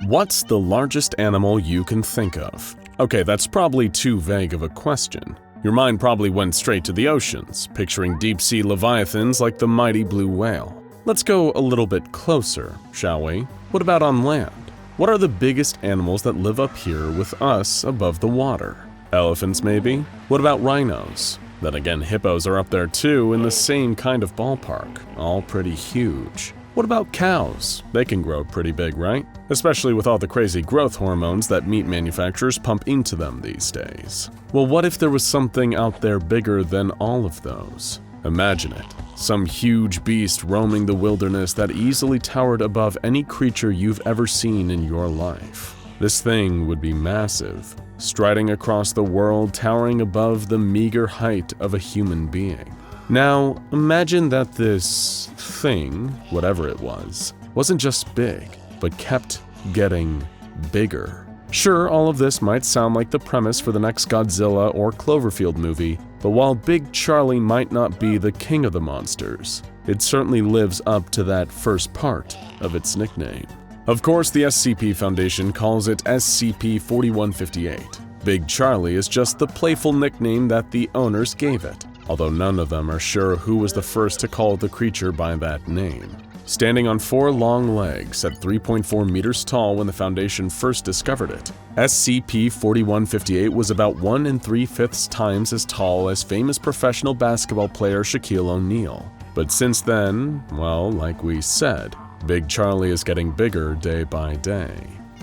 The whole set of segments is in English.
What's the largest animal you can think of? Okay, that's probably too vague of a question. Your mind probably went straight to the oceans, picturing deep-sea leviathans like the mighty blue whale. Let's go a little bit closer, shall we? What about on land? What are the biggest animals that live up here with us above the water? Elephants, maybe? What about rhinos? Then again, hippos are up there too, in the same kind of ballpark, all pretty huge. What about cows? They can grow pretty big, right? Especially with all the crazy growth hormones that meat manufacturers pump into them these days. Well, what if there was something out there bigger than all of those? Imagine it. Some huge beast roaming the wilderness that easily towered above any creature you've ever seen in your life. This thing would be massive, striding across the world, towering above the meager height of a human being. Now, imagine that this thing, whatever it was, wasn't just big, but kept getting bigger. Sure, all of this might sound like the premise for the next Godzilla or Cloverfield movie, but while Big Charlie might not be the king of the monsters, it certainly lives up to that first part of its nickname. Of course, the SCP Foundation calls it SCP-4158. Big Charlie is just the playful nickname that the owners gave it, although none of them are sure who was the first to call the creature by that name. Standing on 4 long legs at 3.4 meters tall when the Foundation first discovered it, SCP-4158 was about 1 3/5 times as tall as famous professional basketball player Shaquille O'Neal. But since then, well, like we said, Big Charlie is getting bigger day by day.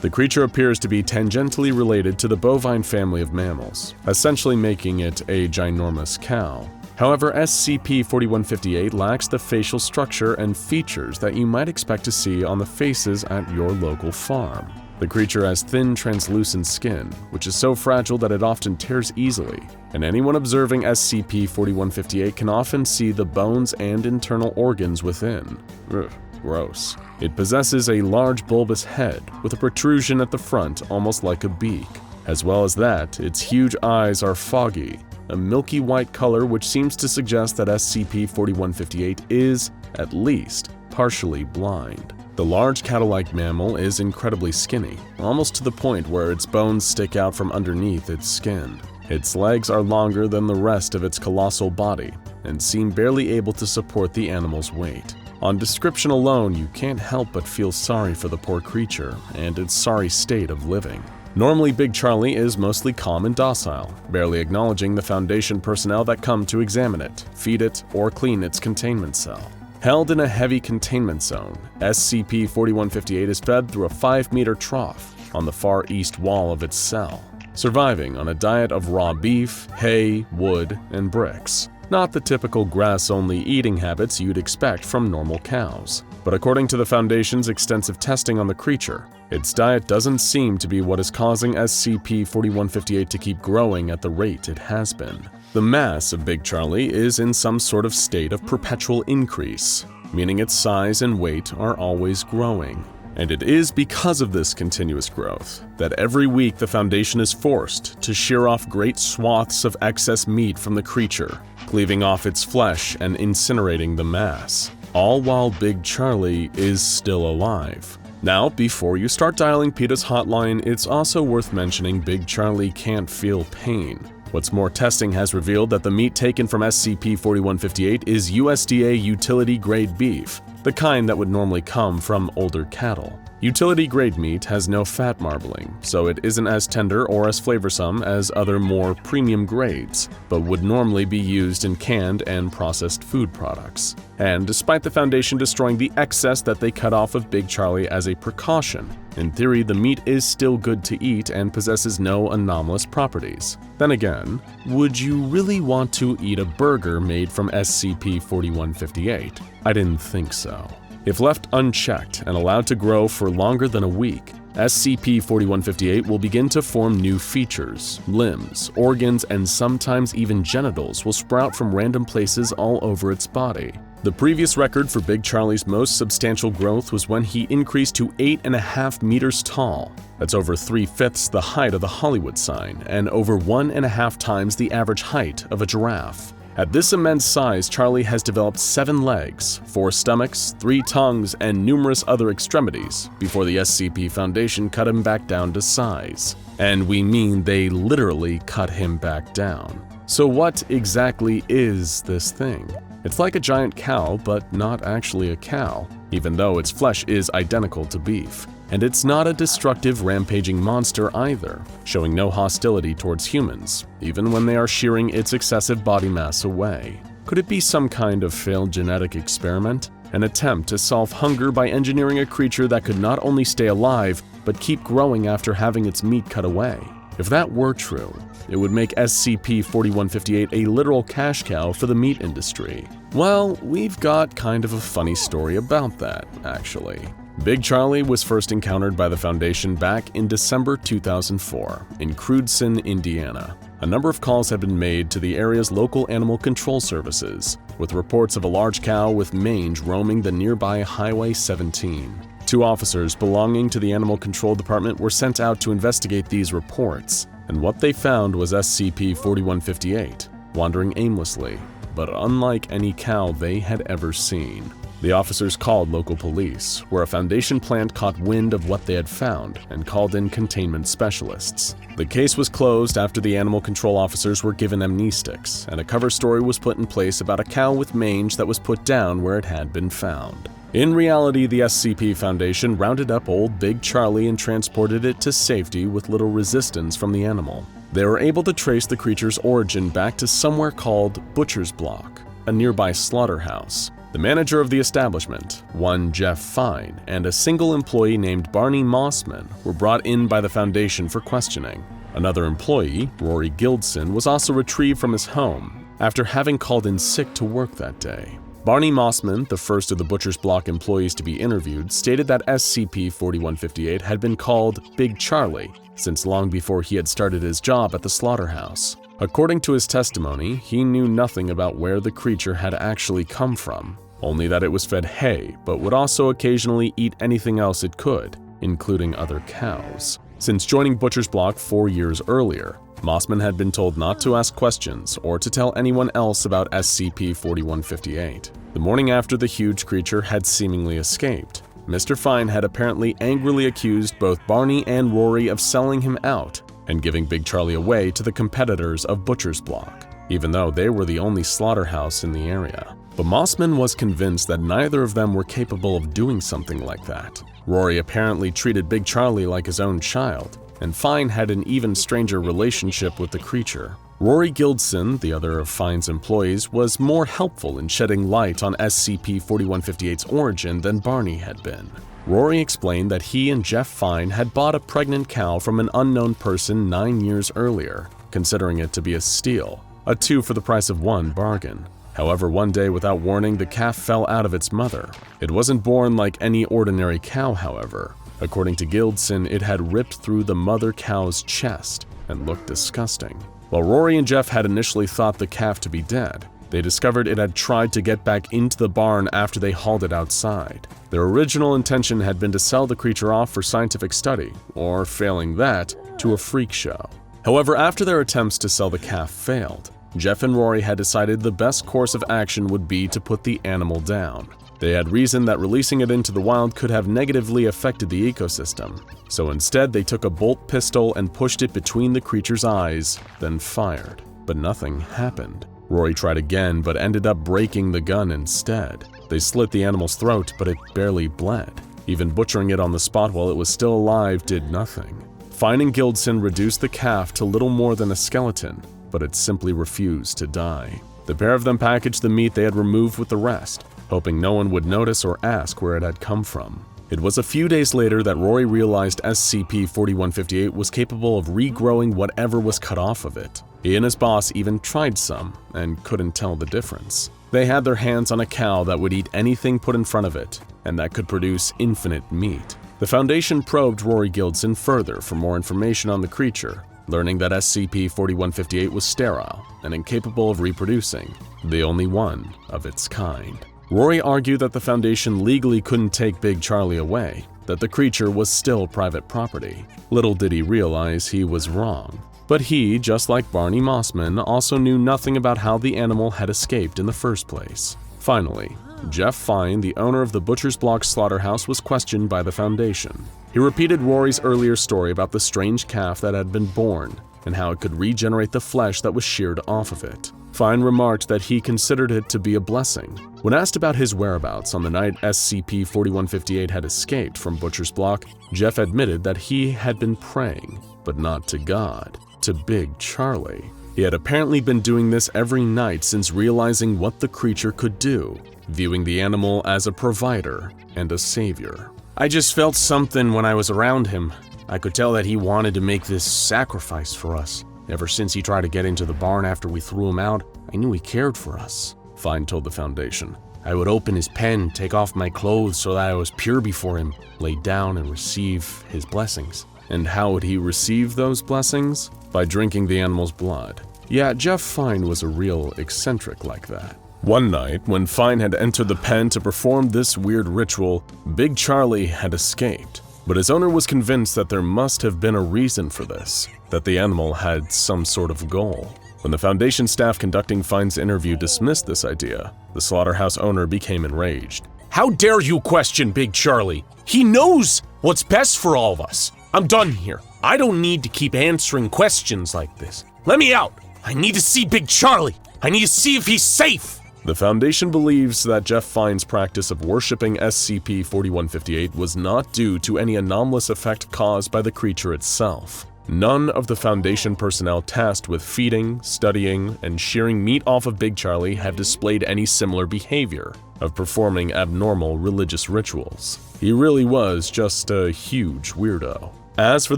The creature appears to be tangentially related to the bovine family of mammals, essentially making it a ginormous cow. However, SCP-4158 lacks the facial structure and features that you might expect to see on the faces at your local farm. The creature has thin, translucent skin, which is so fragile that it often tears easily, and anyone observing SCP-4158 can often see the bones and internal organs within. Ugh, gross. It possesses a large bulbous head with a protrusion at the front almost like a beak. As well as that, its huge eyes are foggy, a milky white color which seems to suggest that SCP-4158 is, at least, partially blind. The large cattle-like mammal is incredibly skinny, almost to the point where its bones stick out from underneath its skin. Its legs are longer than the rest of its colossal body and seem barely able to support the animal's weight. On description alone, you can't help but feel sorry for the poor creature and its sorry state of living. Normally, Big Charlie is mostly calm and docile, barely acknowledging the Foundation personnel that come to examine it, feed it, or clean its containment cell. Held in a heavy containment zone, SCP-4158 is fed through a 5-meter trough on the far east wall of its cell, surviving on a diet of raw beef, hay, wood, and bricks. Not the typical grass-only eating habits you'd expect from normal cows. But according to the Foundation's extensive testing on the creature, its diet doesn't seem to be what is causing SCP-4158 to keep growing at the rate it has been. The mass of Big Charlie is in some sort of state of perpetual increase, meaning its size and weight are always growing. And it is because of this continuous growth that every week the Foundation is forced to shear off great swaths of excess meat from the creature, cleaving off its flesh and incinerating the mass, all while Big Charlie is still alive. Now, before you start dialing PETA's hotline, it's also worth mentioning Big Charlie can't feel pain. What's more, testing has revealed that the meat taken from SCP-4158 is USDA utility-grade beef, the kind that would normally come from older cattle. Utility-grade meat has no fat marbling, so it isn't as tender or as flavorsome as other more premium grades, but would normally be used in canned and processed food products. And despite the Foundation destroying the excess that they cut off of Big Charlie as a precaution, in theory the meat is still good to eat and possesses no anomalous properties. Then again, would you really want to eat a burger made from SCP-4158? I didn't think so. If left unchecked and allowed to grow for longer than a week, SCP-4158 will begin to form new features, limbs, organs, and sometimes even genitals will sprout from random places all over its body. The previous record for Big Charlie's most substantial growth was when he increased to 8.5 meters tall. That's over 3/5 the height of the Hollywood sign and over 1.5 times the average height of a giraffe. At this immense size, Charlie has developed 7 legs, 4 stomachs, 3 tongues, and numerous other extremities before the SCP Foundation cut him back down to size. And we mean they literally cut him back down. So what exactly is this thing? It's like a giant cow, but not actually a cow, even though its flesh is identical to beef. And it's not a destructive, rampaging monster either, showing no hostility towards humans, even when they are shearing its excessive body mass away. Could it be some kind of failed genetic experiment? An attempt to solve hunger by engineering a creature that could not only stay alive, but keep growing after having its meat cut away? If that were true, it would make SCP-4158 a literal cash cow for the meat industry. Well, we've got kind of a funny story about that, actually. Big Charlie was first encountered by the Foundation back in December 2004 in Crewdson, Indiana. A number of calls had been made to the area's local animal control services, with reports of a large cow with mange roaming the nearby Highway 17. 2 officers belonging to the Animal Control Department were sent out to investigate these reports, and what they found was SCP-4158, wandering aimlessly, but unlike any cow they had ever seen. The officers called local police, where a Foundation plant caught wind of what they had found and called in containment specialists. The case was closed after the animal control officers were given amnestics, and a cover story was put in place about a cow with mange that was put down where it had been found. In reality, the SCP Foundation rounded up old Big Charlie and transported it to safety with little resistance from the animal. They were able to trace the creature's origin back to somewhere called Butcher's Block, a nearby slaughterhouse. The manager of the establishment, one Jeff Fine, and a single employee named Barney Mossman were brought in by the Foundation for questioning. Another employee, Rory Gildson, was also retrieved from his home after having called in sick to work that day. Barney Mossman, the first of the Butcher's Block employees to be interviewed, stated that SCP-4158 had been called Big Charlie since long before he had started his job at the slaughterhouse. According to his testimony, he knew nothing about where the creature had actually come from, only that it was fed hay, but would also occasionally eat anything else it could, including other cows. Since joining Butcher's Block 4 years earlier, Mossman had been told not to ask questions or to tell anyone else about SCP-4158. The morning after the huge creature had seemingly escaped, Mr. Fine had apparently angrily accused both Barney and Rory of selling him out and giving Big Charlie away to the competitors of Butcher's Block, even though they were the only slaughterhouse in the area. But Mossman was convinced that neither of them were capable of doing something like that. Rory apparently treated Big Charlie like his own child, and Fine had an even stranger relationship with the creature. Rory Gildson, the other of Fine's employees, was more helpful in shedding light on SCP-4158's origin than Barney had been. Rory explained that he and Jeff Fine had bought a pregnant cow from an unknown person 9 years earlier, considering it to be a steal, a 2 for the price of 1 bargain. However, one day without warning, the calf fell out of its mother. It wasn't born like any ordinary cow, however. According to Gildson, it had ripped through the mother cow's chest and looked disgusting. While Rory and Jeff had initially thought the calf to be dead, they discovered it had tried to get back into the barn after they hauled it outside. Their original intention had been to sell the creature off for scientific study, or failing that, to a freak show. However, after their attempts to sell the calf failed, Jeff and Rory had decided the best course of action would be to put the animal down. They had reasoned that releasing it into the wild could have negatively affected the ecosystem, so instead they took a bolt pistol and pushed it between the creature's eyes, then fired. But nothing happened. Rory tried again, but ended up breaking the gun instead. They slit the animal's throat, but it barely bled. Even butchering it on the spot while it was still alive did nothing. Fine and Gildson reduced the calf to little more than a skeleton, but it simply refused to die. The pair of them packaged the meat they had removed with the rest, hoping no one would notice or ask where it had come from. It was a few days later that Rory realized SCP-4158 was capable of regrowing whatever was cut off of it. He and his boss even tried some, and couldn't tell the difference. They had their hands on a cow that would eat anything put in front of it, and that could produce infinite meat. The Foundation probed Rory Gildson further for more information on the creature, learning that SCP-4158 was sterile and incapable of reproducing, the only one of its kind. Rory argued that the Foundation legally couldn't take Big Charlie away, that the creature was still private property. Little did he realize he was wrong. But he, just like Barney Mossman, also knew nothing about how the animal had escaped in the first place. Finally, Jeff Fine, the owner of the Butcher's Block slaughterhouse, was questioned by the Foundation. He repeated Rory's earlier story about the strange calf that had been born, and how it could regenerate the flesh that was sheared off of it. Fine remarked that he considered it to be a blessing. When asked about his whereabouts on the night SCP-4158 had escaped from Butcher's Block, Jeff admitted that he had been praying, but not to God, to Big Charlie. He had apparently been doing this every night since realizing what the creature could do, viewing the animal as a provider and a savior. I just felt something when I was around him. I could tell that he wanted to make this sacrifice for us. Ever since he tried to get into the barn after we threw him out, I knew he cared for us, Fine told the Foundation. I would open his pen, take off my clothes so that I was pure before him, lay down and receive his blessings. And how would he receive those blessings? By drinking the animal's blood. Yeah, Jeff Fine was a real eccentric like that. One night, when Fine had entered the pen to perform this weird ritual, Big Charlie had escaped. But his owner was convinced that there must have been a reason for this, that the animal had some sort of goal. When the Foundation staff conducting Fine's interview dismissed this idea, the slaughterhouse owner became enraged. How dare you question Big Charlie? He knows what's best for all of us. I'm done here. I don't need to keep answering questions like this. Let me out. I need to see Big Charlie. I need to see if he's safe. The Foundation believes that Jeff Fine's practice of worshipping SCP-4158 was not due to any anomalous effect caused by the creature itself. None of the Foundation personnel tasked with feeding, studying, and shearing meat off of Big Charlie have displayed any similar behavior of performing abnormal religious rituals. He really was just a huge weirdo. As for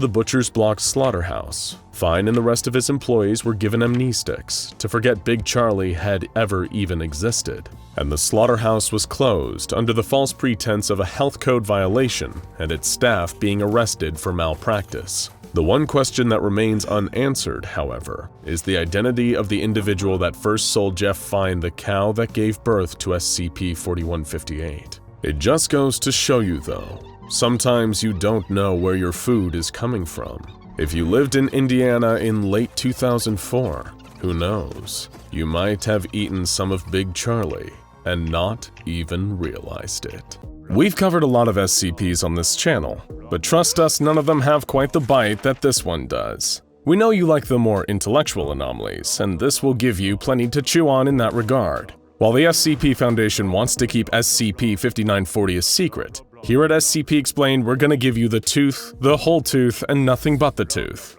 the Butcher's Block slaughterhouse, Fine and the rest of his employees were given amnestics to forget Big Charlie had ever even existed, and the slaughterhouse was closed under the false pretense of a health code violation and its staff being arrested for malpractice. The one question that remains unanswered, however, is the identity of the individual that first sold Jeff Fine the cow that gave birth to SCP-4158. It just goes to show you, though, sometimes you don't know where your food is coming from. If you lived in Indiana in late 2004, who knows? You might have eaten some of Big Charlie and not even realized it. We've covered a lot of SCPs on this channel, but trust us, none of them have quite the bite that this one does. We know you like the more intellectual anomalies, and this will give you plenty to chew on in that regard. While the SCP Foundation wants to keep SCP-5940 a secret, here at SCP Explained, we're gonna give you the tooth, the whole tooth, and nothing but the tooth.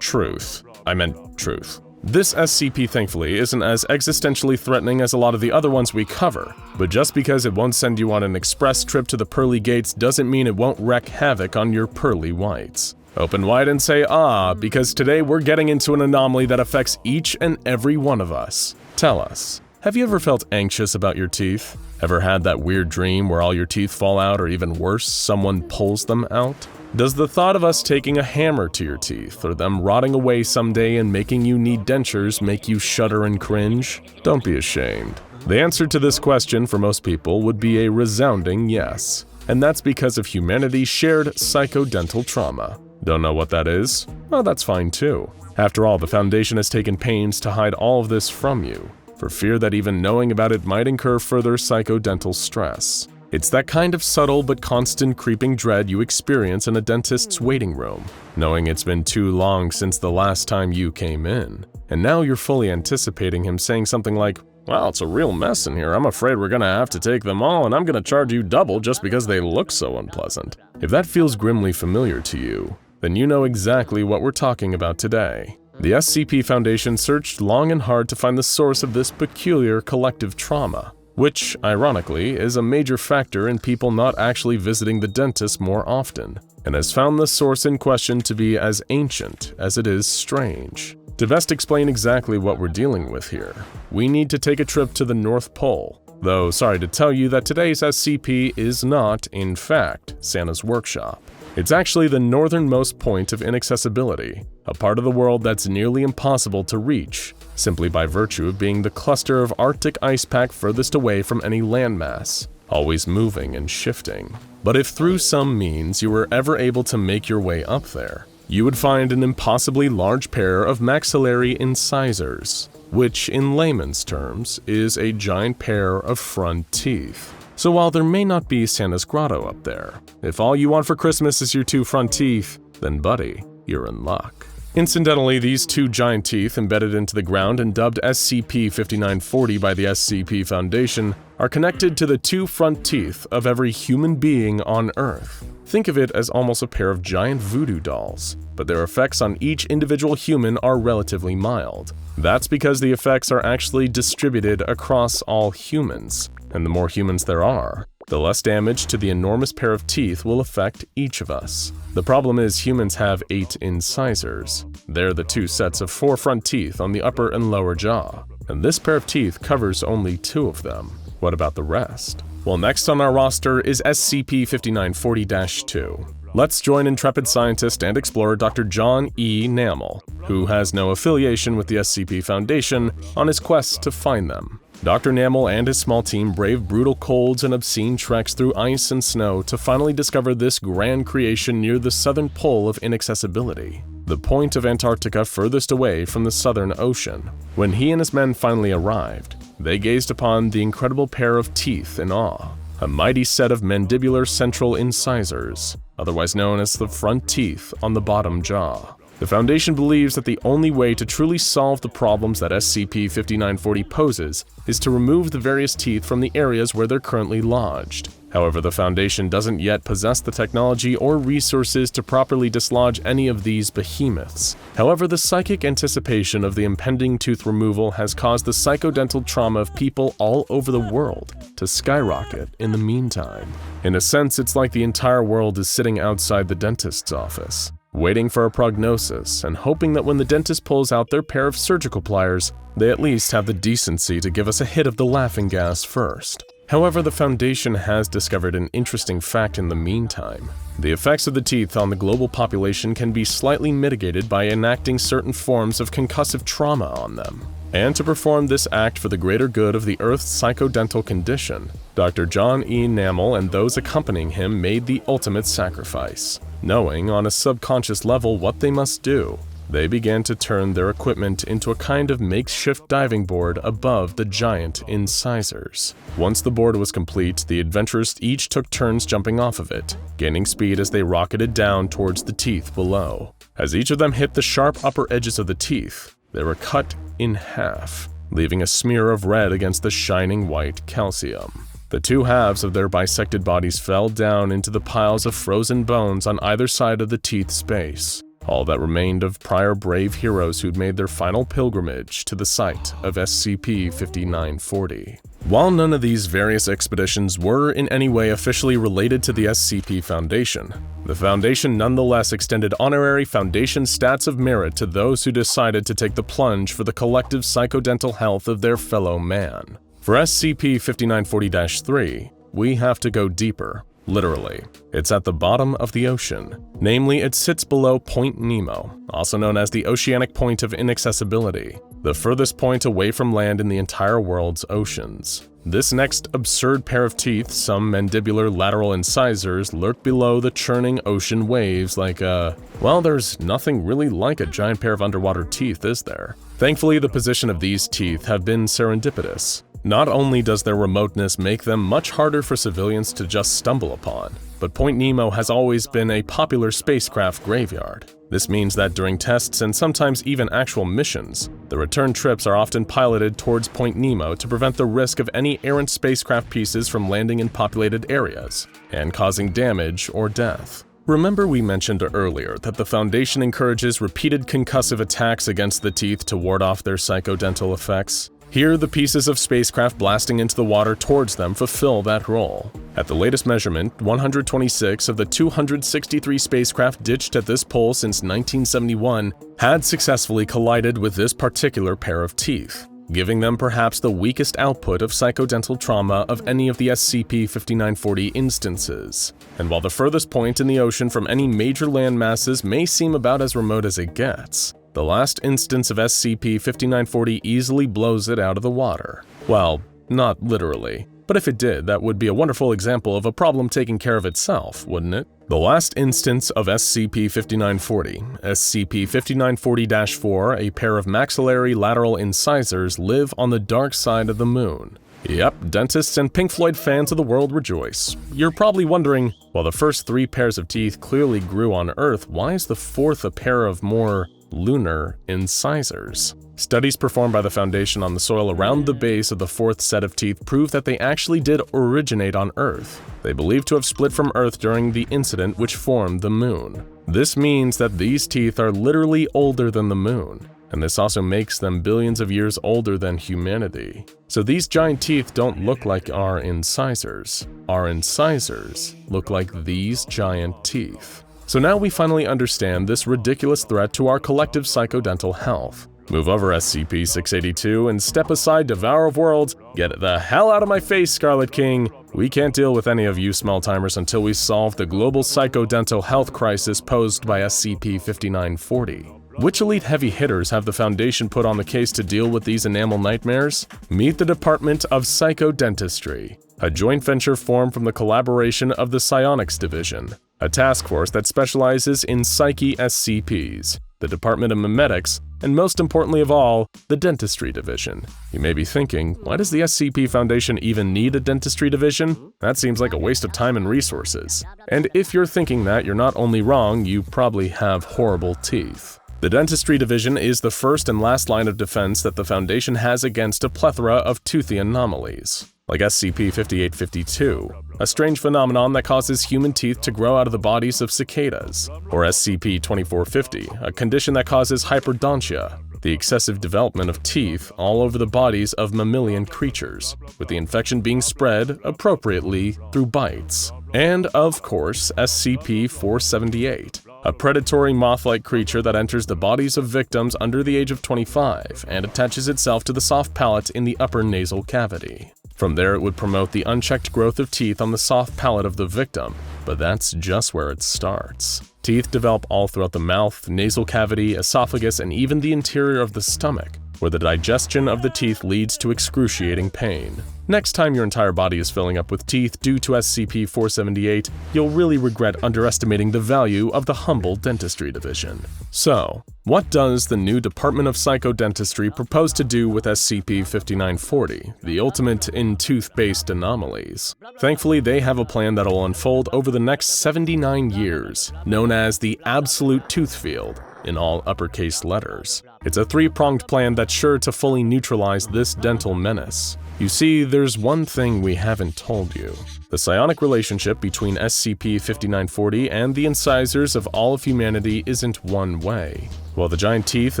Truth. I meant truth. This SCP, thankfully, isn't as existentially threatening as a lot of the other ones we cover, but just because it won't send you on an express trip to the pearly gates doesn't mean it won't wreak havoc on your pearly whites. Open wide and say ah, because today we're getting into an anomaly that affects each and every one of us. Tell us, have you ever felt anxious about your teeth? Ever had that weird dream where all your teeth fall out, or even worse, someone pulls them out? Does the thought of us taking a hammer to your teeth, or them rotting away someday and making you need dentures, make you shudder and cringe? Don't be ashamed. The answer to this question for most people would be a resounding yes. And that's because of humanity's shared psychodental trauma. Don't know what that is? Well, that's fine too. After all, the Foundation has taken pains to hide all of this from you, for fear that even knowing about it might incur further psychodental stress. It's that kind of subtle but constant creeping dread you experience in a dentist's waiting room, knowing it's been too long since the last time you came in, and now you're fully anticipating him saying something like, "Well, it's a real mess in here. I'm afraid we're gonna have to take them all, and I'm gonna charge you double just because they look so unpleasant." If that feels grimly familiar to you, then you know exactly what we're talking about today. The SCP Foundation searched long and hard to find the source of this peculiar collective trauma, which, ironically, is a major factor in people not actually visiting the dentist more often, and has found the source in question to be as ancient as it is strange. To best explain exactly what we're dealing with here, we need to take a trip to the North Pole, though sorry to tell you that today's SCP is not, in fact, Santa's workshop. It's actually the northernmost point of inaccessibility, a part of the world that's nearly impossible to reach, simply by virtue of being the cluster of Arctic ice pack furthest away from any landmass, always moving and shifting. But if through some means you were ever able to make your way up there, you would find an impossibly large pair of maxillary incisors, which in layman's terms is a giant pair of front teeth. So while there may not be Santa's grotto up there, if all you want for Christmas is your 2 front teeth, then buddy, you're in luck. Incidentally, these 2 giant teeth embedded into the ground and dubbed SCP-5940 by the SCP Foundation are connected to the 2 front teeth of every human being on Earth. Think of it as almost a pair of giant voodoo dolls, but their effects on each individual human are relatively mild. That's because the effects are actually distributed across all humans, and the more humans there are, the less damage to the enormous pair of teeth will affect each of us. The problem is humans have 8 incisors. They're the 2 sets of 4 front teeth on the upper and lower jaw, and this pair of teeth covers only 2 of them. What about the rest? Well, next on our roster is SCP-5940-2. Let's join intrepid scientist and explorer Dr. John E. Namel, who has no affiliation with the SCP Foundation, on his quest to find them. Dr. Namel and his small team brave brutal colds and obscene treks through ice and snow to finally discover this grand creation near the southern pole of inaccessibility, the point of Antarctica furthest away from the Southern Ocean. When he and his men finally arrived, they gazed upon the incredible pair of teeth in awe, a mighty set of mandibular central incisors, otherwise known as the front teeth on the bottom jaw. The Foundation believes that the only way to truly solve the problems that SCP-5940 poses is to remove the various teeth from the areas where they're currently lodged. However, the Foundation doesn't yet possess the technology or resources to properly dislodge any of these behemoths. However, the psychic anticipation of the impending tooth removal has caused the psychodental trauma of people all over the world to skyrocket in the meantime. In a sense, it's like the entire world is sitting outside the dentist's office, waiting for a prognosis and hoping that when the dentist pulls out their pair of surgical pliers, they at least have the decency to give us a hit of the laughing gas first. However, the Foundation has discovered an interesting fact in the meantime. The effects of the teeth on the global population can be slightly mitigated by enacting certain forms of concussive trauma on them. And to perform this act for the greater good of the Earth's psychodental condition, Dr. John E. Namel and those accompanying him made the ultimate sacrifice. Knowing on a subconscious level what they must do, they began to turn their equipment into a kind of makeshift diving board above the giant incisors. Once the board was complete, the adventurers each took turns jumping off of it, gaining speed as they rocketed down towards the teeth below. As each of them hit the sharp upper edges of the teeth, they were cut in half, leaving a smear of red against the shining white calcium. The 2 halves of their bisected bodies fell down into the piles of frozen bones on either side of the teeth space, all that remained of prior brave heroes who'd made their final pilgrimage to the site of SCP-5940. While none of these various expeditions were in any way officially related to the SCP Foundation, the Foundation nonetheless extended honorary Foundation stats of merit to those who decided to take the plunge for the collective psychodental health of their fellow man. For SCP-5940-3, we have to go deeper. Literally, it's at the bottom of the ocean. Namely, it sits below Point Nemo, also known as the Oceanic Point of Inaccessibility, the furthest point away from land in the entire world's oceans. This next absurd pair of teeth, some mandibular lateral incisors, lurk below the churning ocean waves like well, there's nothing really like a giant pair of underwater teeth, is there? Thankfully, the position of these teeth have been serendipitous. Not only does their remoteness make them much harder for civilians to just stumble upon, but Point Nemo has always been a popular spacecraft graveyard. This means that during tests and sometimes even actual missions, the return trips are often piloted towards Point Nemo to prevent the risk of any errant spacecraft pieces from landing in populated areas and causing damage or death. Remember we mentioned earlier that the Foundation encourages repeated concussive attacks against the teeth to ward off their psychodental effects? Here, the pieces of spacecraft blasting into the water towards them fulfill that role. At the latest measurement, 126 of the 263 spacecraft ditched at this pole since 1971 had successfully collided with this particular pair of teeth, giving them perhaps the weakest output of psychodental trauma of any of the SCP-5940 instances. And while the furthest point in the ocean from any major land masses may seem about as remote as it gets, the last instance of SCP-5940 easily blows it out of the water. Well, not literally. But if it did, that would be a wonderful example of a problem taking care of itself, wouldn't it? The last instance of SCP-5940, SCP-5940-4, a pair of maxillary lateral incisors, live on the dark side of the moon. Yep, dentists and Pink Floyd fans of the world rejoice. You're probably wondering, while the first 3 pairs of teeth clearly grew on Earth, why is the 4th a pair of more lunar incisors? Studies performed by the Foundation on the soil around the base of the 4th set of teeth prove that they actually did originate on Earth. They believe to have split from Earth during the incident which formed the moon. This means that these teeth are literally older than the moon, and this also makes them billions of years older than humanity. So these giant teeth don't look like our incisors. Our incisors look like these giant teeth. So now we finally understand this ridiculous threat to our collective psychodental health. Move over, SCP-682, and step aside, Devourer of Worlds. Get the hell out of my face, Scarlet King. We can't deal with any of you small-timers until we solve the global psychodental health crisis posed by SCP-5940. Which elite heavy hitters have the Foundation put on the case to deal with these enamel nightmares? Meet the Department of Psychodentistry, a joint venture formed from the collaboration of the Psionics Division, a task force that specializes in psyche SCPs, the Department of Memetics, and most importantly of all, the Dentistry Division. You may be thinking, why does the SCP Foundation even need a Dentistry Division? That seems like a waste of time and resources. And if you're thinking that, you're not only wrong, you probably have horrible teeth. The Dentistry Division is the first and last line of defense that the Foundation has against a plethora of toothy anomalies, like SCP-5852, a strange phenomenon that causes human teeth to grow out of the bodies of cicadas, or SCP-2450, a condition that causes hyperdontia, the excessive development of teeth all over the bodies of mammalian creatures, with the infection being spread, appropriately, through bites. And, of course, SCP-478, a predatory moth-like creature that enters the bodies of victims under the age of 25 and attaches itself to the soft palate in the upper nasal cavity. From there, it would promote the unchecked growth of teeth on the soft palate of the victim, but that's just where it starts. Teeth develop all throughout the mouth, nasal cavity, esophagus, and even the interior of the stomach, where the digestion of the teeth leads to excruciating pain. Next time your entire body is filling up with teeth due to SCP-478, you'll really regret underestimating the value of the humble Dentistry Division. So, what does the new Department of Psychodentistry propose to do with SCP-5940, the ultimate in tooth-based anomalies? Thankfully, they have a plan that will unfold over the next 79 years, known as the Absolute Tooth Field, in all uppercase letters. It's a 3-pronged plan that's sure to fully neutralize this dental menace. You see, there's one thing we haven't told you. The psionic relationship between SCP-5940 and the incisors of all of humanity isn't one way. While the giant teeth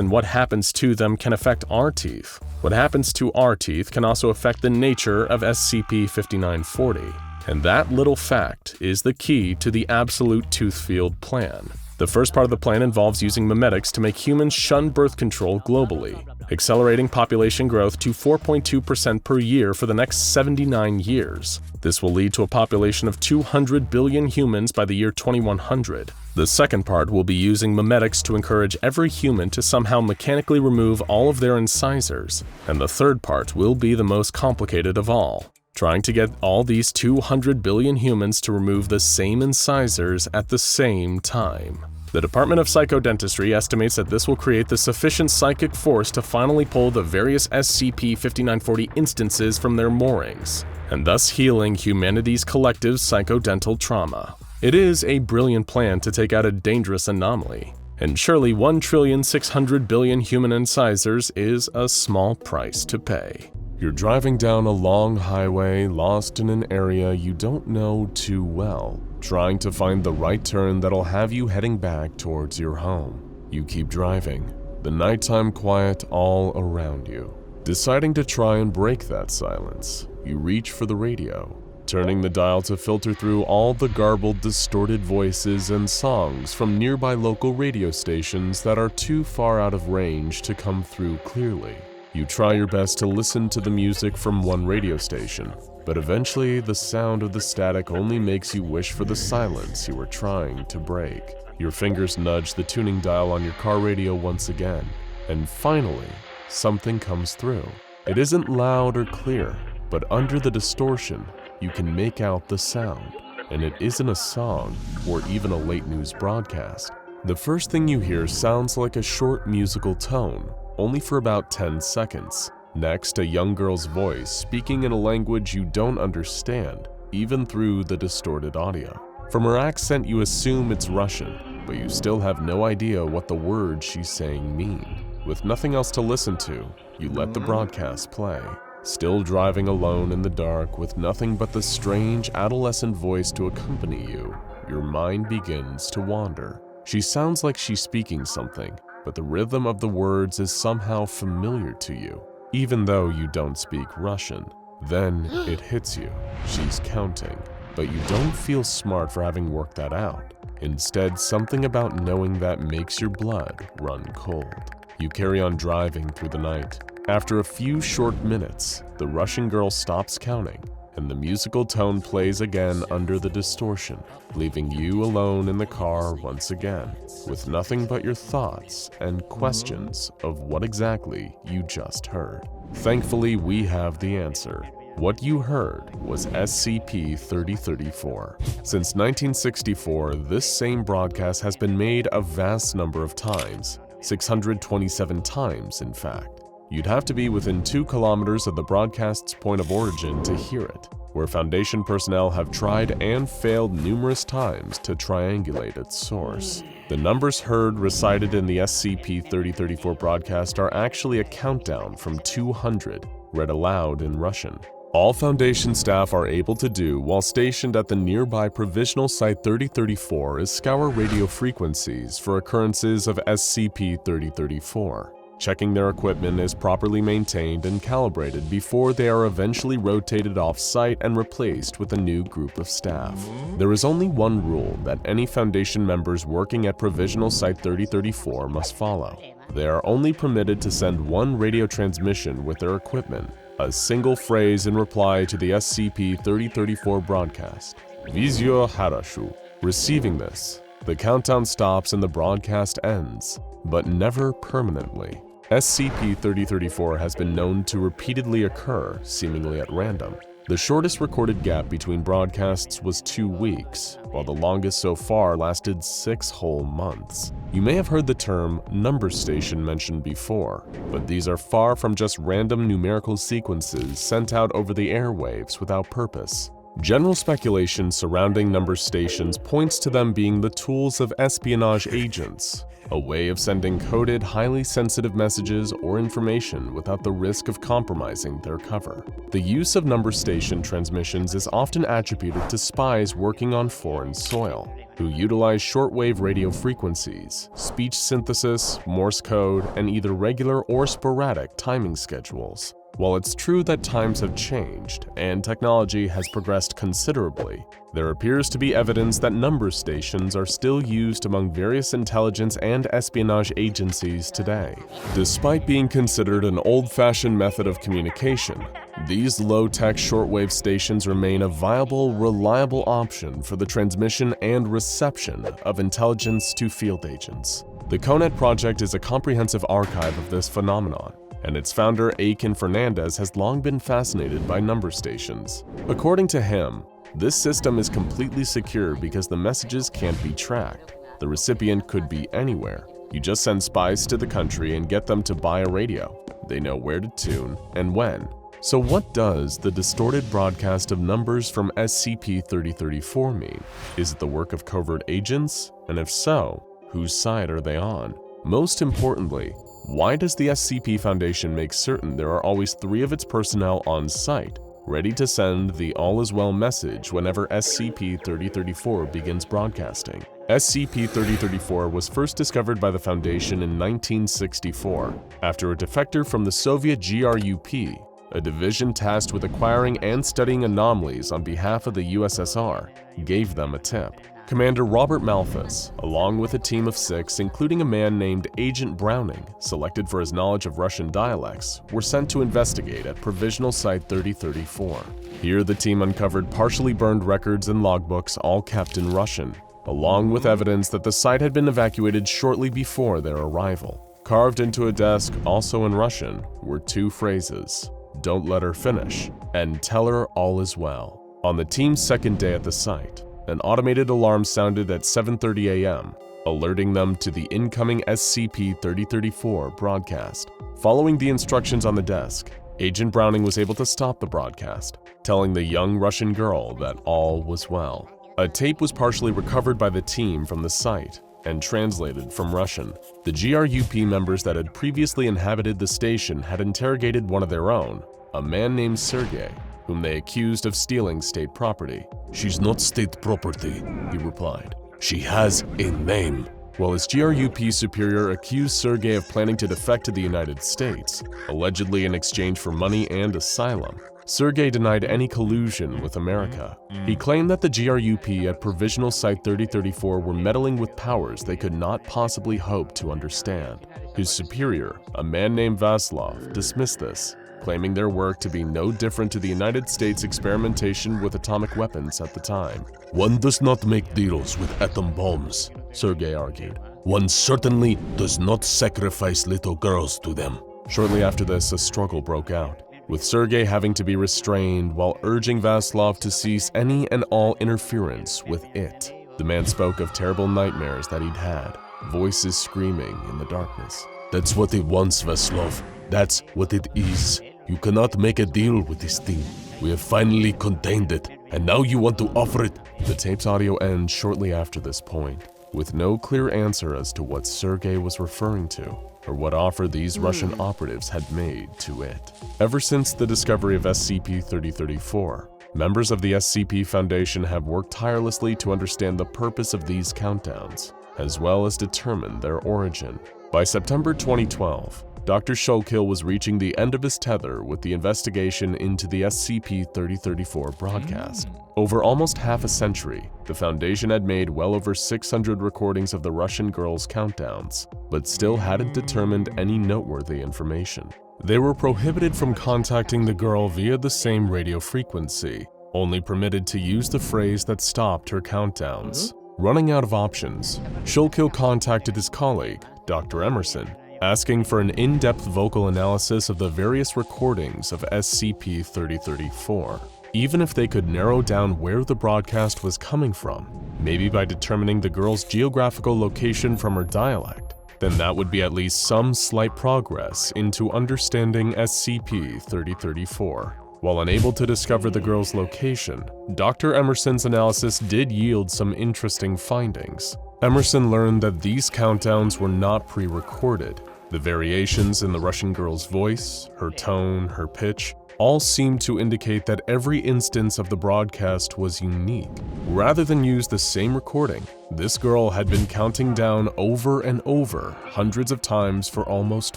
and what happens to them can affect our teeth, what happens to our teeth can also affect the nature of SCP-5940. And that little fact is the key to the Absolute Tooth Field plan. The first part of the plan involves using memetics to make humans shun birth control globally, accelerating population growth to 4.2% per year for the next 79 years. This will lead to a population of 200 billion humans by the year 2100. The second part will be using memetics to encourage every human to somehow mechanically remove all of their incisors. And the third part will be the most complicated of all, trying to get all these 200 billion humans to remove the same incisors at the same time. The Department of Psychodentistry estimates that this will create the sufficient psychic force to finally pull the various SCP-5940 instances from their moorings, and thus healing humanity's collective psychodental trauma. It is a brilliant plan to take out a dangerous anomaly, and surely 1,600 billion human incisors is a small price to pay. You're driving down a long highway, lost in an area you don't know too well, trying to find the right turn that'll have you heading back towards your home. You keep driving, the nighttime quiet all around you. Deciding to try and break that silence, you reach for the radio, turning the dial to filter through all the garbled, distorted voices and songs from nearby local radio stations that are too far out of range to come through clearly. You try your best to listen to the music from one radio station, but eventually the sound of the static only makes you wish for the silence you were trying to break. Your fingers nudge the tuning dial on your car radio once again, and finally, something comes through. It isn't loud or clear, but under the distortion, you can make out the sound, and it isn't a song or even a late news broadcast. The first thing you hear sounds like a short musical tone, only for about 10 seconds. Next, a young girl's voice speaking in a language you don't understand, even through the distorted audio. From her accent, you assume it's Russian, but you still have no idea what the words she's saying mean. With nothing else to listen to, you let the broadcast play. Still driving alone in the dark with nothing but the strange adolescent voice to accompany you, your mind begins to wander. She sounds like she's speaking something, but the rhythm of the words is somehow familiar to you, even though you don't speak Russian. Then it hits you. She's counting, but you don't feel smart for having worked that out. Instead, something about knowing that makes your blood run cold. You carry on driving through the night. After a few short minutes, the Russian girl stops counting, and the musical tone plays again under the distortion, leaving you alone in the car once again, with nothing but your thoughts and questions of what exactly you just heard. Thankfully, we have the answer. What you heard was SCP-3034. Since 1964, this same broadcast has been made a vast number of times, 627 times in fact. You'd have to be within 2 kilometers of the broadcast's point of origin to hear it, where Foundation personnel have tried and failed numerous times to triangulate its source. The numbers heard recited in the SCP-3034 broadcast are actually a countdown from 200, read aloud in Russian. All Foundation staff are able to do while stationed at the nearby Provisional Site 3034 is scour radio frequencies for occurrences of SCP-3034. Checking their equipment is properly maintained and calibrated before they are eventually rotated off-site and replaced with a new group of staff. There is only one rule that any Foundation members working at Provisional Site 3034 must follow. They are only permitted to send one radio transmission with their equipment, a single phrase in reply to the SCP-3034 broadcast. Vizyo Harashu. Receiving this, the countdown stops and the broadcast ends, but never permanently. SCP-3034 has been known to repeatedly occur, seemingly at random. The shortest recorded gap between broadcasts was 2 weeks, while the longest so far lasted 6 whole months. You may have heard the term number station mentioned before, but these are far from just random numerical sequences sent out over the airwaves without purpose. General speculation surrounding number stations points to them being the tools of espionage agents, a way of sending coded, highly sensitive messages or information without the risk of compromising their cover. The use of number station transmissions is often attributed to spies working on foreign soil, who utilize shortwave radio frequencies, speech synthesis, Morse code, and either regular or sporadic timing schedules. While it's true that times have changed and technology has progressed considerably, there appears to be evidence that number stations are still used among various intelligence and espionage agencies today. Despite being considered an old-fashioned method of communication, these low-tech shortwave stations remain a viable, reliable option for the transmission and reception of intelligence to field agents. The CONET project is a comprehensive archive of this phenomenon, and its founder, Aiken Fernandez, has long been fascinated by number stations. According to him, this system is completely secure because the messages can't be tracked. The recipient could be anywhere. You just send spies to the country and get them to buy a radio. They know where to tune and when. So what does the distorted broadcast of numbers from SCP-3034 mean? Is it the work of covert agents? And if so, whose side are they on? Most importantly, why does the SCP Foundation make certain there are always 3 of its personnel on site, ready to send the all-is-well message whenever SCP-3034 begins broadcasting? SCP-3034 was first discovered by the Foundation in 1964, after a defector from the Soviet GRUP, a division tasked with acquiring and studying anomalies on behalf of the USSR, gave them a tip. Commander Robert Malthus, along with a team of 6, including a man named Agent Browning, selected for his knowledge of Russian dialects, were sent to investigate at Provisional Site 3034. Here, the team uncovered partially burned records and logbooks, all kept in Russian, along with evidence that the site had been evacuated shortly before their arrival. Carved into a desk, also in Russian, were 2 phrases: "Don't let her finish," and "Tell her all is well." On the team's second day at the site, an automated alarm sounded at 7:30 a.m., alerting them to the incoming SCP-3034 broadcast. Following the instructions on the desk, Agent Browning was able to stop the broadcast, telling the young Russian girl that all was well. A tape was partially recovered by the team from the site and translated from Russian. The GRUP members that had previously inhabited the station had interrogated one of their own, a man named Sergei, whom they accused of stealing state property. "She's not state property," he replied. "She has a name." While his GRUP superior accused Sergei of planning to defect to the United States, allegedly in exchange for money and asylum, Sergei denied any collusion with America. He claimed that the GRUP at Provisional Site 3034 were meddling with powers they could not possibly hope to understand. His superior, a man named Vaslov, dismissed this, claiming their work to be no different to the United States experimentation with atomic weapons at the time. "One does not make deals with atom bombs," Sergei argued. "One certainly does not sacrifice little girls to them." Shortly after this, a struggle broke out, with Sergei having to be restrained while urging Vaslov to cease any and all interference with it. The man spoke of terrible nightmares that he'd had, voices screaming in the darkness. "That's what it wants, Vaslov. That's what it is. You cannot make a deal with this thing. We have finally contained it, and now you want to offer it." The tape's audio ends shortly after this point, with no clear answer as to what Sergei was referring to, or what offer these Russian operatives had made to it. Ever since the discovery of SCP-3034, members of the SCP Foundation have worked tirelessly to understand the purpose of these countdowns, as well as determine their origin. By September 2012, Dr. Shulkill was reaching the end of his tether with the investigation into the SCP-3034 broadcast. Over almost half a century, the Foundation had made well over 600 recordings of the Russian girls' countdowns, but still hadn't determined any noteworthy information. They were prohibited from contacting the girl via the same radio frequency, only permitted to use the phrase that stopped her countdowns. Running out of options, Shulkill contacted his colleague, Dr. Emerson, asking for an in-depth vocal analysis of the various recordings of SCP-3034. Even if they could narrow down where the broadcast was coming from, maybe by determining the girl's geographical location from her dialect, then that would be at least some slight progress into understanding SCP-3034. While unable to discover the girl's location, Dr. Emerson's analysis did yield some interesting findings. Emerson learned that these countdowns were not pre-recorded. The variations in the Russian girl's voice, her tone, her pitch, all seemed to indicate that every instance of the broadcast was unique. Rather than use the same recording, this girl had been counting down over and over hundreds of times for almost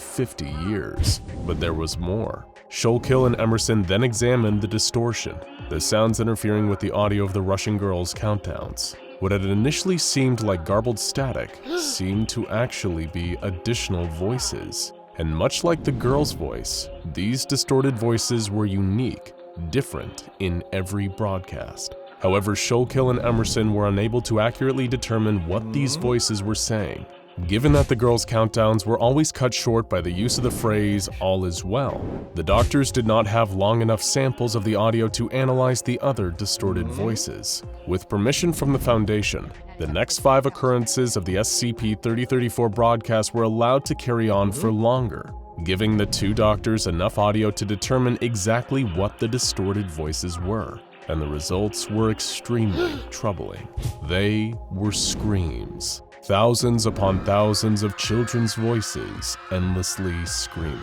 50 years. But there was more. Shulkill and Emerson then examined the distortion, the sounds interfering with the audio of the Russian girl's countdowns. What had initially seemed like garbled static seemed to actually be additional voices. And much like the girl's voice, these distorted voices were unique, different in every broadcast. However, Shulkill and Emerson were unable to accurately determine what these voices were saying. Given that the girls' countdowns were always cut short by the use of the phrase, "all is well," the doctors did not have long enough samples of the audio to analyze the other distorted voices. With permission from the Foundation, the next 5 occurrences of the SCP-3034 broadcast were allowed to carry on for longer, giving the 2 doctors enough audio to determine exactly what the distorted voices were. And the results were extremely troubling. They were screams. Thousands upon thousands of children's voices endlessly screaming.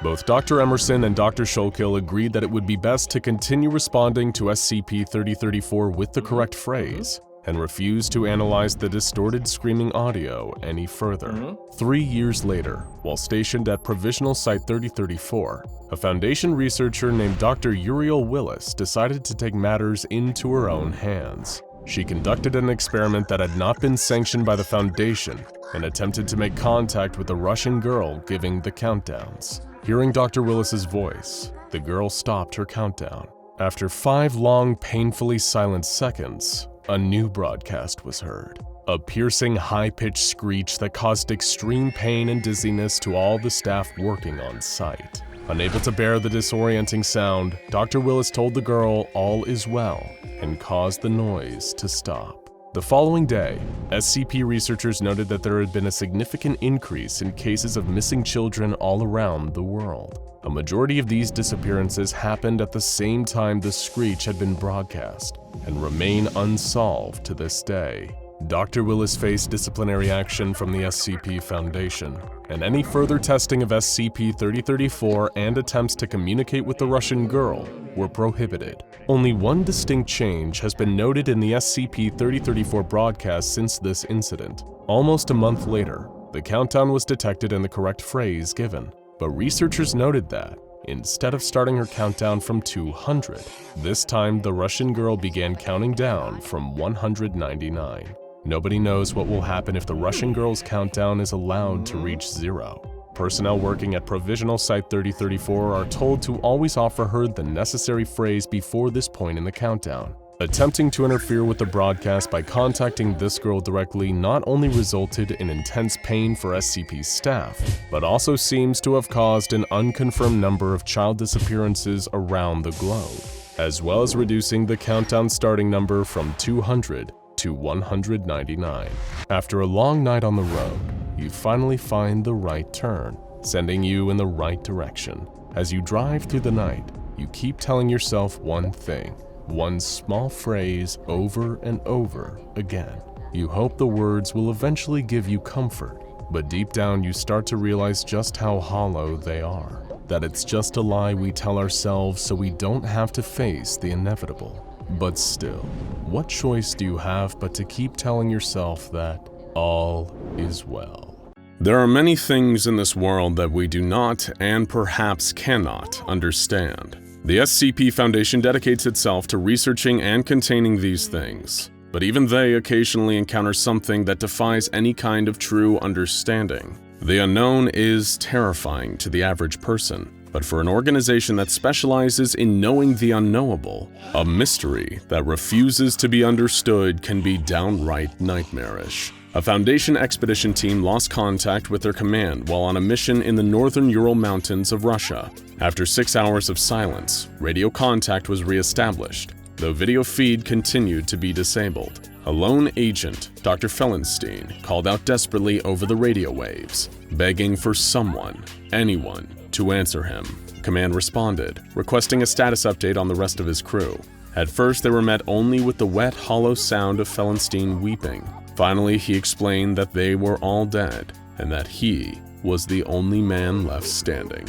Both Dr. Emerson and Dr. Shulkill agreed that it would be best to continue responding to SCP-3034 with the correct phrase, and refused to analyze the distorted screaming audio any further. 3 years later, while stationed at Provisional Site 3034, a Foundation researcher named Dr. Uriel Willis decided to take matters into her own hands. She conducted an experiment that had not been sanctioned by the Foundation and attempted to make contact with the Russian girl giving the countdowns. Hearing Dr. Willis's voice, the girl stopped her countdown. After 5 long, painfully silent seconds, a new broadcast was heard. A piercing, high-pitched screech that caused extreme pain and dizziness to all the staff working on site. Unable to bear the disorienting sound, Dr. Willis told the girl all is well and caused the noise to stop. The following day, SCP researchers noted that there had been a significant increase in cases of missing children all around the world. A majority of these disappearances happened at the same time the screech had been broadcast and remain unsolved to this day. Dr. Willis faced disciplinary action from the SCP Foundation, and any further testing of SCP-3034 and attempts to communicate with the Russian girl were prohibited. Only one distinct change has been noted in the SCP-3034 broadcast since this incident. Almost a month later, the countdown was detected in the correct phrase given, but researchers noted that, instead of starting her countdown from 200, this time the Russian girl began counting down from 199. Nobody knows what will happen if the Russian girl's countdown is allowed to reach 0. Personnel working at Provisional Site 3034 are told to always offer her the necessary phrase before this point in the countdown. Attempting to interfere with the broadcast by contacting this girl directly not only resulted in intense pain for SCP's staff, but also seems to have caused an unconfirmed number of child disappearances around the globe, as well as reducing the countdown starting number from 200 to 199. After a long night on the road, you finally find the right turn, sending you in the right direction. As you drive through the night, you keep telling yourself one thing, one small phrase over and over again. You hope the words will eventually give you comfort, but deep down you start to realize just how hollow they are. That it's just a lie we tell ourselves so we don't have to face the inevitable. But still, what choice do you have but to keep telling yourself that all is well? There are many things in this world that we do not and perhaps cannot understand. The SCP Foundation dedicates itself to researching and containing these things, but even they occasionally encounter something that defies any kind of true understanding. The unknown is terrifying to the average person. But for an organization that specializes in knowing the unknowable, a mystery that refuses to be understood can be downright nightmarish. A Foundation expedition team lost contact with their command while on a mission in the northern Ural Mountains of Russia. After 6 hours of silence, radio contact was reestablished, though video feed continued to be disabled. A lone agent, Dr. Fellenstein, called out desperately over the radio waves, begging for someone, anyone, to answer him. Command responded, requesting a status update on the rest of his crew. At first, they were met only with the wet, hollow sound of Fellenstein weeping. Finally, he explained that they were all dead, and that he was the only man left standing.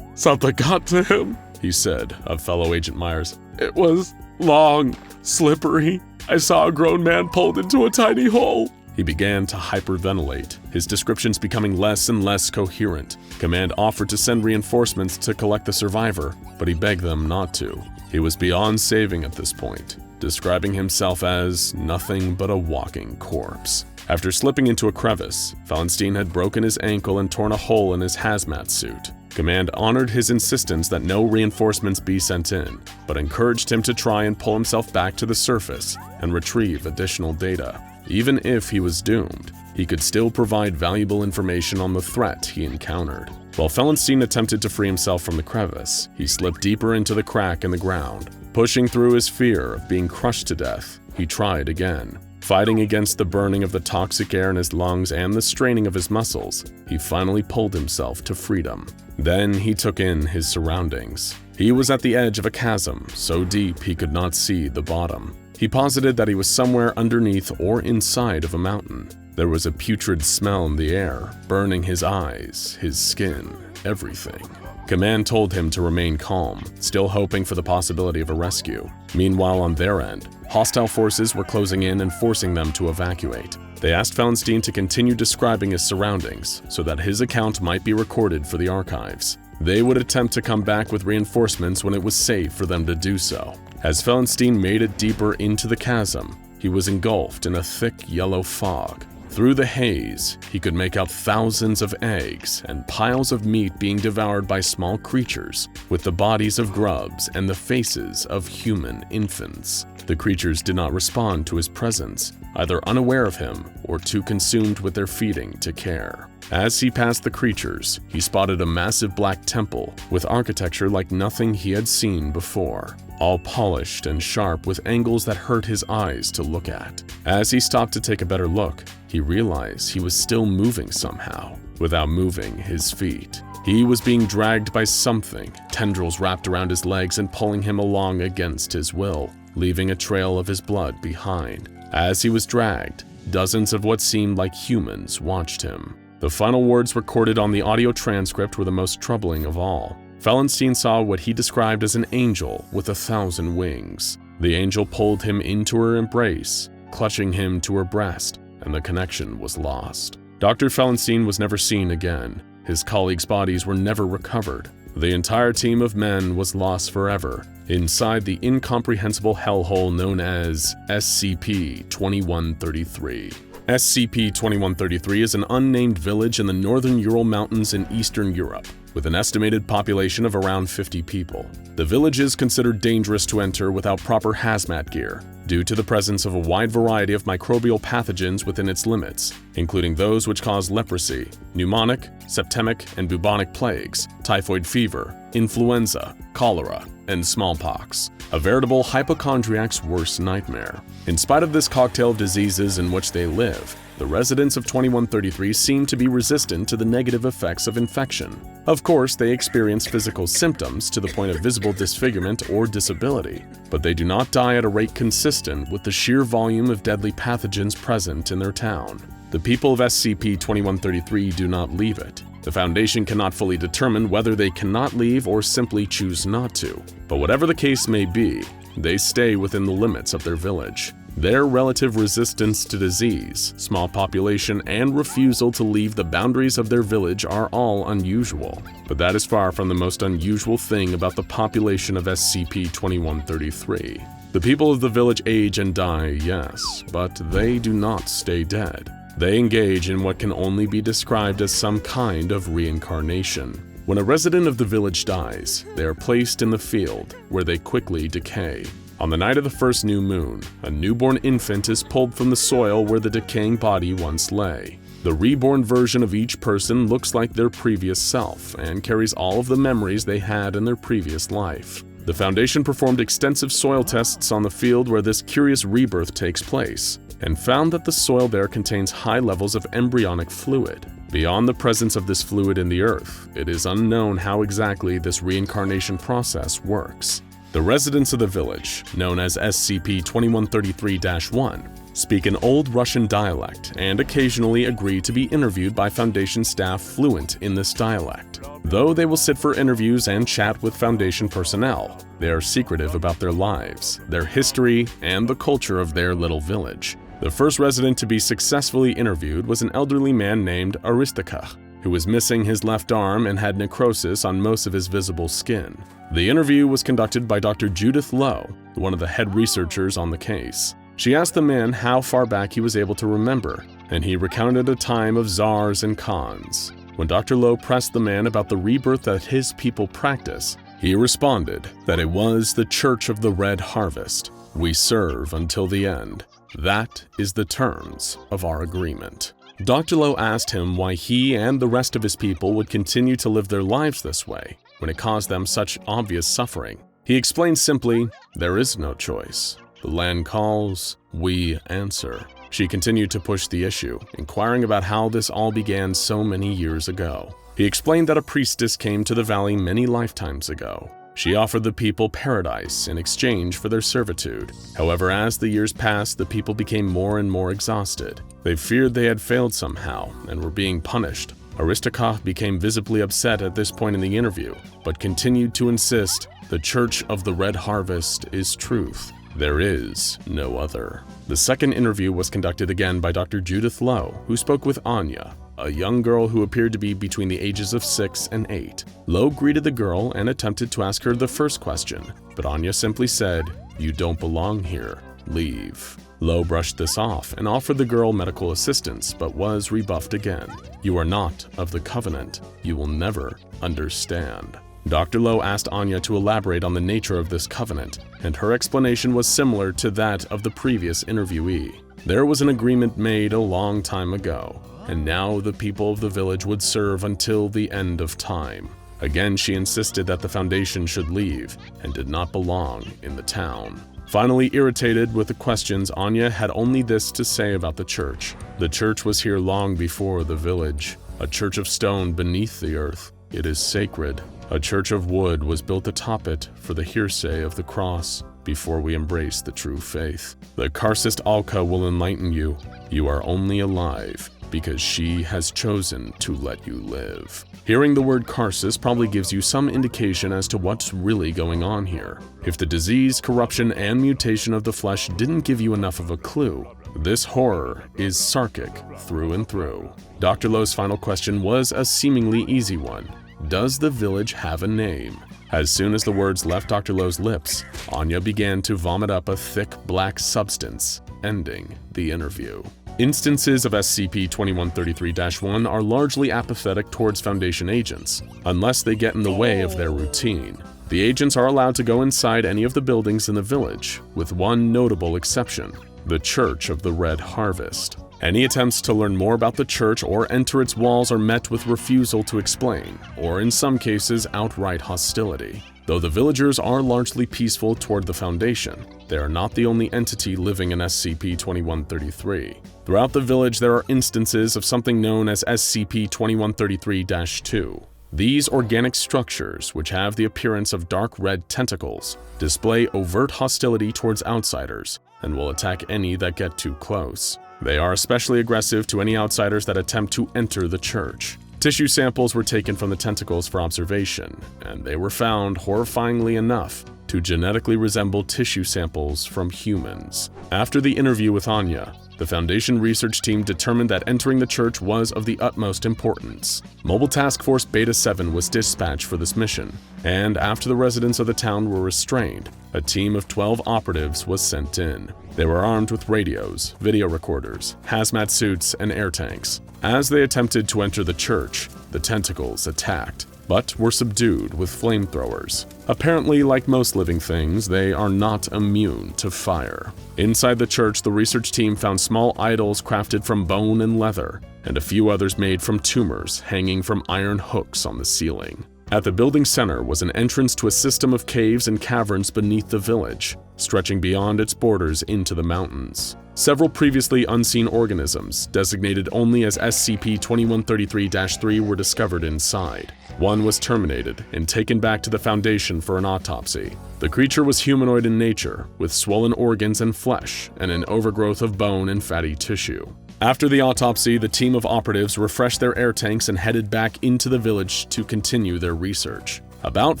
Something got to him, he said of fellow Agent Myers. It was long, slippery. I saw a grown man pulled into a tiny hole. He began to hyperventilate, his descriptions becoming less and less coherent. Command offered to send reinforcements to collect the survivor, but he begged them not to. He was beyond saving at this point, describing himself as nothing but a walking corpse. After slipping into a crevice, Fellenstein had broken his ankle and torn a hole in his hazmat suit. Command honored his insistence that no reinforcements be sent in, but encouraged him to try and pull himself back to the surface and retrieve additional data. Even if he was doomed, he could still provide valuable information on the threat he encountered. While Fellenstein attempted to free himself from the crevice, he slipped deeper into the crack in the ground. Pushing through his fear of being crushed to death, he tried again. Fighting against the burning of the toxic air in his lungs and the straining of his muscles, he finally pulled himself to freedom. Then he took in his surroundings. He was at the edge of a chasm, so deep he could not see the bottom. He posited that he was somewhere underneath or inside of a mountain. There was a putrid smell in the air, burning his eyes, his skin, everything. Command told him to remain calm, still hoping for the possibility of a rescue. Meanwhile, on their end, hostile forces were closing in and forcing them to evacuate. They asked Fellenstein to continue describing his surroundings so that his account might be recorded for the archives. They would attempt to come back with reinforcements when it was safe for them to do so. As Fellenstein made it deeper into the chasm, he was engulfed in a thick yellow fog. Through the haze, he could make out thousands of eggs and piles of meat being devoured by small creatures, with the bodies of grubs and the faces of human infants. The creatures did not respond to his presence, either unaware of him or too consumed with their feeding to care. As he passed the creatures, he spotted a massive black temple with architecture like nothing he had seen before, all polished and sharp with angles that hurt his eyes to look at. As he stopped to take a better look, he realized he was still moving somehow, without moving his feet. He was being dragged by something, tendrils wrapped around his legs and pulling him along against his will, leaving a trail of his blood behind. As he was dragged, dozens of what seemed like humans watched him. The final words recorded on the audio transcript were the most troubling of all. Fellenstein saw what he described as an angel with 1,000 wings. The angel pulled him into her embrace, clutching him to her breast, and the connection was lost. Dr. Fellenstein was never seen again. His colleagues' bodies were never recovered. The entire team of men was lost forever inside the incomprehensible hellhole known as SCP-2133. SCP-2133 is an unnamed village in the northern Ural Mountains in Eastern Europe, with an estimated population of around 50 people. The village is considered dangerous to enter without proper hazmat gear, due to the presence of a wide variety of microbial pathogens within its limits, including those which cause leprosy, pneumonic, septemic, and bubonic plagues, typhoid fever, influenza, cholera, and smallpox, a veritable hypochondriac's worst nightmare. In spite of this cocktail of diseases in which they live, the residents of 2133 seem to be resistant to the negative effects of infection. Of course, they experience physical symptoms to the point of visible disfigurement or disability, but they do not die at a rate consistent with the sheer volume of deadly pathogens present in their town. The people of SCP-2133 do not leave it. The Foundation cannot fully determine whether they cannot leave or simply choose not to, but whatever the case may be, they stay within the limits of their village. Their relative resistance to disease, small population, and refusal to leave the boundaries of their village are all unusual. But that is far from the most unusual thing about the population of SCP-2133. The people of the village age and die, yes, but they do not stay dead. They engage in what can only be described as some kind of reincarnation. When a resident of the village dies, they are placed in the field, where they quickly decay. On the night of the first new moon, a newborn infant is pulled from the soil where the decaying body once lay. The reborn version of each person looks like their previous self and carries all of the memories they had in their previous life. The Foundation performed extensive soil tests on the field where this curious rebirth takes place, and found that the soil there contains high levels of embryonic fluid. Beyond the presence of this fluid in the earth, it is unknown how exactly this reincarnation process works. The residents of the village, known as SCP-2133-1, speak an Old Russian dialect and occasionally agree to be interviewed by Foundation staff fluent in this dialect. Though they will sit for interviews and chat with Foundation personnel, they are secretive about their lives, their history, and the culture of their little village. The first resident to be successfully interviewed was an elderly man named Aristakach, who was missing his left arm and had necrosis on most of his visible skin. The interview was conducted by Dr. Judith Lowe, one of the head researchers on the case. She asked the man how far back he was able to remember, and he recounted a time of czars and khans. When Dr. Lowe pressed the man about the rebirth that his people practice, he responded that it was the Church of the Red Harvest. We serve until the end. That is the terms of our agreement. Dr. Lowe asked him why he and the rest of his people would continue to live their lives this way when it caused them such obvious suffering. He explained simply, there is no choice. The land calls, we answer. She continued to push the issue, inquiring about how this all began so many years ago. He explained that a priestess came to the valley many lifetimes ago. She offered the people paradise in exchange for their servitude. However, as the years passed, the people became more and more exhausted. They feared they had failed somehow and were being punished. Aristakach became visibly upset at this point in the interview, but continued to insist the Church of the Red Harvest is truth. There is no other. The second interview was conducted again by Dr. Judith Lowe, who spoke with Anya, a young girl who appeared to be between the ages of 6 and 8. Lowe greeted the girl and attempted to ask her the first question, but Anya simply said, "You don't belong here. Leave." Lowe brushed this off and offered the girl medical assistance, but was rebuffed again. "You are not of the Covenant. You will never understand." Dr. Lowe asked Anya to elaborate on the nature of this covenant, and her explanation was similar to that of the previous interviewee. There was an agreement made a long time ago, and now the people of the village would serve until the end of time. Again, she insisted that the Foundation should leave and did not belong in the town. Finally irritated with the questions, Anya had only this to say about the church. The church was here long before the village, a church of stone beneath the earth. It is sacred. A church of wood was built atop it for the hearsay of the cross before we embrace the true faith. The Karcist Alka will enlighten you. You are only alive because she has chosen to let you live. Hearing the word Karcist probably gives you some indication as to what's really going on here. If the disease, corruption, and mutation of the flesh didn't give you enough of a clue, this horror is Sarkic through and through. Dr. Lowe's final question was a seemingly easy one. Does the village have a name? As soon as the words left Dr. Lowe's lips, Anya began to vomit up a thick black substance, ending the interview. Instances of SCP-2133-1 are largely apathetic towards Foundation agents, unless they get in the way of their routine. The agents are allowed to go inside any of the buildings in the village, with one notable exception: the Church of the Red Harvest. Any attempts to learn more about the church or enter its walls are met with refusal to explain, or in some cases, outright hostility. Though the villagers are largely peaceful toward the Foundation, they are not the only entity living in SCP-2133. Throughout the village, there are instances of something known as SCP-2133-2. These organic structures, which have the appearance of dark red tentacles, display overt hostility towards outsiders and will attack any that get too close. They are especially aggressive to any outsiders that attempt to enter the church. Tissue samples were taken from the tentacles for observation, and they were found, horrifyingly enough, to genetically resemble tissue samples from humans. After the interview with Anya, the Foundation research team determined that entering the church was of the utmost importance. Mobile Task Force Beta-7 was dispatched for this mission, and after the residents of the town were restrained, a team of 12 operatives was sent in. They were armed with radios, video recorders, hazmat suits, and air tanks. As they attempted to enter the church, the tentacles attacked, but were subdued with flamethrowers. Apparently, like most living things, they are not immune to fire. Inside the church, the research team found small idols crafted from bone and leather, and a few others made from tumors hanging from iron hooks on the ceiling. At the building center was an entrance to a system of caves and caverns beneath the village, stretching beyond its borders into the mountains. Several previously unseen organisms, designated only as SCP-2133-3, were discovered inside. One was terminated and taken back to the Foundation for an autopsy. The creature was humanoid in nature, with swollen organs and flesh, and an overgrowth of bone and fatty tissue. After the autopsy, the team of operatives refreshed their air tanks and headed back into the village to continue their research. About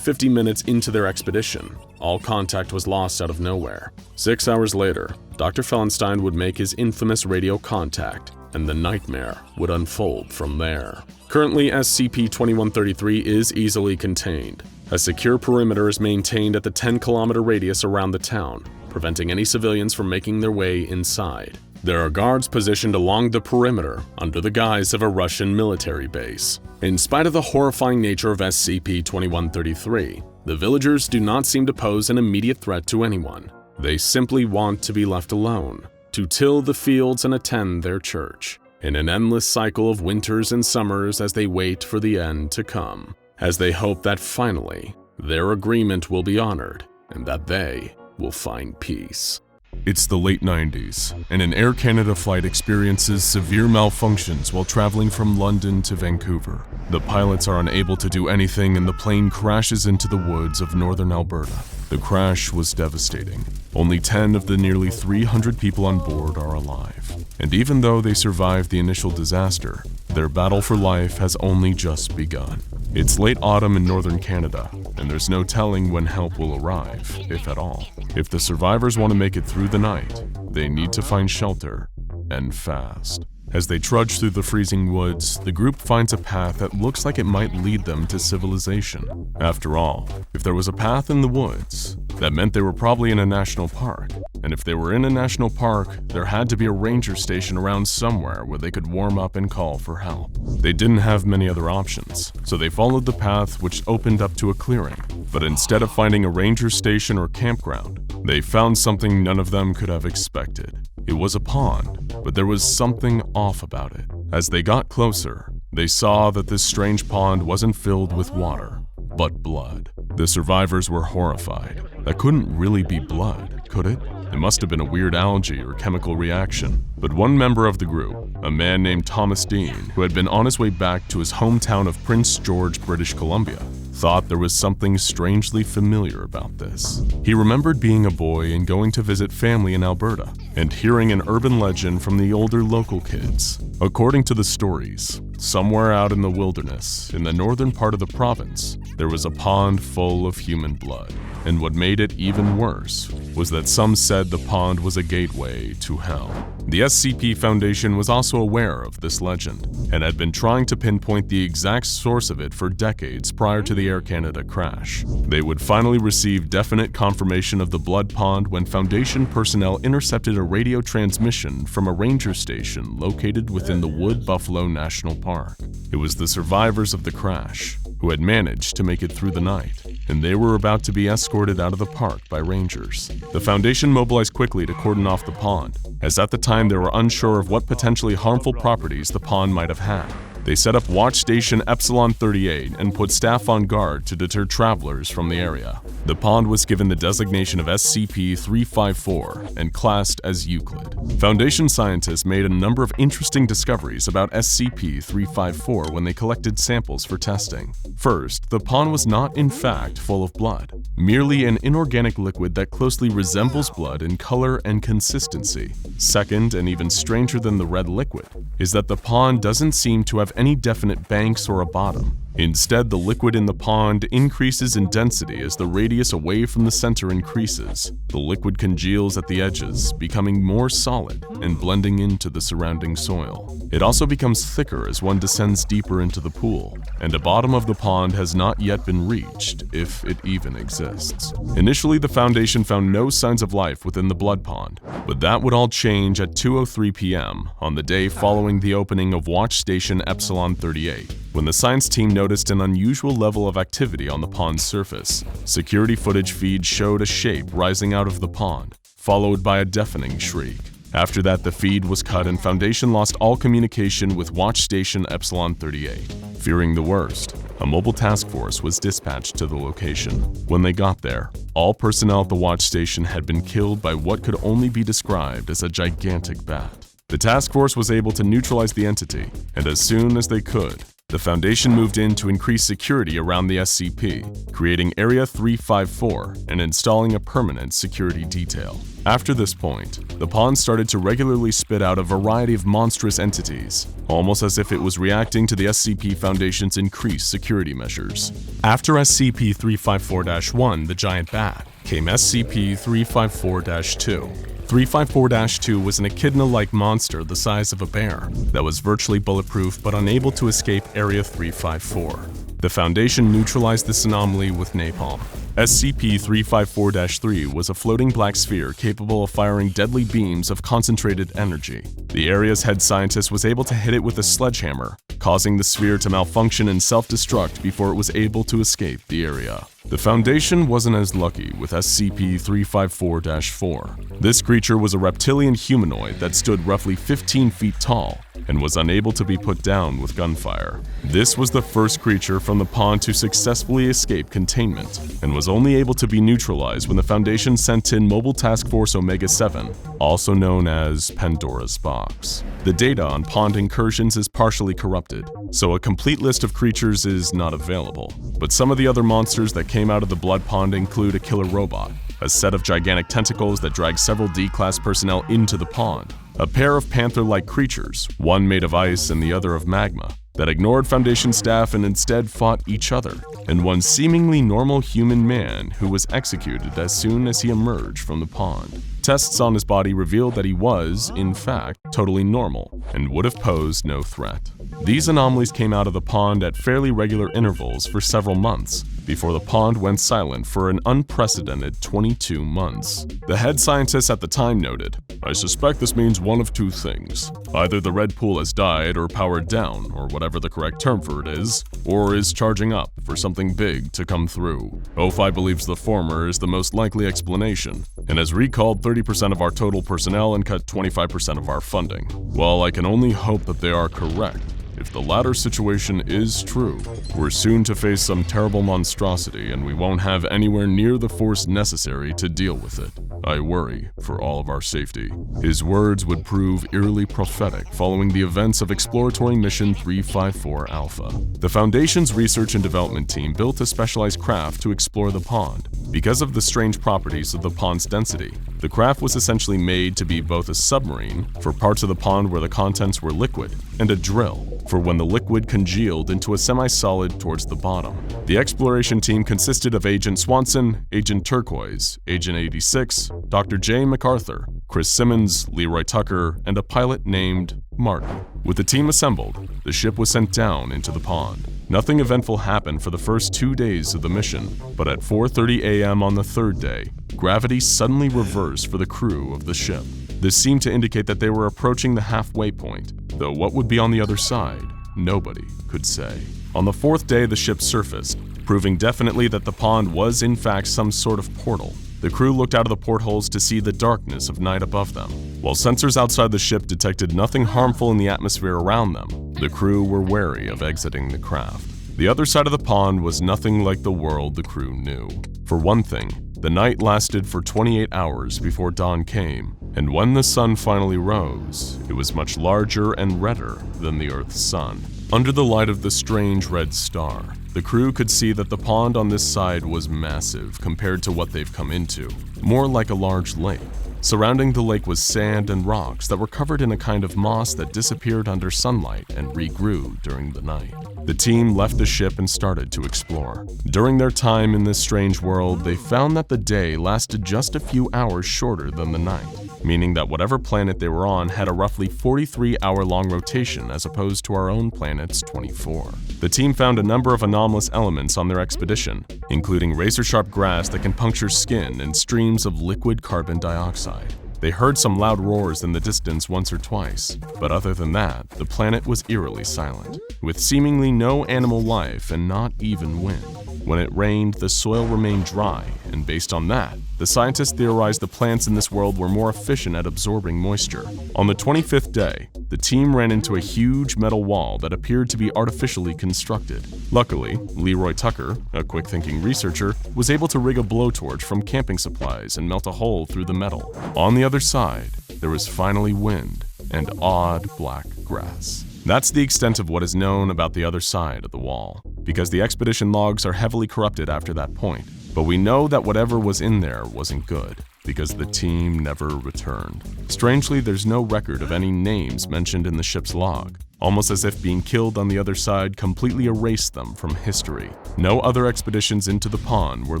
50 minutes into their expedition, all contact was lost out of nowhere. 6 hours later, Dr. Fellenstein would make his infamous radio contact, and the nightmare would unfold from there. Currently, SCP-2133 is easily contained. A secure perimeter is maintained at the 10-kilometer radius around the town, preventing any civilians from making their way inside. There are guards positioned along the perimeter under the guise of a Russian military base. In spite of the horrifying nature of SCP-2133, the villagers do not seem to pose an immediate threat to anyone. They simply want to be left alone, to till the fields and attend their church, in an endless cycle of winters and summers as they wait for the end to come, as they hope that finally their agreement will be honored and that they will find peace. It's the late 90s, and an Air Canada flight experiences severe malfunctions while traveling from London to Vancouver. The pilots are unable to do anything and the plane crashes into the woods of northern Alberta. The crash was devastating. Only 10 of the nearly 300 people on board are alive. And even though they survived the initial disaster, their battle for life has only just begun. It's late autumn in northern Canada, and there's no telling when help will arrive, if at all. If the survivors want to make it through the night, they need to find shelter, and fast. As they trudge through the freezing woods, the group finds a path that looks like it might lead them to civilization. After all, if there was a path in the woods, That meant they were probably in a national park. And if they were in a national park, there had to be a ranger station around somewhere where they could warm up and call for help. They didn't have many other options, so they followed the path which opened up to a clearing. But instead of finding a ranger station or campground, they found something none of them could have expected. It was a pond, but there was something off about it. As they got closer, they saw that this strange pond wasn't filled with water, but blood. The survivors were horrified. That couldn't really be blood, could it? It must have been a weird algae or chemical reaction. But one member of the group, a man named Thomas Dean, who had been on his way back to his hometown of Prince George, British Columbia, thought there was something strangely familiar about this. He remembered being a boy and going to visit family in Alberta, and hearing an urban legend from the older local kids. According to the stories, somewhere out in the wilderness, in the northern part of the province, there was a pond full of human blood. And what made it even worse was that some said the pond was a gateway to hell. The SCP Foundation was also aware of this legend and had been trying to pinpoint the exact source of it for decades prior to the Air Canada crash. They would finally receive definite confirmation of the blood pond when Foundation personnel intercepted a radio transmission from a ranger station located within the Wood Buffalo National Park. It was the survivors of the crash who had managed to make it through the night, and they were about to be escorted out of the park by rangers. The Foundation mobilized quickly to cordon off the pond, as at the time they were unsure of what potentially harmful properties the pond might have had. They set up Watch Station Epsilon 38 and put staff on guard to deter travelers from the area. The pond was given the designation of SCP-354 and classed as Euclid. Foundation scientists made a number of interesting discoveries about SCP-354 when they collected samples for testing. First, the pond was not in fact full of blood, merely an inorganic liquid that closely resembles blood in color and consistency. Second, and even stranger than the red liquid, is that the pond doesn't seem to have any definite banks or a bottom. Instead, the liquid in the pond increases in density as the radius away from the center increases. The liquid congeals at the edges, becoming more solid and blending into the surrounding soil. It also becomes thicker as one descends deeper into the pool, and the bottom of the pond has not yet been reached, if it even exists. Initially, the Foundation found no signs of life within the blood pond, but that would all change at 2:03 p.m. on the day following the opening of Watch Station Epsilon 38. When the science team noticed an unusual level of activity on the pond's surface. Security footage feeds showed a shape rising out of the pond, followed by a deafening shriek. After that, the feed was cut and Foundation lost all communication with Watch Station Epsilon 38. Fearing the worst, a mobile task force was dispatched to the location. When they got there, all personnel at the Watch Station had been killed by what could only be described as a gigantic bat. The task force was able to neutralize the entity, and as soon as they could, the Foundation moved in to increase security around the SCP, creating Area 354 and installing a permanent security detail. After this point, the pond started to regularly spit out a variety of monstrous entities, almost as if it was reacting to the SCP Foundation's increased security measures. After SCP-354-1, the giant bat, came SCP-354-2. 354-2 was an echidna-like monster the size of a bear that was virtually bulletproof but unable to escape Area 354. The Foundation neutralized this anomaly with napalm. SCP-354-3 was a floating black sphere capable of firing deadly beams of concentrated energy. The area's head scientist was able to hit it with a sledgehammer, causing the sphere to malfunction and self-destruct before it was able to escape the area. The Foundation wasn't as lucky with SCP-354-4. This creature was a reptilian humanoid that stood roughly 15 feet tall and was unable to be put down with gunfire. This was the first creature from the pond to successfully escape containment and was only able to be neutralized when the Foundation sent in Mobile Task Force Omega-7, also known as Pandora's Box. The data on pond incursions is partially corrupted, so a complete list of creatures is not available. But some of the other monsters that came out of the blood pond include a killer robot, a set of gigantic tentacles that drag several D-Class personnel into the pond, a pair of panther-like creatures, one made of ice and the other of magma, that ignored Foundation staff and instead fought each other, and one seemingly normal human man who was executed as soon as he emerged from the pond. Tests on his body revealed that he was, in fact, totally normal and would have posed no threat. These anomalies came out of the pond at fairly regular intervals for several months, before the pond went silent for an unprecedented 22 months. The head scientist at the time noted, "I suspect this means one of two things. Either the red pool has died or powered down, or whatever the correct term for it is, or is charging up for something big to come through. O5 believes the former is the most likely explanation, and has recalled 30% of our total personnel and cut 25% of our funding. While I can only hope that they are correct, if the latter situation is true, we're soon to face some terrible monstrosity and we won't have anywhere near the force necessary to deal with it. I worry for all of our safety." His words would prove eerily prophetic following the events of Exploratory Mission 354 Alpha. The Foundation's research and development team built a specialized craft to explore the pond. Because of the strange properties of the pond's density, the craft was essentially made to be both a submarine, for parts of the pond where the contents were liquid, and a drill, for when the liquid congealed into a semi-solid towards the bottom. The exploration team consisted of Agent Swanson, Agent Turquoise, Agent 86, Dr. J. MacArthur, Chris Simmons, Leroy Tucker, and a pilot named Martin. With the team assembled, the ship was sent down into the pond. Nothing eventful happened for the first 2 days of the mission, but at 4:30 a.m. on the third day, gravity suddenly reversed for the crew of the ship. This seemed to indicate that they were approaching the halfway point, though what would be on the other side, nobody could say. On the fourth day, the ship surfaced, proving definitely that the pond was in fact some sort of portal. The crew looked out of the portholes to see the darkness of night above them. While sensors outside the ship detected nothing harmful in the atmosphere around them, the crew were wary of exiting the craft. The other side of the pond was nothing like the world the crew knew. For one thing, the night lasted for 28 hours before dawn came, and when the sun finally rose, it was much larger and redder than the Earth's sun. Under the light of the strange red star, the crew could see that the pond on this side was massive compared to what they've come into, more like a large lake. Surrounding the lake was sand and rocks that were covered in a kind of moss that disappeared under sunlight and regrew during the night. The team left the ship and started to explore. During their time in this strange world, they found that the day lasted just a few hours shorter than the night, meaning that whatever planet they were on had a roughly 43-hour-long rotation as opposed to our own planet's 24. The team found a number of anomalous elements on their expedition, including razor-sharp grass that can puncture skin and streams of liquid carbon dioxide. They heard some loud roars in the distance once or twice, but other than that, the planet was eerily silent, with seemingly no animal life and not even wind. When it rained, the soil remained dry, and based on that, the scientists theorized the plants in this world were more efficient at absorbing moisture. On the 25th day, the team ran into a huge metal wall that appeared to be artificially constructed. Luckily, Leroy Tucker, a quick-thinking researcher, was able to rig a blowtorch from camping supplies and melt a hole through the metal. On the other side, there was finally wind and odd black grass. That's the extent of what is known about the other side of the wall, because the expedition logs are heavily corrupted after that point. But we know that whatever was in there wasn't good, because the team never returned. Strangely, there's no record of any names mentioned in the ship's log, almost as if being killed on the other side completely erased them from history. No other expeditions into the pond were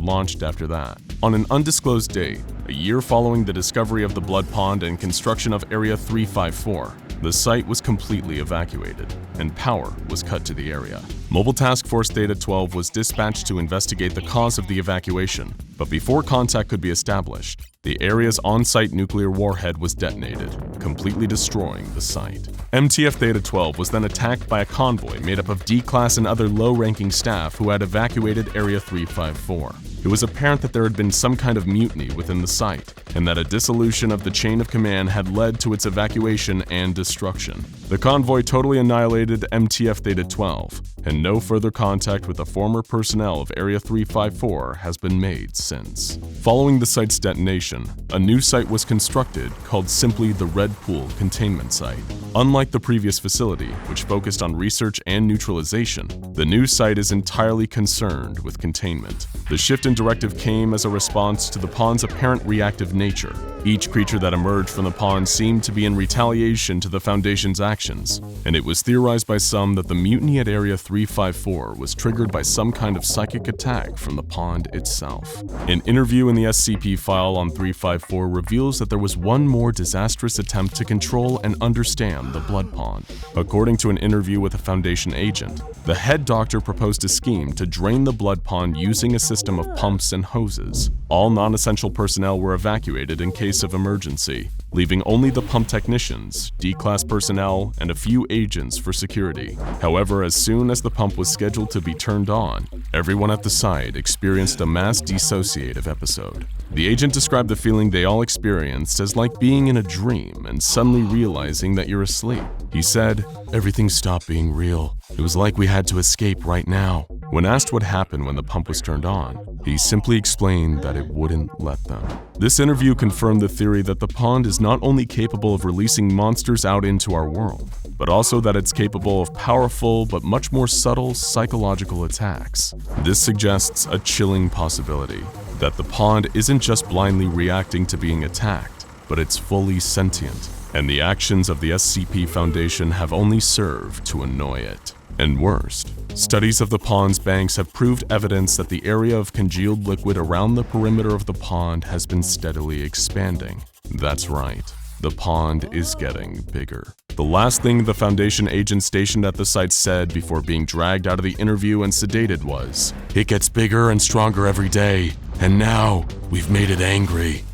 launched after that. On an undisclosed date, a year following the discovery of the Blood Pond and construction of Area 354, the site was completely evacuated, and power was cut to the area. Mobile Task Force Data 12 was dispatched to investigate the cause of the evacuation, but before contact could be established, the area's on-site nuclear warhead was detonated, completely destroying the site. MTF Data 12 was then attacked by a convoy made up of D-Class and other low-ranking staff who had evacuated Area 354. It was apparent that there had been some kind of mutiny within the site, and that a dissolution of the chain of command had led to its evacuation and destruction. The convoy totally annihilated MTF Data 12, and no further contact with the former personnel of Area 354 has been made since. Following the site's detonation, a new site was constructed called simply the Red Pool Containment Site. Unlike the previous facility, which focused on research and neutralization, the new site is entirely concerned with containment. The shift in directive came as a response to the pond's apparent reactive nature nature. Each creature that emerged from the pond seemed to be in retaliation to the Foundation's actions, and it was theorized by some that the mutiny at Area 354 was triggered by some kind of psychic attack from the pond itself. An interview in the SCP file on 354 reveals that there was one more disastrous attempt to control and understand the blood pond. According to an interview with a Foundation agent, the head doctor proposed a scheme to drain the blood pond using a system of pumps and hoses. All non-essential personnel were evacuated in case of emergency, leaving only the pump technicians, D-class personnel, and a few agents for security. However, as soon as the pump was scheduled to be turned on, everyone at the site experienced a mass dissociative episode. The agent described the feeling they all experienced as like being in a dream and suddenly realizing that you're asleep. He said, "Everything stopped being real. It was like we had to escape right now." When asked what happened when the pump was turned on, he simply explained that it wouldn't let them. This interview confirmed the theory that the pond is not only capable of releasing monsters out into our world, but also that it's capable of powerful but much more subtle psychological attacks. This suggests a chilling possibility, that the pond isn't just blindly reacting to being attacked, but it's fully sentient, and the actions of the SCP Foundation have only served to annoy it. And worst, studies of the pond's banks have proved evidence that the area of congealed liquid around the perimeter of the pond has been steadily expanding. That's right, the pond is getting bigger. The last thing the Foundation agent stationed at the site said before being dragged out of the interview and sedated was, "It gets bigger and stronger every day, and now we've made it angry."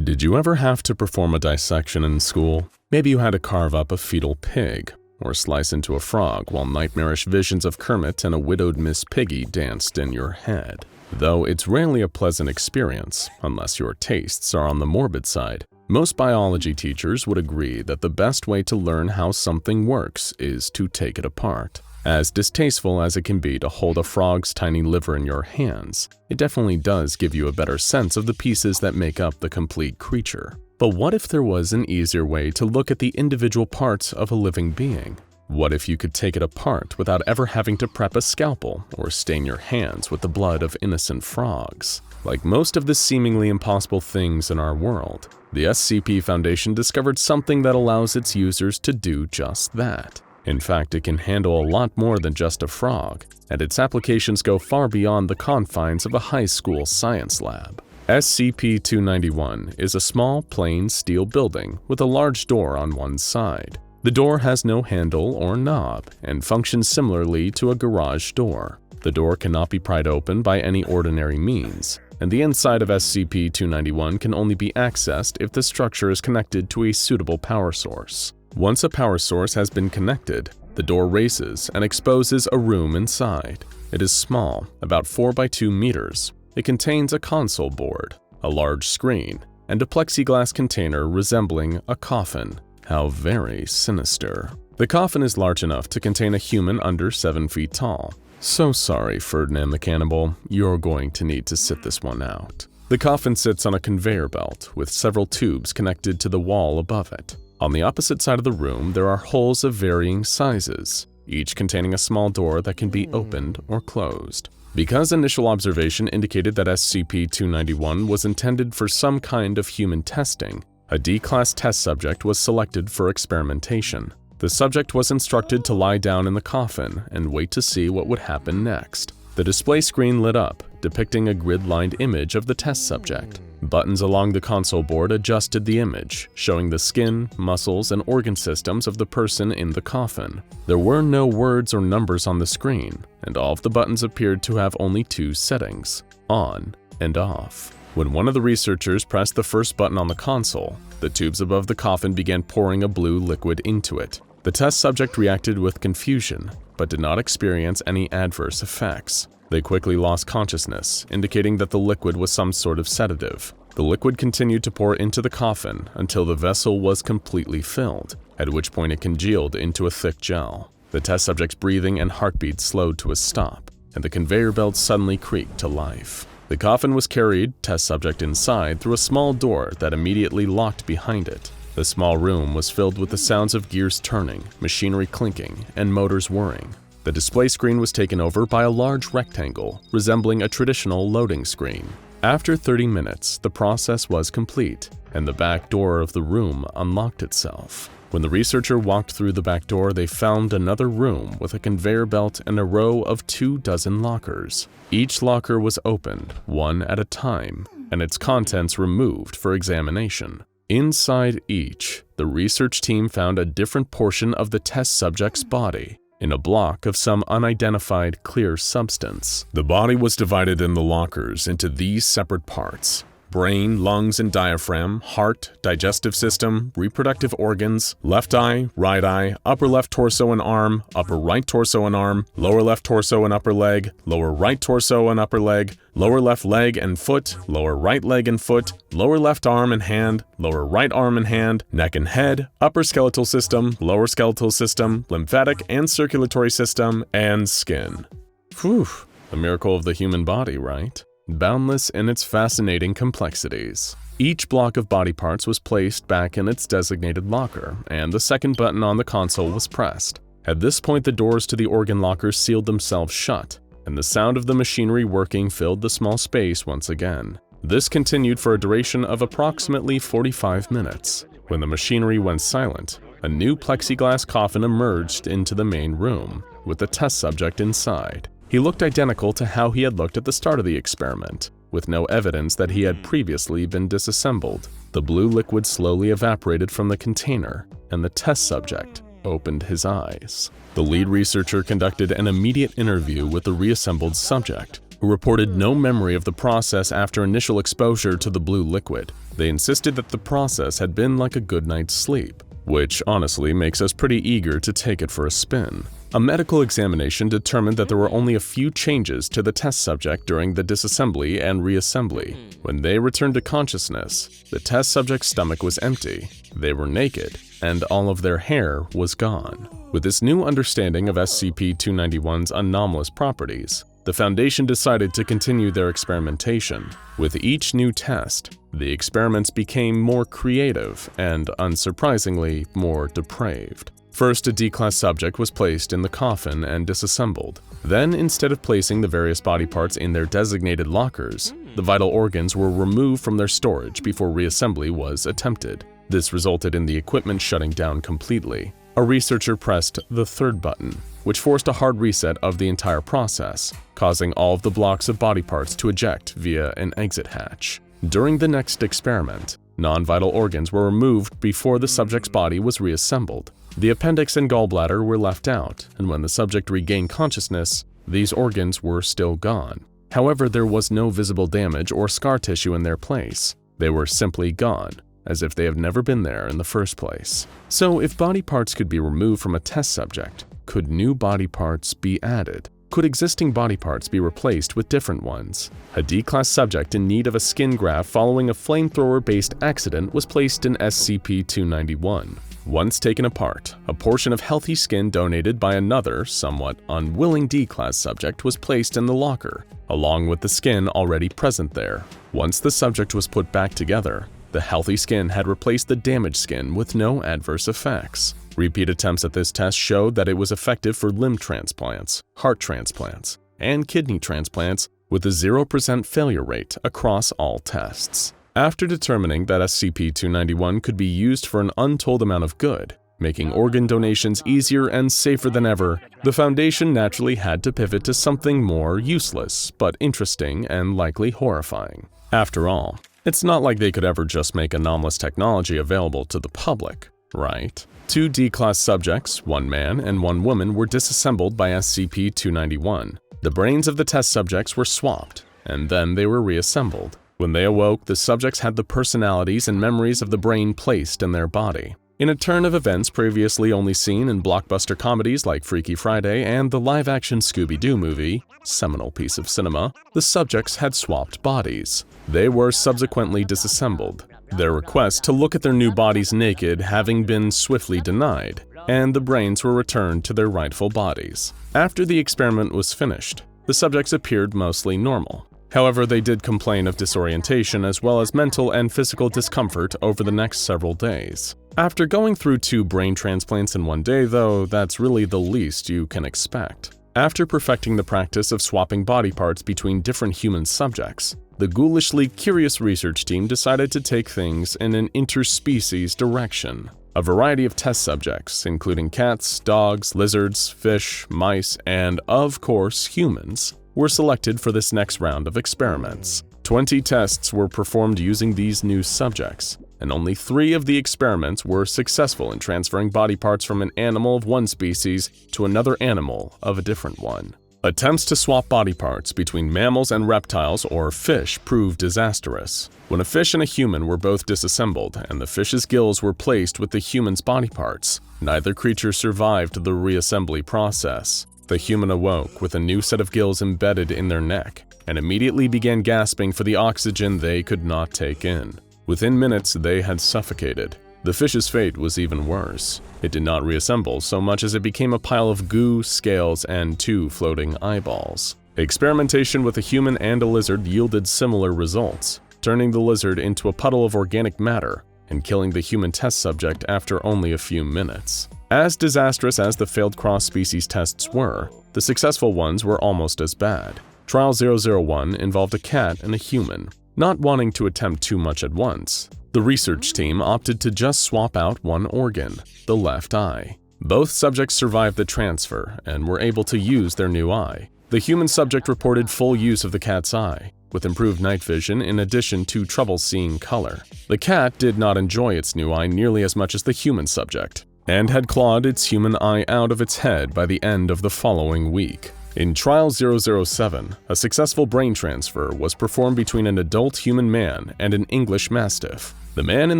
Did you ever have to perform a dissection in school? Maybe you had to carve up a fetal pig, or slice into a frog while nightmarish visions of Kermit and a widowed Miss Piggy danced in your head. Though it's rarely a pleasant experience, unless your tastes are on the morbid side, most biology teachers would agree that the best way to learn how something works is to take it apart. As distasteful as it can be to hold a frog's tiny liver in your hands, it definitely does give you a better sense of the pieces that make up the complete creature. But what if there was an easier way to look at the individual parts of a living being? What if you could take it apart without ever having to prep a scalpel or stain your hands with the blood of innocent frogs? Like most of the seemingly impossible things in our world, the SCP Foundation discovered something that allows its users to do just that. In fact, it can handle a lot more than just a frog, and its applications go far beyond the confines of a high school science lab. SCP-291 is a small, plain steel building with a large door on one side. The door has no handle or knob and functions similarly to a garage door. The door cannot be pried open by any ordinary means, and the inside of SCP-291 can only be accessed if the structure is connected to a suitable power source. Once a power source has been connected, the door raises and exposes a room inside. It is small, about 4 by 2 meters. It contains a console board, a large screen, and a plexiglass container resembling a coffin. How very sinister. The coffin is large enough to contain a human under 7 feet tall. So sorry, Ferdinand the Cannibal, you're going to need to sit this one out. The coffin sits on a conveyor belt with several tubes connected to the wall above it. On the opposite side of the room, there are holes of varying sizes, each containing a small door that can be opened or closed. Because initial observation indicated that SCP-291 was intended for some kind of human testing, a D-class test subject was selected for experimentation. The subject was instructed to lie down in the coffin and wait to see what would happen next. The display screen lit up, depicting a grid-lined image of the test subject. Buttons along the console board adjusted the image, showing the skin, muscles, and organ systems of the person in the coffin. There were no words or numbers on the screen, and all of the buttons appeared to have only 2 settings, on and off. When one of the researchers pressed the first button on the console, the tubes above the coffin began pouring a blue liquid into it. The test subject reacted with confusion, but did not experience any adverse effects. They quickly lost consciousness, indicating that the liquid was some sort of sedative. The liquid continued to pour into the coffin until the vessel was completely filled, at which point it congealed into a thick gel. The test subject's breathing and heartbeat slowed to a stop, and the conveyor belt suddenly creaked to life. The coffin was carried, test subject inside, through a small door that immediately locked behind it. The small room was filled with the sounds of gears turning, machinery clinking, and motors whirring. The display screen was taken over by a large rectangle, resembling a traditional loading screen. After 30 minutes, the process was complete, and the back door of the room unlocked itself. When the researcher walked through the back door, they found another room with a conveyor belt and a row of 24 lockers. Each locker was opened, one at a time, and its contents removed for examination. Inside each, the research team found a different portion of the test subject's body, in a block of some unidentified clear substance. The body was divided in the lockers into these separate parts: brain, lungs and diaphragm, heart, digestive system, reproductive organs, left eye, right eye, upper left torso and arm, upper right torso and arm, lower left torso and upper leg, lower right torso and upper leg, lower left leg and foot, lower right leg and foot, lower left arm and hand, lower right arm and hand, neck and head, upper skeletal system, lower skeletal system, lymphatic and circulatory system, and skin. Phew, the miracle of the human body, right? Boundless in its fascinating complexities. Each block of body parts was placed back in its designated locker, and the second button on the console was pressed. At this point, the doors to the organ lockers sealed themselves shut, and the sound of the machinery working filled the small space once again. This continued for a duration of approximately 45 minutes. When the machinery went silent, a new plexiglass coffin emerged into the main room, with the test subject inside. He looked identical to how he had looked at the start of the experiment, with no evidence that he had previously been disassembled. The blue liquid slowly evaporated from the container, and the test subject opened his eyes. The lead researcher conducted an immediate interview with the reassembled subject, who reported no memory of the process after initial exposure to the blue liquid. They insisted that the process had been like a good night's sleep, which honestly makes us pretty eager to take it for a spin. A medical examination determined that there were only a few changes to the test subject during the disassembly and reassembly. When they returned to consciousness, the test subject's stomach was empty, they were naked, and all of their hair was gone. With this new understanding of SCP-291's anomalous properties, the Foundation decided to continue their experimentation. With each new test, the experiments became more creative and, unsurprisingly, more depraved. First, a D-class subject was placed in the coffin and disassembled. Then, instead of placing the various body parts in their designated lockers, the vital organs were removed from their storage before reassembly was attempted. This resulted in the equipment shutting down completely. A researcher pressed the third button, which forced a hard reset of the entire process, causing all of the blocks of body parts to eject via an exit hatch. During the next experiment, non-vital organs were removed before the subject's body was reassembled. The appendix and gallbladder were left out, and when the subject regained consciousness, these organs were still gone. However, there was no visible damage or scar tissue in their place. They were simply gone, as if they have never been there in the first place. So, if body parts could be removed from a test subject, could new body parts be added? Could existing body parts be replaced with different ones? A D-class subject in need of a skin graft following a flamethrower-based accident was placed in SCP-291. Once taken apart, a portion of healthy skin donated by another, somewhat unwilling D-class subject was placed in the locker, along with the skin already present there. Once the subject was put back together, the healthy skin had replaced the damaged skin with no adverse effects. Repeat attempts at this test showed that it was effective for limb transplants, heart transplants, and kidney transplants, with a 0% failure rate across all tests. After determining that SCP-291 could be used for an untold amount of good, making organ donations easier and safer than ever, the Foundation naturally had to pivot to something more useless, but interesting and likely horrifying. After all, it's not like they could ever just make anomalous technology available to the public, right? 2 D-class subjects, 1 man and 1 woman, were disassembled by SCP-291. The brains of the test subjects were swapped, and then they were reassembled. When they awoke, the subjects had the personalities and memories of the brain placed in their body. In a turn of events previously only seen in blockbuster comedies like Freaky Friday and the live-action Scooby-Doo movie, seminal piece of cinema, the subjects had swapped bodies. They were subsequently disassembled, their request to look at their new bodies naked having been swiftly denied, and the brains were returned to their rightful bodies. After the experiment was finished, the subjects appeared mostly normal. However, they did complain of disorientation as well as mental and physical discomfort over the next several days. After going through 2 brain transplants in 1 day, though, that's really the least you can expect. After perfecting the practice of swapping body parts between different human subjects, the ghoulishly curious research team decided to take things in an interspecies direction. A variety of test subjects, including cats, dogs, lizards, fish, mice, and, of course, humans, were selected for this next round of experiments. 20 tests were performed using these new subjects, and only 3 of the experiments were successful in transferring body parts from an animal of one species to another animal of a different one. Attempts to swap body parts between mammals and reptiles or fish proved disastrous. When a fish and a human were both disassembled and the fish's gills were placed with the human's body parts, neither creature survived the reassembly process. The human awoke with a new set of gills embedded in their neck and immediately began gasping for the oxygen they could not take in. Within minutes, they had suffocated. The fish's fate was even worse. It did not reassemble so much as it became a pile of goo, scales, and 2 floating eyeballs. Experimentation with a human and a lizard yielded similar results, turning the lizard into a puddle of organic matter and killing the human test subject after only a few minutes. As disastrous as the failed cross-species tests were, the successful ones were almost as bad. Trial 001 involved a cat and a human. Not wanting to attempt too much at once, the research team opted to just swap out one organ, the left eye. Both subjects survived the transfer and were able to use their new eye. The human subject reported full use of the cat's eye, with improved night vision in addition to trouble seeing color. The cat did not enjoy its new eye nearly as much as the human subject, and had clawed its human eye out of its head by the end of the following week. In Trial 007, a successful brain transfer was performed between an adult human man and an English Mastiff. The man in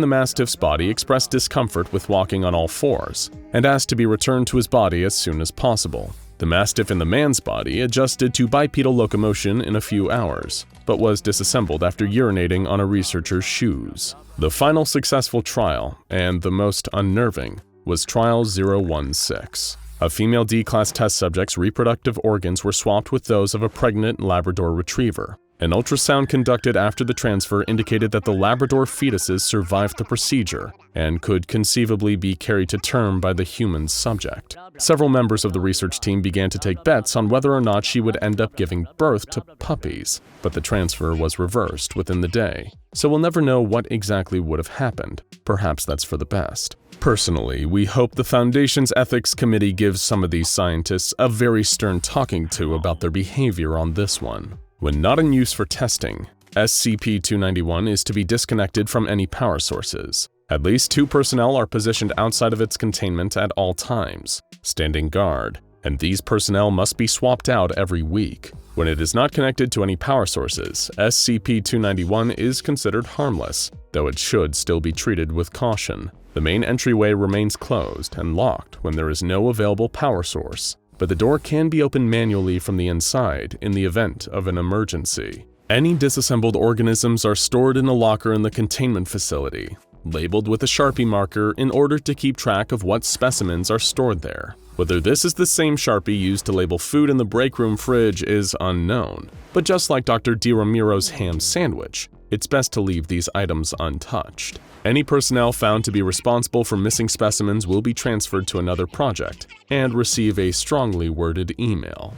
the Mastiff's body expressed discomfort with walking on all fours and asked to be returned to his body as soon as possible. The Mastiff in the man's body adjusted to bipedal locomotion in a few hours, but was disassembled after urinating on a researcher's shoes. The final successful trial, and the most unnerving, was Trial 016. A female D-class test subject's reproductive organs were swapped with those of a pregnant Labrador retriever. An ultrasound conducted after the transfer indicated that the Labrador fetuses survived the procedure and could conceivably be carried to term by the human subject. Several members of the research team began to take bets on whether or not she would end up giving birth to puppies, but the transfer was reversed within the day, so we'll never know what exactly would have happened. Perhaps that's for the best. Personally, we hope the Foundation's Ethics Committee gives some of these scientists a very stern talking to about their behavior on this one. When not in use for testing, SCP-291 is to be disconnected from any power sources. At least 2 personnel are positioned outside of its containment at all times, standing guard, and these personnel must be swapped out every week. When it is not connected to any power sources, SCP-291 is considered harmless, though it should still be treated with caution. The main entryway remains closed and locked when there is no available power source, but the door can be opened manually from the inside in the event of an emergency. Any disassembled organisms are stored in a locker in the containment facility, labeled with a Sharpie marker in order to keep track of what specimens are stored there. Whether this is the same Sharpie used to label food in the break room fridge is unknown, but just like Dr. DiRamirio's ham sandwich, it's best to leave these items untouched. Any personnel found to be responsible for missing specimens will be transferred to another project and receive a strongly worded email.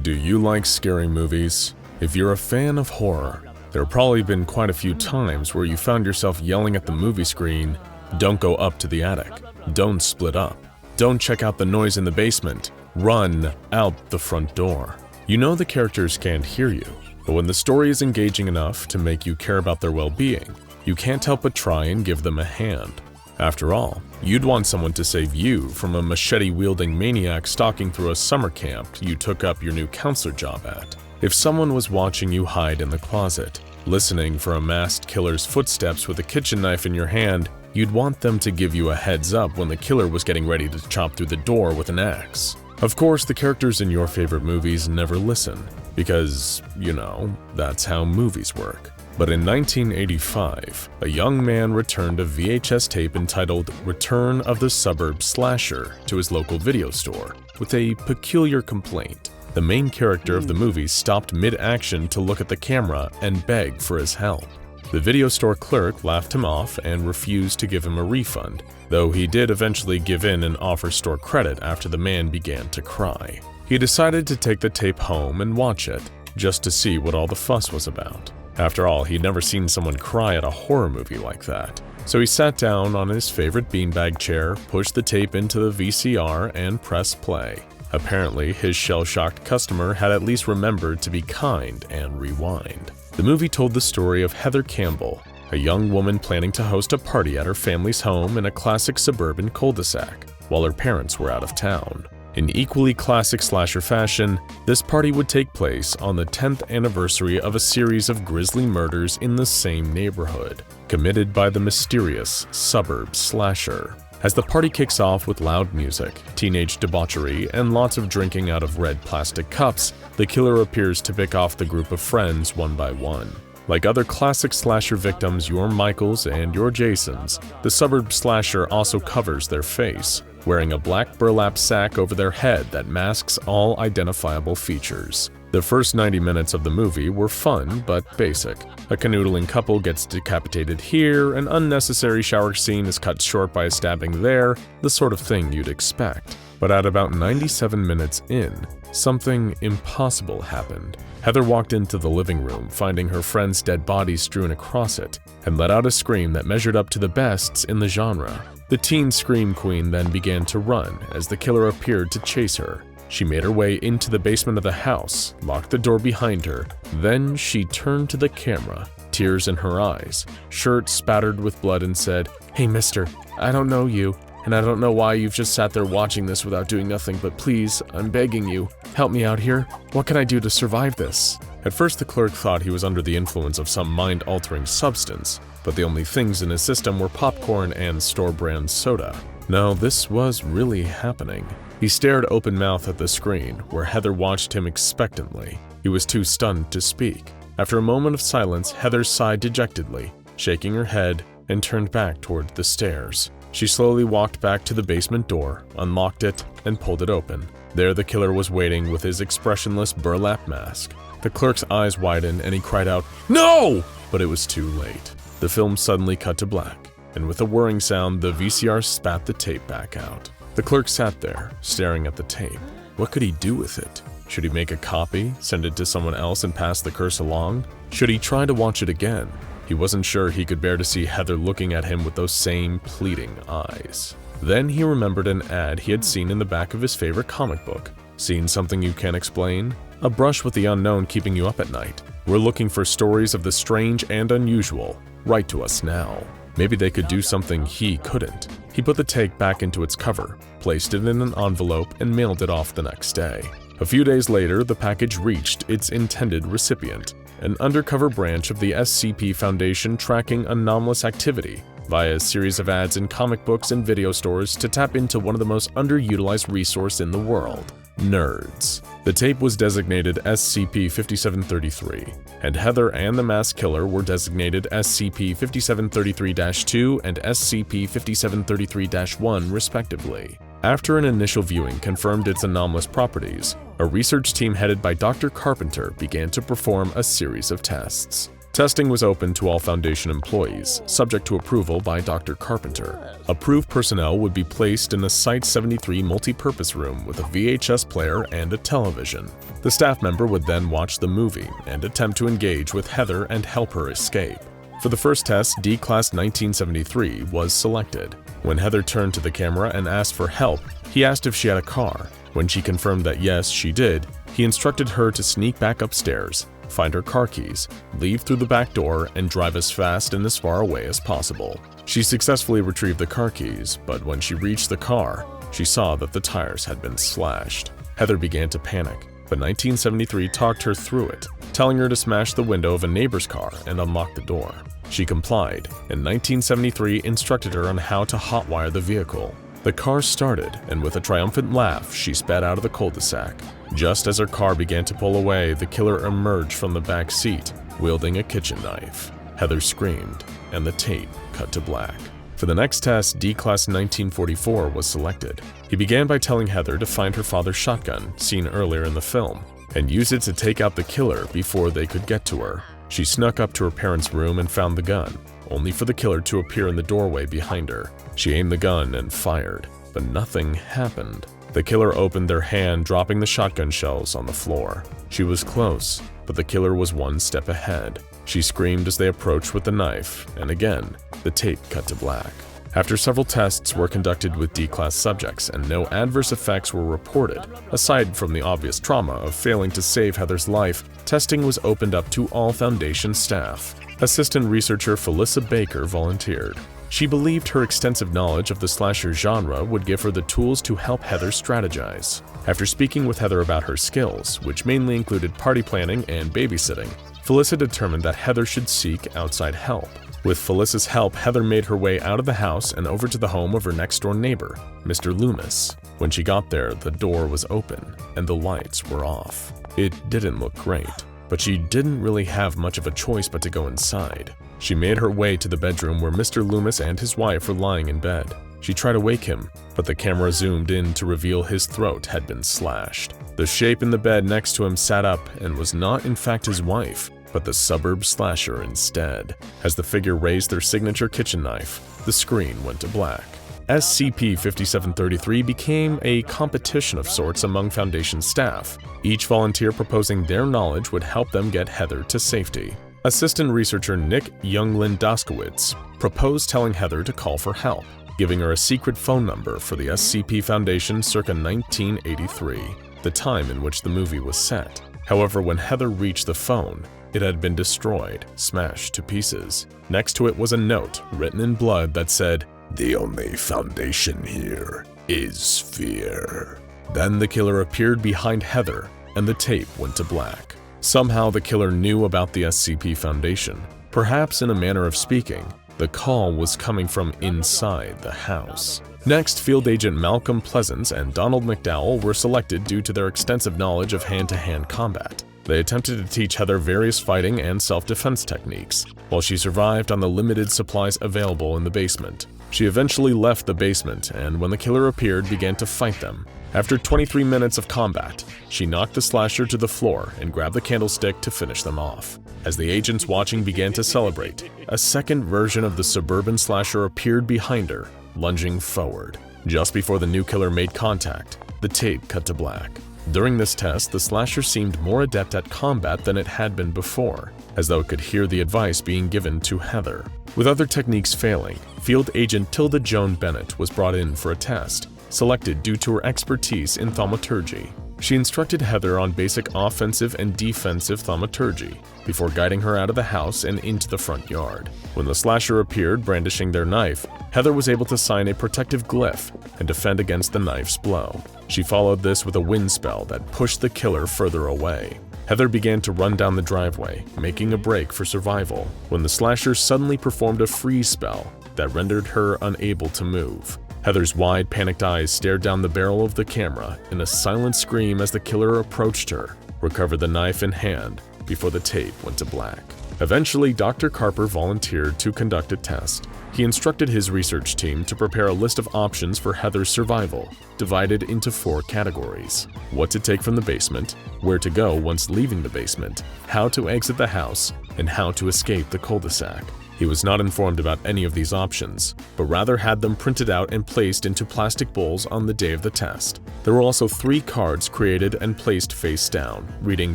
Do you like scary movies? If you're a fan of horror, there have probably been quite a few times where you found yourself yelling at the movie screen, "Don't go up to the attic. Don't split up. Don't check out the noise in the basement. Run out the front door." You know the characters can't hear you, but when the story is engaging enough to make you care about their well-being, you can't help but try and give them a hand. After all, you'd want someone to save you from a machete-wielding maniac stalking through a summer camp you took up your new counselor job at. If someone was watching you hide in the closet, listening for a masked killer's footsteps with a kitchen knife in your hand, you'd want them to give you a heads up when the killer was getting ready to chop through the door with an axe. Of course, the characters in your favorite movies never listen, because, you know, that's how movies work. But in 1985, a young man returned a VHS tape entitled Return of the Suburb Slasher to his local video store with a peculiar complaint. The main character of the movie stopped mid-action to look at the camera and beg for his help. The video store clerk laughed him off and refused to give him a refund, though he did eventually give in and offer store credit after the man began to cry. He decided to take the tape home and watch it, just to see what all the fuss was about. After all, he'd never seen someone cry at a horror movie like that. So he sat down on his favorite beanbag chair, pushed the tape into the VCR, and pressed play. Apparently, his shell-shocked customer had at least remembered to be kind and rewind. The movie told the story of Heather Campbell, a young woman planning to host a party at her family's home in a classic suburban cul-de-sac, while her parents were out of town. In equally classic slasher fashion, this party would take place on the 10th anniversary of a series of grisly murders in the same neighborhood, committed by the mysterious Suburb slasher. As the party kicks off with loud music, teenage debauchery, and lots of drinking out of red plastic cups, the killer appears to pick off the group of friends one by one. Like other classic slasher victims, your Michaels and your Jasons, the Suburb slasher also covers their face, wearing a black burlap sack over their head that masks all identifiable features. The first 90 minutes of the movie were fun but basic. A canoodling couple gets decapitated here, an unnecessary shower scene is cut short by a stabbing there, the sort of thing you'd expect. But at about 97 minutes in, something impossible happened. Heather walked into the living room, finding her friend's dead body strewn across it, and let out a scream that measured up to the bests in the genre. The teen scream queen then began to run as the killer appeared to chase her. She made her way into the basement of the house, locked the door behind her, then she turned to the camera, tears in her eyes, shirt spattered with blood, and said, "Hey mister, I don't know you, and I don't know why you've just sat there watching this without doing nothing, but please, I'm begging you, help me out here. What can I do to survive this?" At first the clerk thought he was under the influence of some mind-altering substance, but the only things in his system were popcorn and store-brand soda. No, this was really happening. He stared open-mouthed at the screen, where Heather watched him expectantly. He was too stunned to speak. After a moment of silence, Heather sighed dejectedly, shaking her head, and turned back toward the stairs. She slowly walked back to the basement door, unlocked it, and pulled it open. There the killer was waiting with his expressionless burlap mask. The clerk's eyes widened and he cried out, "No!" But it was too late. The film suddenly cut to black, and with a whirring sound, the VCR spat the tape back out. The clerk sat there, staring at the tape. What could he do with it? Should he make a copy, send it to someone else, and pass the curse along? Should he try to watch it again? He wasn't sure he could bear to see Heather looking at him with those same pleading eyes. Then he remembered an ad he had seen in the back of his favorite comic book. Seen something you can't explain? A brush with the unknown keeping you up at night. We're looking for stories of the strange and unusual. Write to us now. Maybe they could do something he couldn't. He put the tape back into its cover, placed it in an envelope, and mailed it off the next day. A few days later, the package reached its intended recipient, an undercover branch of the SCP Foundation tracking anomalous activity via a series of ads in comic books and video stores to tap into one of the most underutilized resources in the world: nerds. The tape was designated SCP-5733, and Heather and the masked killer were designated SCP-5733-2 and SCP-5733-1 respectively. After an initial viewing confirmed its anomalous properties, a research team headed by Dr. Carpenter began to perform a series of tests. Testing was open to all Foundation employees, subject to approval by Dr. Carpenter. Approved personnel would be placed in a Site-73 multi-purpose room with a VHS player and a television. The staff member would then watch the movie and attempt to engage with Heather and help her escape. For the first test, D-Class 1973 was selected. When Heather turned to the camera and asked for help, he asked if she had a car. When she confirmed that yes, she did, he instructed her to sneak back upstairs, find her car keys, leave through the back door, and drive as fast and as far away as possible. She successfully retrieved the car keys, but when she reached the car, she saw that the tires had been slashed. Heather began to panic, but 1973 talked her through it, telling her to smash the window of a neighbor's car and unlock the door. She complied, and 1973 instructed her on how to hotwire the vehicle. The car started, and with a triumphant laugh, she sped out of the cul-de-sac. Just as her car began to pull away, the killer emerged from the back seat, wielding a kitchen knife. Heather screamed, and the tape cut to black. For the next test, D-Class 1944 was selected. He began by telling Heather to find her father's shotgun, seen earlier in the film, and use it to take out the killer before they could get to her. She snuck up to her parents' room and found the gun, only for the killer to appear in the doorway behind her. She aimed the gun and fired, but nothing happened. The The killer opened their hand, dropping the shotgun shells on the floor. She was close, but the killer was one step ahead. She screamed as they approached with the knife, and again, the tape cut to black. After several tests were conducted with D-class subjects and no adverse effects were reported, aside from the obvious trauma of failing to save Heather's life, testing was opened up to all Foundation staff. Assistant researcher Felissa Baker volunteered. She believed her extensive knowledge of the slasher genre would give her the tools to help Heather strategize. After speaking with Heather about her skills, which mainly included party planning and babysitting, Felissa determined that Heather should seek outside help. With Felissa's help, Heather made her way out of the house and over to the home of her next-door neighbor, Mr. Loomis. When she got there, the door was open and the lights were off. It didn't look great, but she didn't really have much of a choice but to go inside. She made her way to the bedroom where Mr. Loomis and his wife were lying in bed. She tried to wake him, but the camera zoomed in to reveal his throat had been slashed. The shape in the bed next to him sat up and was not in fact his wife, but the Suburb slasher instead. As the figure raised their signature kitchen knife, the screen went to black. SCP-5733 became a competition of sorts among Foundation staff, each volunteer proposing their knowledge would help them get Heather to safety. Assistant researcher Nick Younglin-Doskowitz proposed telling Heather to call for help, giving her a secret phone number for the SCP Foundation circa 1983, the time in which the movie was set. However, when Heather reached the phone, it had been destroyed, smashed to pieces. Next to it was a note written in blood that said, "The only foundation here is fear." Then the killer appeared behind Heather, and the tape went to black. Somehow the killer knew about the SCP Foundation. Perhaps in a manner of speaking, the call was coming from inside the house. Next, Field Agent Malcolm Pleasance and Donald McDowell were selected due to their extensive knowledge of hand-to-hand combat. They attempted to teach Heather various fighting and self-defense techniques, while she survived on the limited supplies available in the basement. She eventually left the basement and, when the killer appeared, began to fight them. After 23 minutes of combat, she knocked the slasher to the floor and grabbed the candlestick to finish them off. As the agents watching began to celebrate, a second version of the suburban slasher appeared behind her, lunging forward. Just before the new killer made contact, the tape cut to black. During this test, the slasher seemed more adept at combat than it had been before, as though it could hear the advice being given to Heather. With other techniques failing, Field Agent Tilda Joan Bennett was brought in for a test, selected due to her expertise in thaumaturgy. She instructed Heather on basic offensive and defensive thaumaturgy before guiding her out of the house and into the front yard. When the slasher appeared brandishing their knife, Heather was able to sign a protective glyph and defend against the knife's blow. She followed this with a wind spell that pushed the killer further away. Heather began to run down the driveway, making a break for survival, when the slasher suddenly performed a freeze spell that rendered her unable to move. Heather's wide, panicked eyes stared down the barrel of the camera in a silent scream as the killer approached her, recovered the knife in hand before the tape went to black. Eventually, Dr. Carper volunteered to conduct a test. He instructed his research team to prepare a list of options for Heather's survival, divided into 4 categories: what to take from the basement, where to go once leaving the basement, how to exit the house, and how to escape the cul-de-sac. He was not informed about any of these options, but rather had them printed out and placed into plastic bowls on the day of the test. There were also 3 cards created and placed face down, reading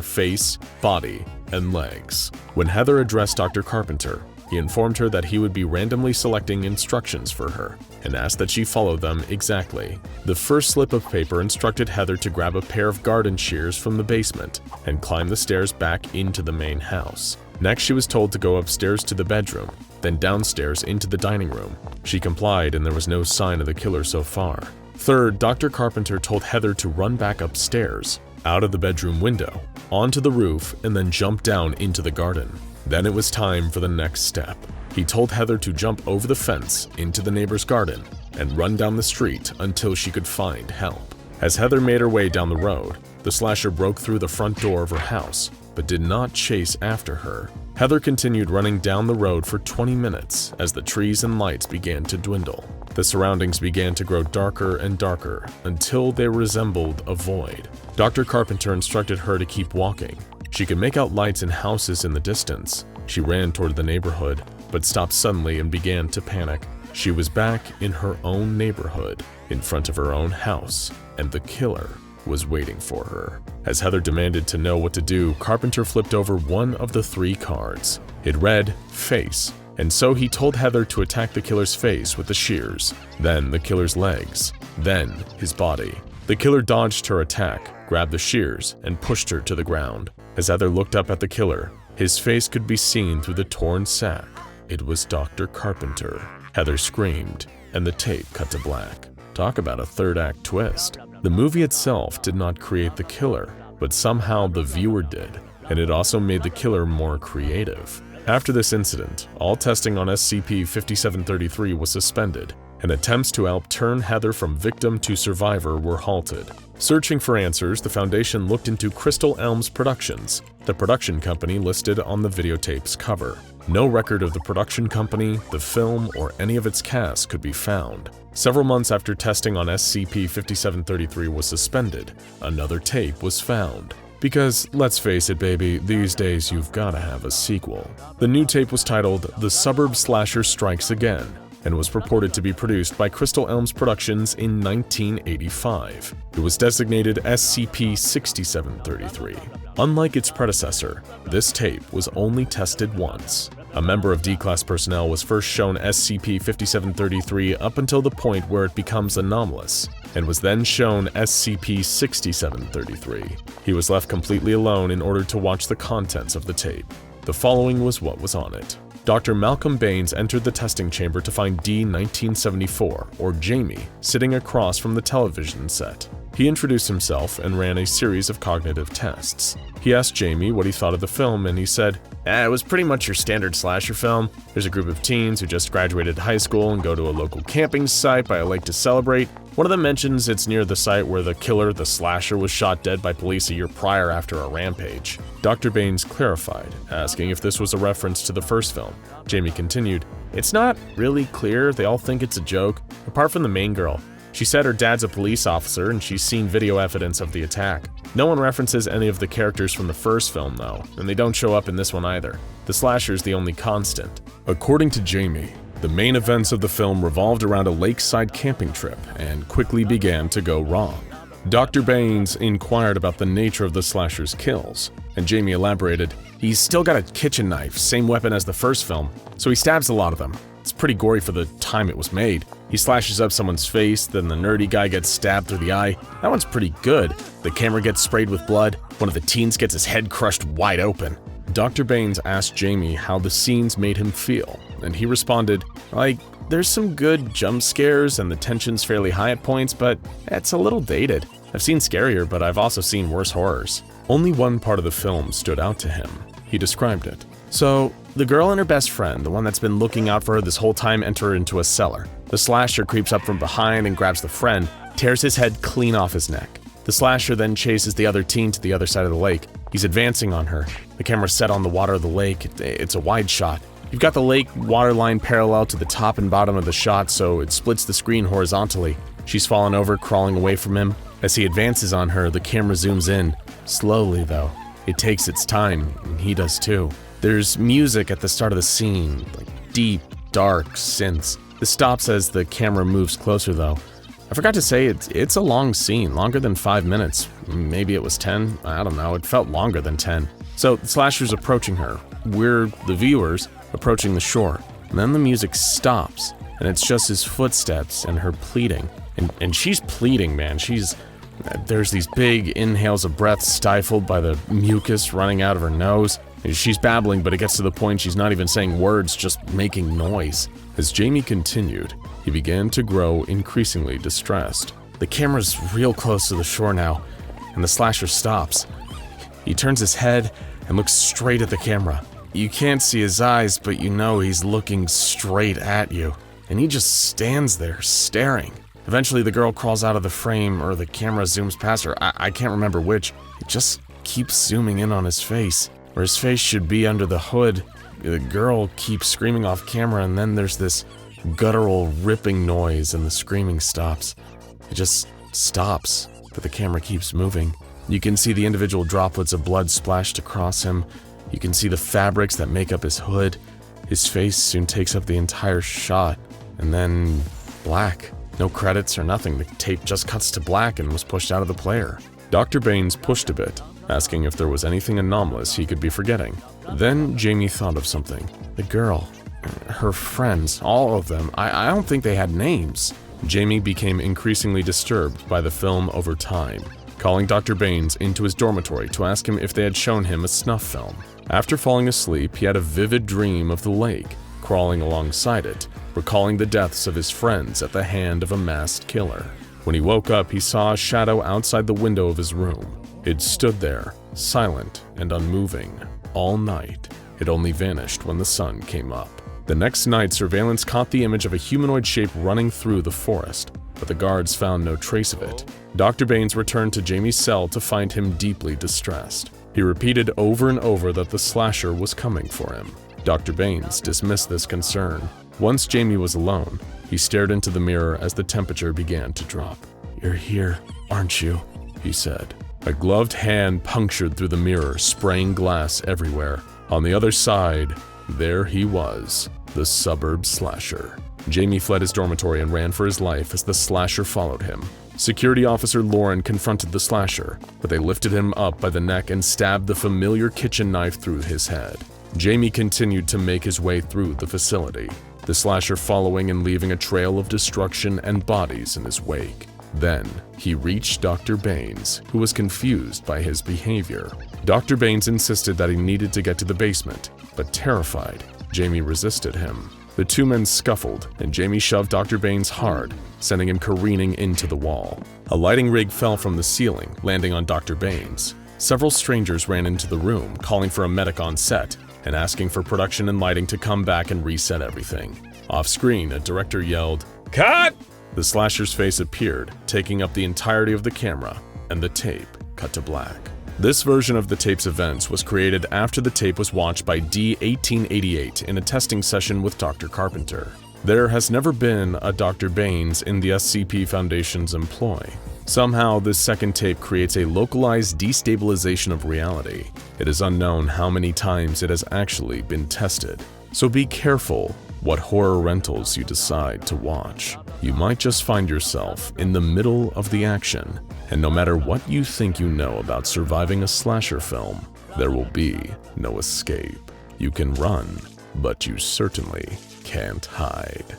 face, body, and legs. When Heather addressed Dr. Carpenter, he informed her that he would be randomly selecting instructions for her and asked that she follow them exactly. The first slip of paper instructed Heather to grab a pair of garden shears from the basement and climb the stairs back into the main house. Next, she was told to go upstairs to the bedroom, then downstairs into the dining room. She complied and there was no sign of the killer so far. Third, Dr. Carpenter told Heather to run back upstairs, out of the bedroom window, onto the roof, and then jump down into the garden. Then it was time for the next step. He told Heather to jump over the fence into the neighbor's garden and run down the street until she could find help. As Heather made her way down the road, the slasher broke through the front door of her house, but did not chase after her. Heather continued running down the road for 20 minutes as the trees and lights began to dwindle. The surroundings began to grow darker and darker until they resembled a void. Dr. Carpenter instructed her to keep walking. She could make out lights and houses in the distance. She ran toward the neighborhood, but stopped suddenly and began to panic. She was back in her own neighborhood, in front of her own house, and the killer was waiting for her. As Heather demanded to know what to do, Carpenter flipped over one of the 3 cards. It read, face, and so he told Heather to attack the killer's face with the shears, then the killer's legs, then his body. The killer dodged her attack, grabbed the shears, and pushed her to the ground. As Heather looked up at the killer, his face could be seen through the torn sack. It was Dr. Carpenter. Heather screamed, and the tape cut to black. Talk about a third-act twist. The movie itself did not create the killer, but somehow the viewer did, and it also made the killer more creative. After this incident, all testing on SCP-5733 was suspended, and attempts to help turn Heather from victim to survivor were halted. Searching for answers, the Foundation looked into Crystal Elms Productions, the production company listed on the videotape's cover. No record of the production company, the film, or any of its cast could be found. Several months after testing on SCP-5733 was suspended, another tape was found. Because, let's face it baby, these days you've gotta have a sequel. The new tape was titled The Suburb Slasher Strikes Again, and was purported to be produced by Crystal Elms Productions in 1985. It was designated SCP-6733. Unlike its predecessor, this tape was only tested once. A member of D-Class personnel was first shown SCP-5733 up until the point where it becomes anomalous, and was then shown SCP-6733. He was left completely alone in order to watch the contents of the tape. The following was what was on it. Dr. Malcolm Baines entered the testing chamber to find D-1974, or Jamie, sitting across from the television set. He introduced himself and ran a series of cognitive tests. He asked Jamie what he thought of the film, and he said, it was pretty much your standard slasher film. There's a group of teens who just graduated high school and go to a local camping site by a lake to celebrate. One of them mentions it's near the site where the killer, the slasher, was shot dead by police a year prior after a rampage. Dr. Baines clarified, asking if this was a reference to the first film. Jamie continued, it's not really clear, they all think it's a joke, apart from the main girl. She said her dad's a police officer and she's seen video evidence of the attack. No one references any of the characters from the first film though, and they don't show up in this one either. The slasher's the only constant. According to Jamie, the main events of the film revolved around a lakeside camping trip and quickly began to go wrong. Dr. Baines inquired about the nature of the slasher's kills, and Jamie elaborated, he's still got a kitchen knife, same weapon as the first film, so he stabs a lot of them. It's pretty gory for the time it was made. He slashes up someone's face, then the nerdy guy gets stabbed through the eye. That one's pretty good. The camera gets sprayed with blood. One of the teens gets his head crushed wide open. Dr. Baines asked Jamie how the scenes made him feel, and he responded, there's some good jump scares and the tension's fairly high at points, but it's a little dated. I've seen scarier, but I've also seen worse horrors. Only one part of the film stood out to him. He described it. So, the girl and her best friend, the one that's been looking out for her this whole time, enter into a cellar. The slasher creeps up from behind and grabs the friend, tears his head clean off his neck. The slasher then chases the other teen to the other side of the lake. He's advancing on her. The camera's set on the water of the lake. It's a wide shot. You've got the lake water line parallel to the top and bottom of the shot, so it splits the screen horizontally. She's fallen over, crawling away from him. As he advances on her, the camera zooms in. Slowly, though. It takes its time, and he does too. There's music at the start of the scene, deep, dark synths. This stops as the camera moves closer, though. I forgot to say, it's a long scene, longer than 5 minutes. Maybe it was 10, I don't know, it felt longer than 10. So, the slasher's approaching her. We're, the viewers, approaching the shore. And then the music stops, and it's just his footsteps and her pleading. And she's pleading, man. There's these big inhales of breath stifled by the mucus running out of her nose. She's babbling, but it gets to the point she's not even saying words, just making noise. As Jamie continued, he began to grow increasingly distressed. The camera's real close to the shore now, and the slasher stops. He turns his head and looks straight at the camera. You can't see his eyes, but you know he's looking straight at you. And he just stands there, staring. Eventually, the girl crawls out of the frame, or the camera zooms past her. I can't remember which. It just keeps zooming in on his face, where his face should be under the hood. The girl keeps screaming off camera, and then there's this guttural ripping noise, and the screaming stops. It just stops, but the camera keeps moving. You can see the individual droplets of blood splashed across him. You can see the fabrics that make up his hood. His face soon takes up the entire shot. and then black. No credits or nothing, the tape just cuts to black and was pushed out of the player. Dr. Baines pushed a bit, asking if there was anything anomalous he could be forgetting. Then Jamie thought of something. The girl, her friends, all of them, I don't think they had names. Jamie became increasingly disturbed by the film over time, calling Dr. Baines into his dormitory to ask him if they had shown him a snuff film. After falling asleep, he had a vivid dream of the lake, crawling alongside it, recalling the deaths of his friends at the hand of a masked killer. When he woke up, he saw a shadow outside the window of his room. It stood there, silent and unmoving, all night. It only vanished when the sun came up. The next night, surveillance caught the image of a humanoid shape running through the forest, but the guards found no trace of it. Dr. Baines returned to Jamie's cell to find him deeply distressed. He repeated over and over that the slasher was coming for him. Dr. Baines dismissed this concern. Once Jamie was alone, he stared into the mirror as the temperature began to drop. "You're here, aren't you?" he said. A gloved hand punctured through the mirror, spraying glass everywhere. On the other side, there he was, the Suburb slasher. Jamie fled his dormitory and ran for his life as the slasher followed him. Security officer Lauren confronted the slasher, but they lifted him up by the neck and stabbed the familiar kitchen knife through his head. Jamie continued to make his way through the facility, the slasher following and leaving a trail of destruction and bodies in his wake. Then, he reached Dr. Baines, who was confused by his behavior. Dr. Baines insisted that he needed to get to the basement, but terrified, Jamie resisted him. The two men scuffled, and Jamie shoved Dr. Baines hard, sending him careening into the wall. A lighting rig fell from the ceiling, landing on Dr. Baines. Several strangers ran into the room, calling for a medic on set, and asking for production and lighting to come back and reset everything. Off-screen, a director yelled, "Cut!" The slasher's face appeared, taking up the entirety of the camera, and the tape cut to black. This version of the tape's events was created after the tape was watched by D1888 in a testing session with Dr. Carpenter. There has never been a Dr. Baines in the SCP Foundation's employ. Somehow, this second tape creates a localized destabilization of reality. It is unknown how many times it has actually been tested. So be careful what horror rentals you decide to watch. You might just find yourself in the middle of the action, and no matter what you think you know about surviving a slasher film, there will be no escape. You can run, but you certainly can't hide.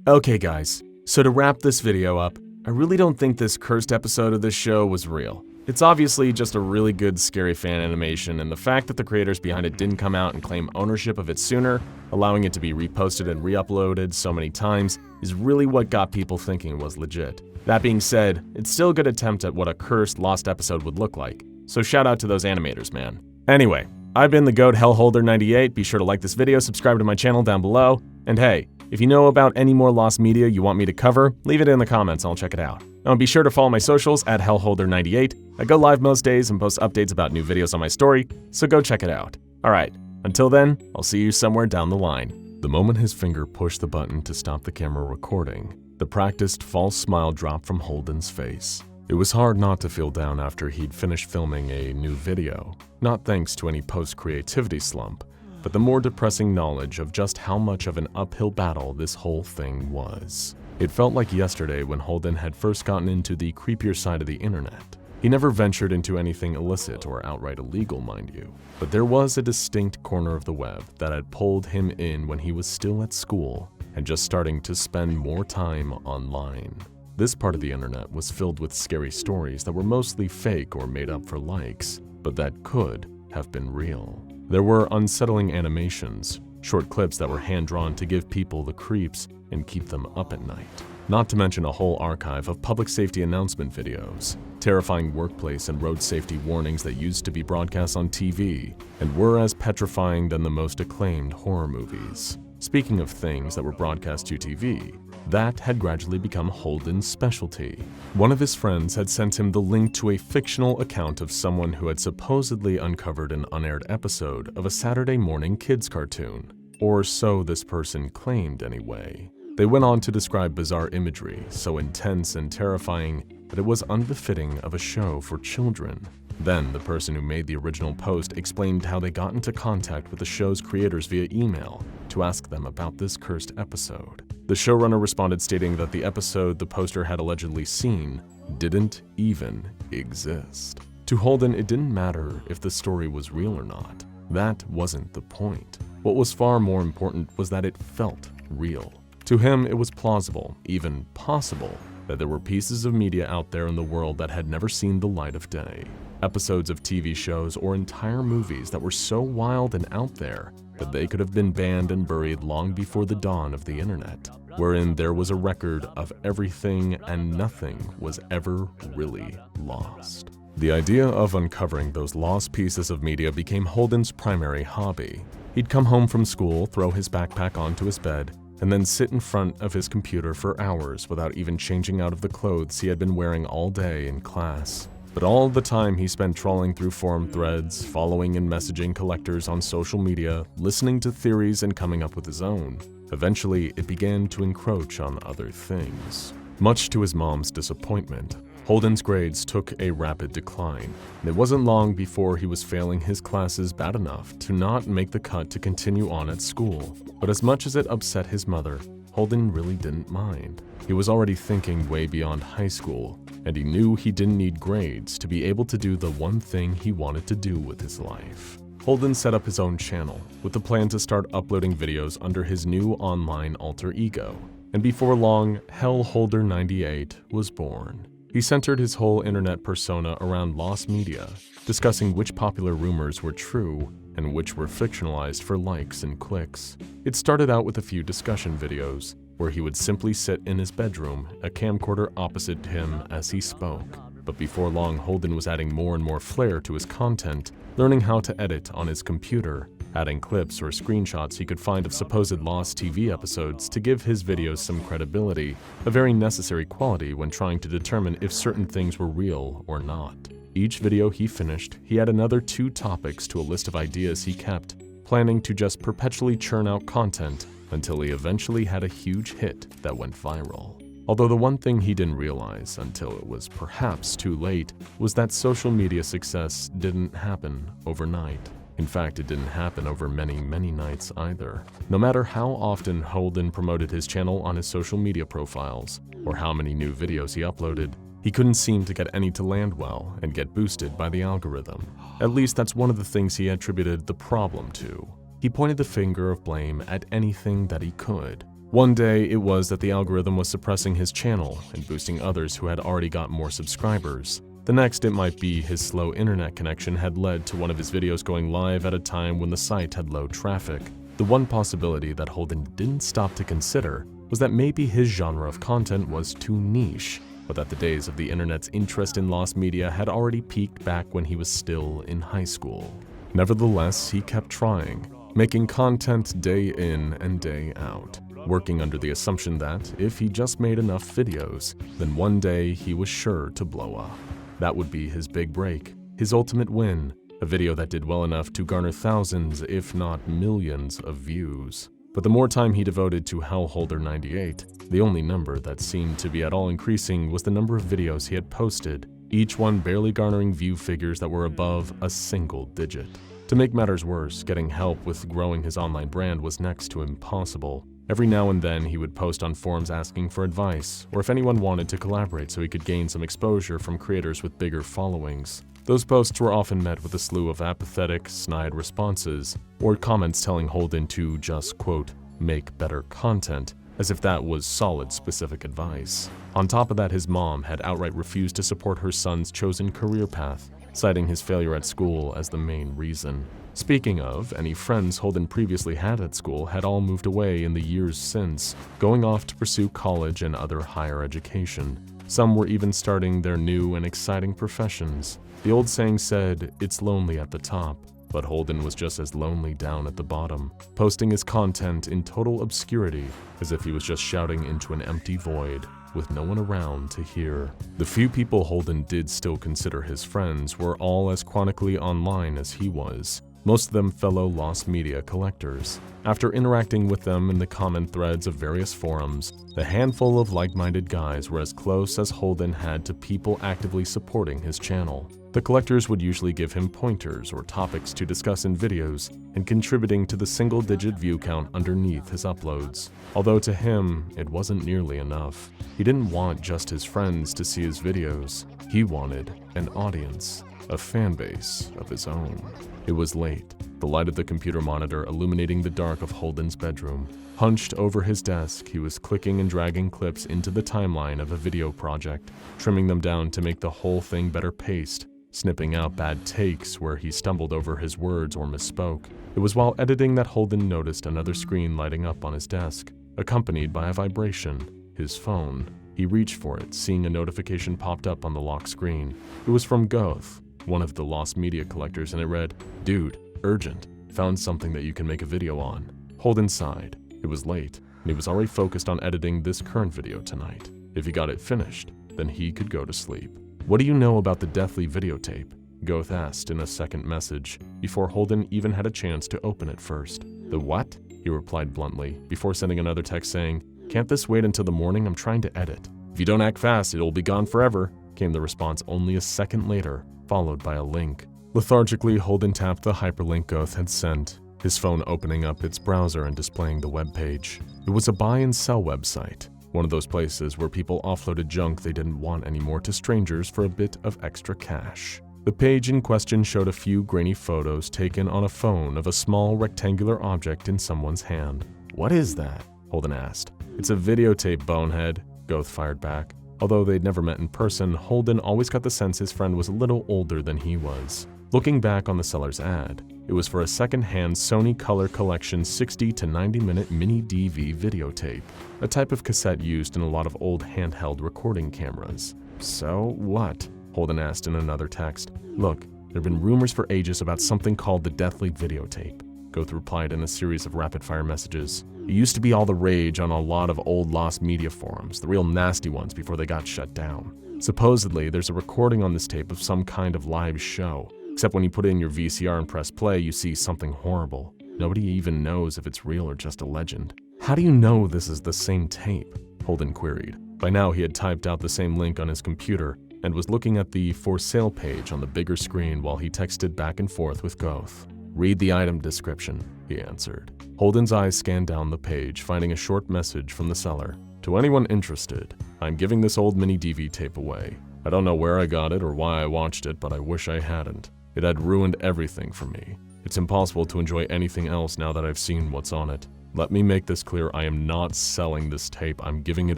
Okay guys, so to wrap this video up, I really don't think this cursed episode of this show was real. It's obviously just a really good scary fan animation, and the fact that the creators behind it didn't come out and claim ownership of it sooner, allowing it to be reposted and re-uploaded so many times, is really what got people thinking it was legit. That being said, it's still a good attempt at what a cursed lost episode would look like, so shout out to those animators, man. Anyway, I've been the GOAT Hellholder98, be sure to like this video, subscribe to my channel down below, and hey, if you know about any more lost media you want me to cover, leave it in the comments and I'll check it out. Now be sure to follow my socials at Hellholder98. I go live most days and post updates about new videos on my story, so go check it out. Alright, until then, I'll see you somewhere down the line. The moment his finger pushed the button to stop the camera recording, the practiced false smile dropped from Holden's face. It was hard not to feel down after he'd finished filming a new video, not thanks to any post-creativity slump, but the more depressing knowledge of just how much of an uphill battle this whole thing was. It felt like yesterday when Holden had first gotten into the creepier side of the internet. He never ventured into anything illicit or outright illegal, mind you, but there was a distinct corner of the web that had pulled him in when he was still at school and just starting to spend more time online. This part of the internet was filled with scary stories that were mostly fake or made up for likes, but that could have been real. There were unsettling animations, short clips that were hand-drawn to give people the creeps and keep them up at night. Not to mention a whole archive of public safety announcement videos, terrifying workplace and road safety warnings that used to be broadcast on TV and were as petrifying than the most acclaimed horror movies. Speaking of things that were broadcast to TV, that had gradually become Holden's specialty. One of his friends had sent him the link to a fictional account of someone who had supposedly uncovered an unaired episode of a Saturday morning kids cartoon, or so this person claimed anyway. They went on to describe bizarre imagery, so intense and terrifying that it was unbefitting of a show for children. Then the person who made the original post explained how they got into contact with the show's creators via email to ask them about this cursed episode. The showrunner responded stating that the episode the poster had allegedly seen didn't even exist. To Holden, it didn't matter if the story was real or not. That wasn't the point. What was far more important was that it felt real. To him, it was plausible, even possible, that there were pieces of media out there in the world that had never seen the light of day. Episodes of TV shows or entire movies that were so wild and out there that they could have been banned and buried long before the dawn of the internet, wherein there was a record of everything and nothing was ever really lost. The idea of uncovering those lost pieces of media became Holden's primary hobby. He'd come home from school, throw his backpack onto his bed, and then sit in front of his computer for hours without even changing out of the clothes he had been wearing all day in class. But all the time he spent trawling through forum threads, following and messaging collectors on social media, listening to theories and coming up with his own. Eventually, it began to encroach on other things. Much to his mom's disappointment, Holden's grades took a rapid decline, and it wasn't long before he was failing his classes bad enough to not make the cut to continue on at school. But as much as it upset his mother, Holden really didn't mind. He was already thinking way beyond high school, and he knew he didn't need grades to be able to do the one thing he wanted to do with his life. Holden set up his own channel, with the plan to start uploading videos under his new online alter ego. And before long, Hellholder98 was born. He centered his whole internet persona around lost media, discussing which popular rumors were true and which were fictionalized for likes and clicks. It started out with a few discussion videos, where he would simply sit in his bedroom, a camcorder opposite him as he spoke. But before long, Holden was adding more and more flair to his content, learning how to edit on his computer, adding clips or screenshots he could find of supposed lost TV episodes to give his videos some credibility, a very necessary quality when trying to determine if certain things were real or not. Each video he finished, he had another 2 topics to a list of ideas he kept, planning to just perpetually churn out content until he eventually had a huge hit that went viral. Although the one thing he didn't realize until it was perhaps too late was that social media success didn't happen overnight. In fact, it didn't happen over many nights either. No matter how often Holden promoted his channel on his social media profiles, or how many new videos he uploaded, he couldn't seem to get any to land well and get boosted by the algorithm. At least that's one of the things he attributed the problem to. He pointed the finger of blame at anything that he could. One day, it was that the algorithm was suppressing his channel and boosting others who had already got more subscribers. The next, it might be his slow internet connection had led to one of his videos going live at a time when the site had low traffic. The one possibility that Holden didn't stop to consider was that maybe his genre of content was too niche, but that the days of the internet's interest in lost media had already peaked back when he was still in high school. Nevertheless, he kept trying, making content day in and day out, working under the assumption that if he just made enough videos, then one day he was sure to blow up. That would be his big break, his ultimate win, a video that did well enough to garner thousands, if not millions, of views. But the more time he devoted to Hellholder98, the only number that seemed to be at all increasing was the number of videos he had posted, each one barely garnering view figures that were above a single digit. To make matters worse, getting help with growing his online brand was next to impossible. Every now and then he would post on forums asking for advice, or if anyone wanted to collaborate so he could gain some exposure from creators with bigger followings. Those posts were often met with a slew of apathetic, snide responses, or comments telling Holden to just, quote, make better content, as if that was solid, specific advice. On top of that, his mom had outright refused to support her son's chosen career path, citing his failure at school as the main reason. Speaking of, any friends Holden previously had at school had all moved away in the years since, going off to pursue college and other higher education. Some were even starting their new and exciting professions. The old saying said, "It's lonely at the top," but Holden was just as lonely down at the bottom, posting his content in total obscurity, as if he was just shouting into an empty void, with no one around to hear. The few people Holden did still consider his friends were all as chronically online as he was, most of them fellow lost media collectors. After interacting with them in the comment threads of various forums, the handful of like-minded guys were as close as Holden had to people actively supporting his channel. The collectors would usually give him pointers or topics to discuss in videos and contributing to the single-digit view count underneath his uploads. Although to him, it wasn't nearly enough. He didn't want just his friends to see his videos. He wanted an audience, a fan base of his own. It was late, the light of the computer monitor illuminating the dark of Holden's bedroom. Hunched over his desk, he was clicking and dragging clips into the timeline of a video project, trimming them down to make the whole thing better paced, snipping out bad takes where he stumbled over his words or misspoke. It was while editing that Holden noticed another screen lighting up on his desk, accompanied by a vibration. His phone. He reached for it, seeing a notification popped up on the lock screen. It was from Goth, one of the lost media collectors, and it read, "Dude, urgent. Found something that you can make a video on." Holden sighed. It was late, and he was already focused on editing this current video tonight. If he got it finished, then he could go to sleep. "What do you know about the deathly videotape?" Goth asked in a second message, before Holden even had a chance to open it first. "The what?" he replied bluntly, before sending another text saying, "Can't this wait until the morning? I'm trying to edit." "If you don't act fast, it'll be gone forever," came the response only a second later, followed by a link. Lethargically, Holden tapped the hyperlink Goth had sent, his phone opening up its browser and displaying the web page. It was a buy and sell website, one of those places where people offloaded junk they didn't want anymore to strangers for a bit of extra cash. The page in question showed a few grainy photos taken on a phone of a small rectangular object in someone's hand. "What is that?" Holden asked. "It's a videotape, bonehead," Goth fired back. Although they'd never met in person, Holden always got the sense his friend was a little older than he was. Looking back on the seller's ad, it was for a second-hand Sony Color Collection 60 to 90-minute mini DV videotape, a type of cassette used in a lot of old handheld recording cameras. "So what?" Holden asked in another text. "Look, there have been rumors for ages about something called the deathly videotape," Goth replied in a series of rapid-fire messages. "It used to be all the rage on a lot of old lost media forums, the real nasty ones before they got shut down. Supposedly, there's a recording on this tape of some kind of live show. Except when you put in your VCR and press play, you see something horrible. Nobody even knows if it's real or just a legend." "How do you know this is the same tape?" Holden queried. By now, he had typed out the same link on his computer and was looking at the for sale page on the bigger screen while he texted back and forth with Goth. "Read the item description," he answered. Holden's eyes scanned down the page, finding a short message from the seller. "To anyone interested, I'm giving this old mini DV tape away. I don't know where I got it or why I watched it, but I wish I hadn't. It had ruined everything for me. It's impossible to enjoy anything else now that I've seen what's on it. Let me make this clear, I am not selling this tape, I'm giving it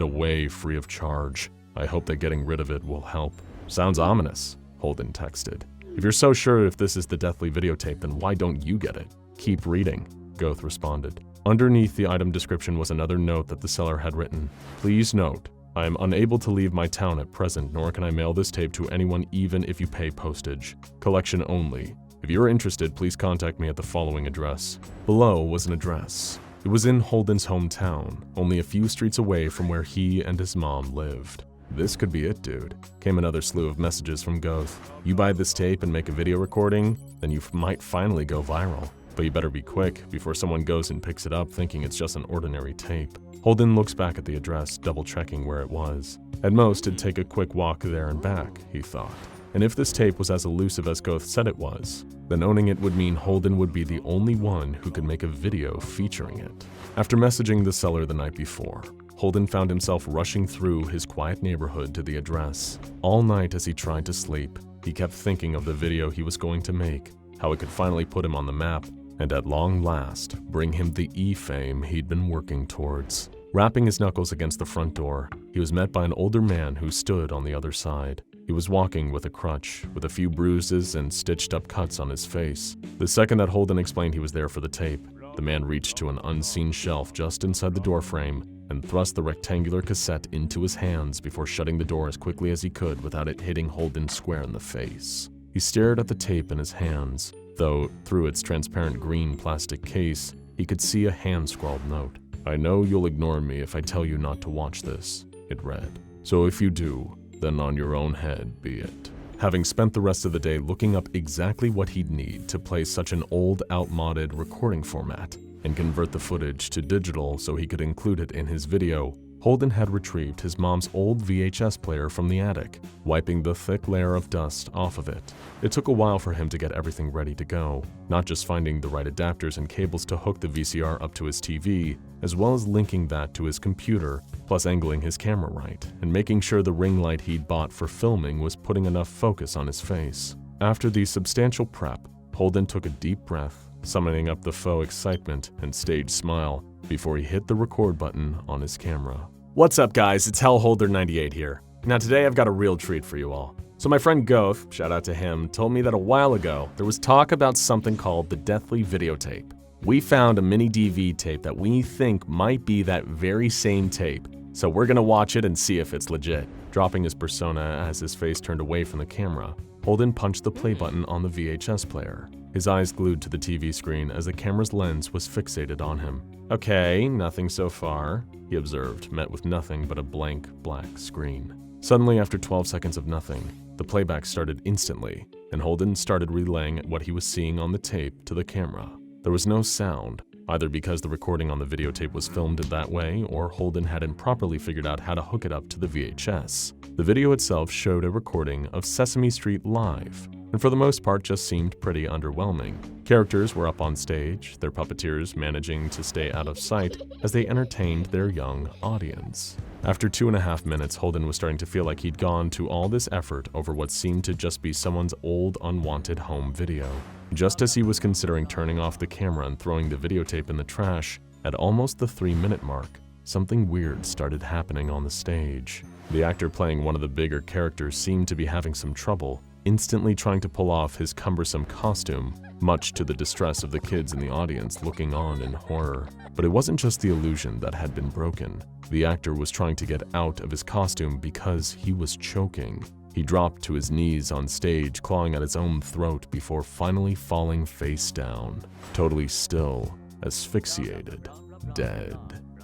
away free of charge. I hope that getting rid of it will help." "Sounds ominous," Holden texted. "If you're so sure if this is the deathly videotape, then why don't you get it?" "Keep reading," Goth responded. Underneath the item description was another note that the seller had written. "Please note, I am unable to leave my town at present, nor can I mail this tape to anyone even if you pay postage. Collection only. If you are interested, please contact me at the following address." Below was an address. It was in Holden's hometown, only a few streets away from where he and his mom lived. "This could be it, dude," came another slew of messages from Goth. "You buy this tape and make a video recording, then you might finally go viral. But you better be quick before someone goes and picks it up thinking it's just an ordinary tape." Holden looks back at the address, double-checking where it was. At most, it'd take a quick walk there and back, he thought. And if this tape was as elusive as Goth said it was, then owning it would mean Holden would be the only one who could make a video featuring it. After messaging the seller the night before, Holden found himself rushing through his quiet neighborhood to the address. All night as he tried to sleep, he kept thinking of the video he was going to make, how it could finally put him on the map, and at long last, bring him the E-fame he'd been working towards. Rapping his knuckles against the front door, he was met by an older man who stood on the other side. He was walking with a crutch, with a few bruises and stitched-up cuts on his face. The second that Holden explained he was there for the tape, the man reached to an unseen shelf just inside the doorframe and thrust the rectangular cassette into his hands before shutting the door as quickly as he could without it hitting Holden square in the face. He stared at the tape in his hands, though through its transparent green plastic case, he could see a hand-scrawled note. "I know you'll ignore me if I tell you not to watch this," it read. "So if you do, then on your own head be it." Having spent the rest of the day looking up exactly what he'd need to play such an old, outmoded recording format and convert the footage to digital so he could include it in his video, Holden had retrieved his mom's old VHS player from the attic, wiping the thick layer of dust off of it. It took a while for him to get everything ready to go, not just finding the right adapters and cables to hook the VCR up to his TV, as well as linking that to his computer, plus angling his camera right, and making sure the ring light he'd bought for filming was putting enough focus on his face. After the substantial prep, Holden took a deep breath, summoning up the faux excitement and stage smile before he hit the record button on his camera. What's up guys, it's Hellholder98 here. Now today I've got a real treat for you all. So my friend Goth, shout out to him, told me that a while ago there was talk about something called the Deathly Videotape. We found a mini DV tape that we think might be that very same tape, so we're gonna watch it and see if it's legit. Dropping his persona as his face turned away from the camera, Holden punched the play button on the VHS player, his eyes glued to the TV screen as the camera's lens was fixated on him. Okay, nothing so far, he observed, met with nothing but a blank, black screen. Suddenly, after 12 seconds of nothing, the playback started instantly, and Holden started relaying what he was seeing on the tape to the camera. There was no sound, either because the recording on the videotape was filmed in that way or Holden hadn't properly figured out how to hook it up to the VHS. The video itself showed a recording of Sesame Street live, and for the most part just seemed pretty underwhelming. Characters were up on stage, their puppeteers managing to stay out of sight as they entertained their young audience. After 2.5 minutes, Holden was starting to feel like he'd gone to all this effort over what seemed to just be someone's old, unwanted home video. Just as he was considering turning off the camera and throwing the videotape in the trash, at almost the 3-minute mark, something weird started happening on the stage. The actor playing one of the bigger characters seemed to be having some trouble, instantly trying to pull off his cumbersome costume, much to the distress of the kids in the audience looking on in horror. But it wasn't just the illusion that had been broken. The actor was trying to get out of his costume because he was choking. He dropped to his knees on stage, clawing at his own throat before finally falling face down, totally still, asphyxiated, dead.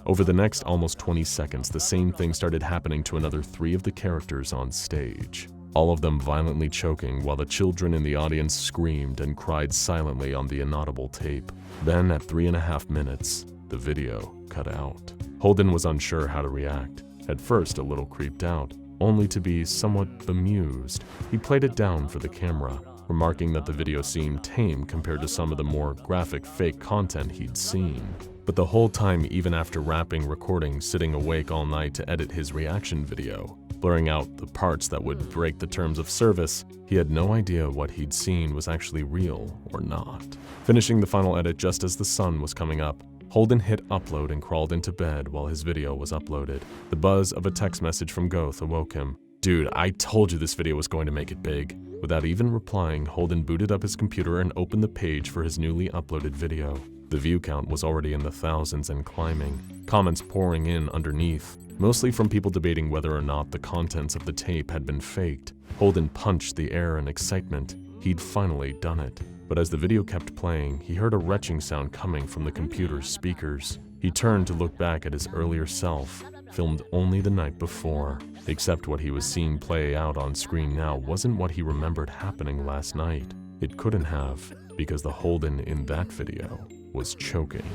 Over the next almost 20 seconds, the same thing started happening to another 3 of the characters on stage, all of them violently choking while the children in the audience screamed and cried silently on the inaudible tape. Then, at 3.5 minutes, the video cut out. Holden was unsure how to react, at first a little creeped out, only to be somewhat bemused. He played it down for the camera, remarking that the video seemed tame compared to some of the more graphic fake content he'd seen. But the whole time, even after wrapping recording, sitting awake all night to edit his reaction video, blurring out the parts that would break the terms of service, he had no idea what he'd seen was actually real or not. Finishing the final edit just as the sun was coming up, Holden hit upload and crawled into bed while his video was uploaded. The buzz of a text message from Goth awoke him. "Dude, I told you this video was going to make it big." Without even replying, Holden booted up his computer and opened the page for his newly uploaded video. The view count was already in the thousands and climbing, comments pouring in underneath, mostly from people debating whether or not the contents of the tape had been faked. Holden punched the air in excitement. He'd finally done it. But as the video kept playing, he heard a retching sound coming from the computer's speakers. He turned to look back at his earlier self, filmed only the night before. Except what he was seeing play out on screen now wasn't what he remembered happening last night. It couldn't have, because the Holden in that video was choking.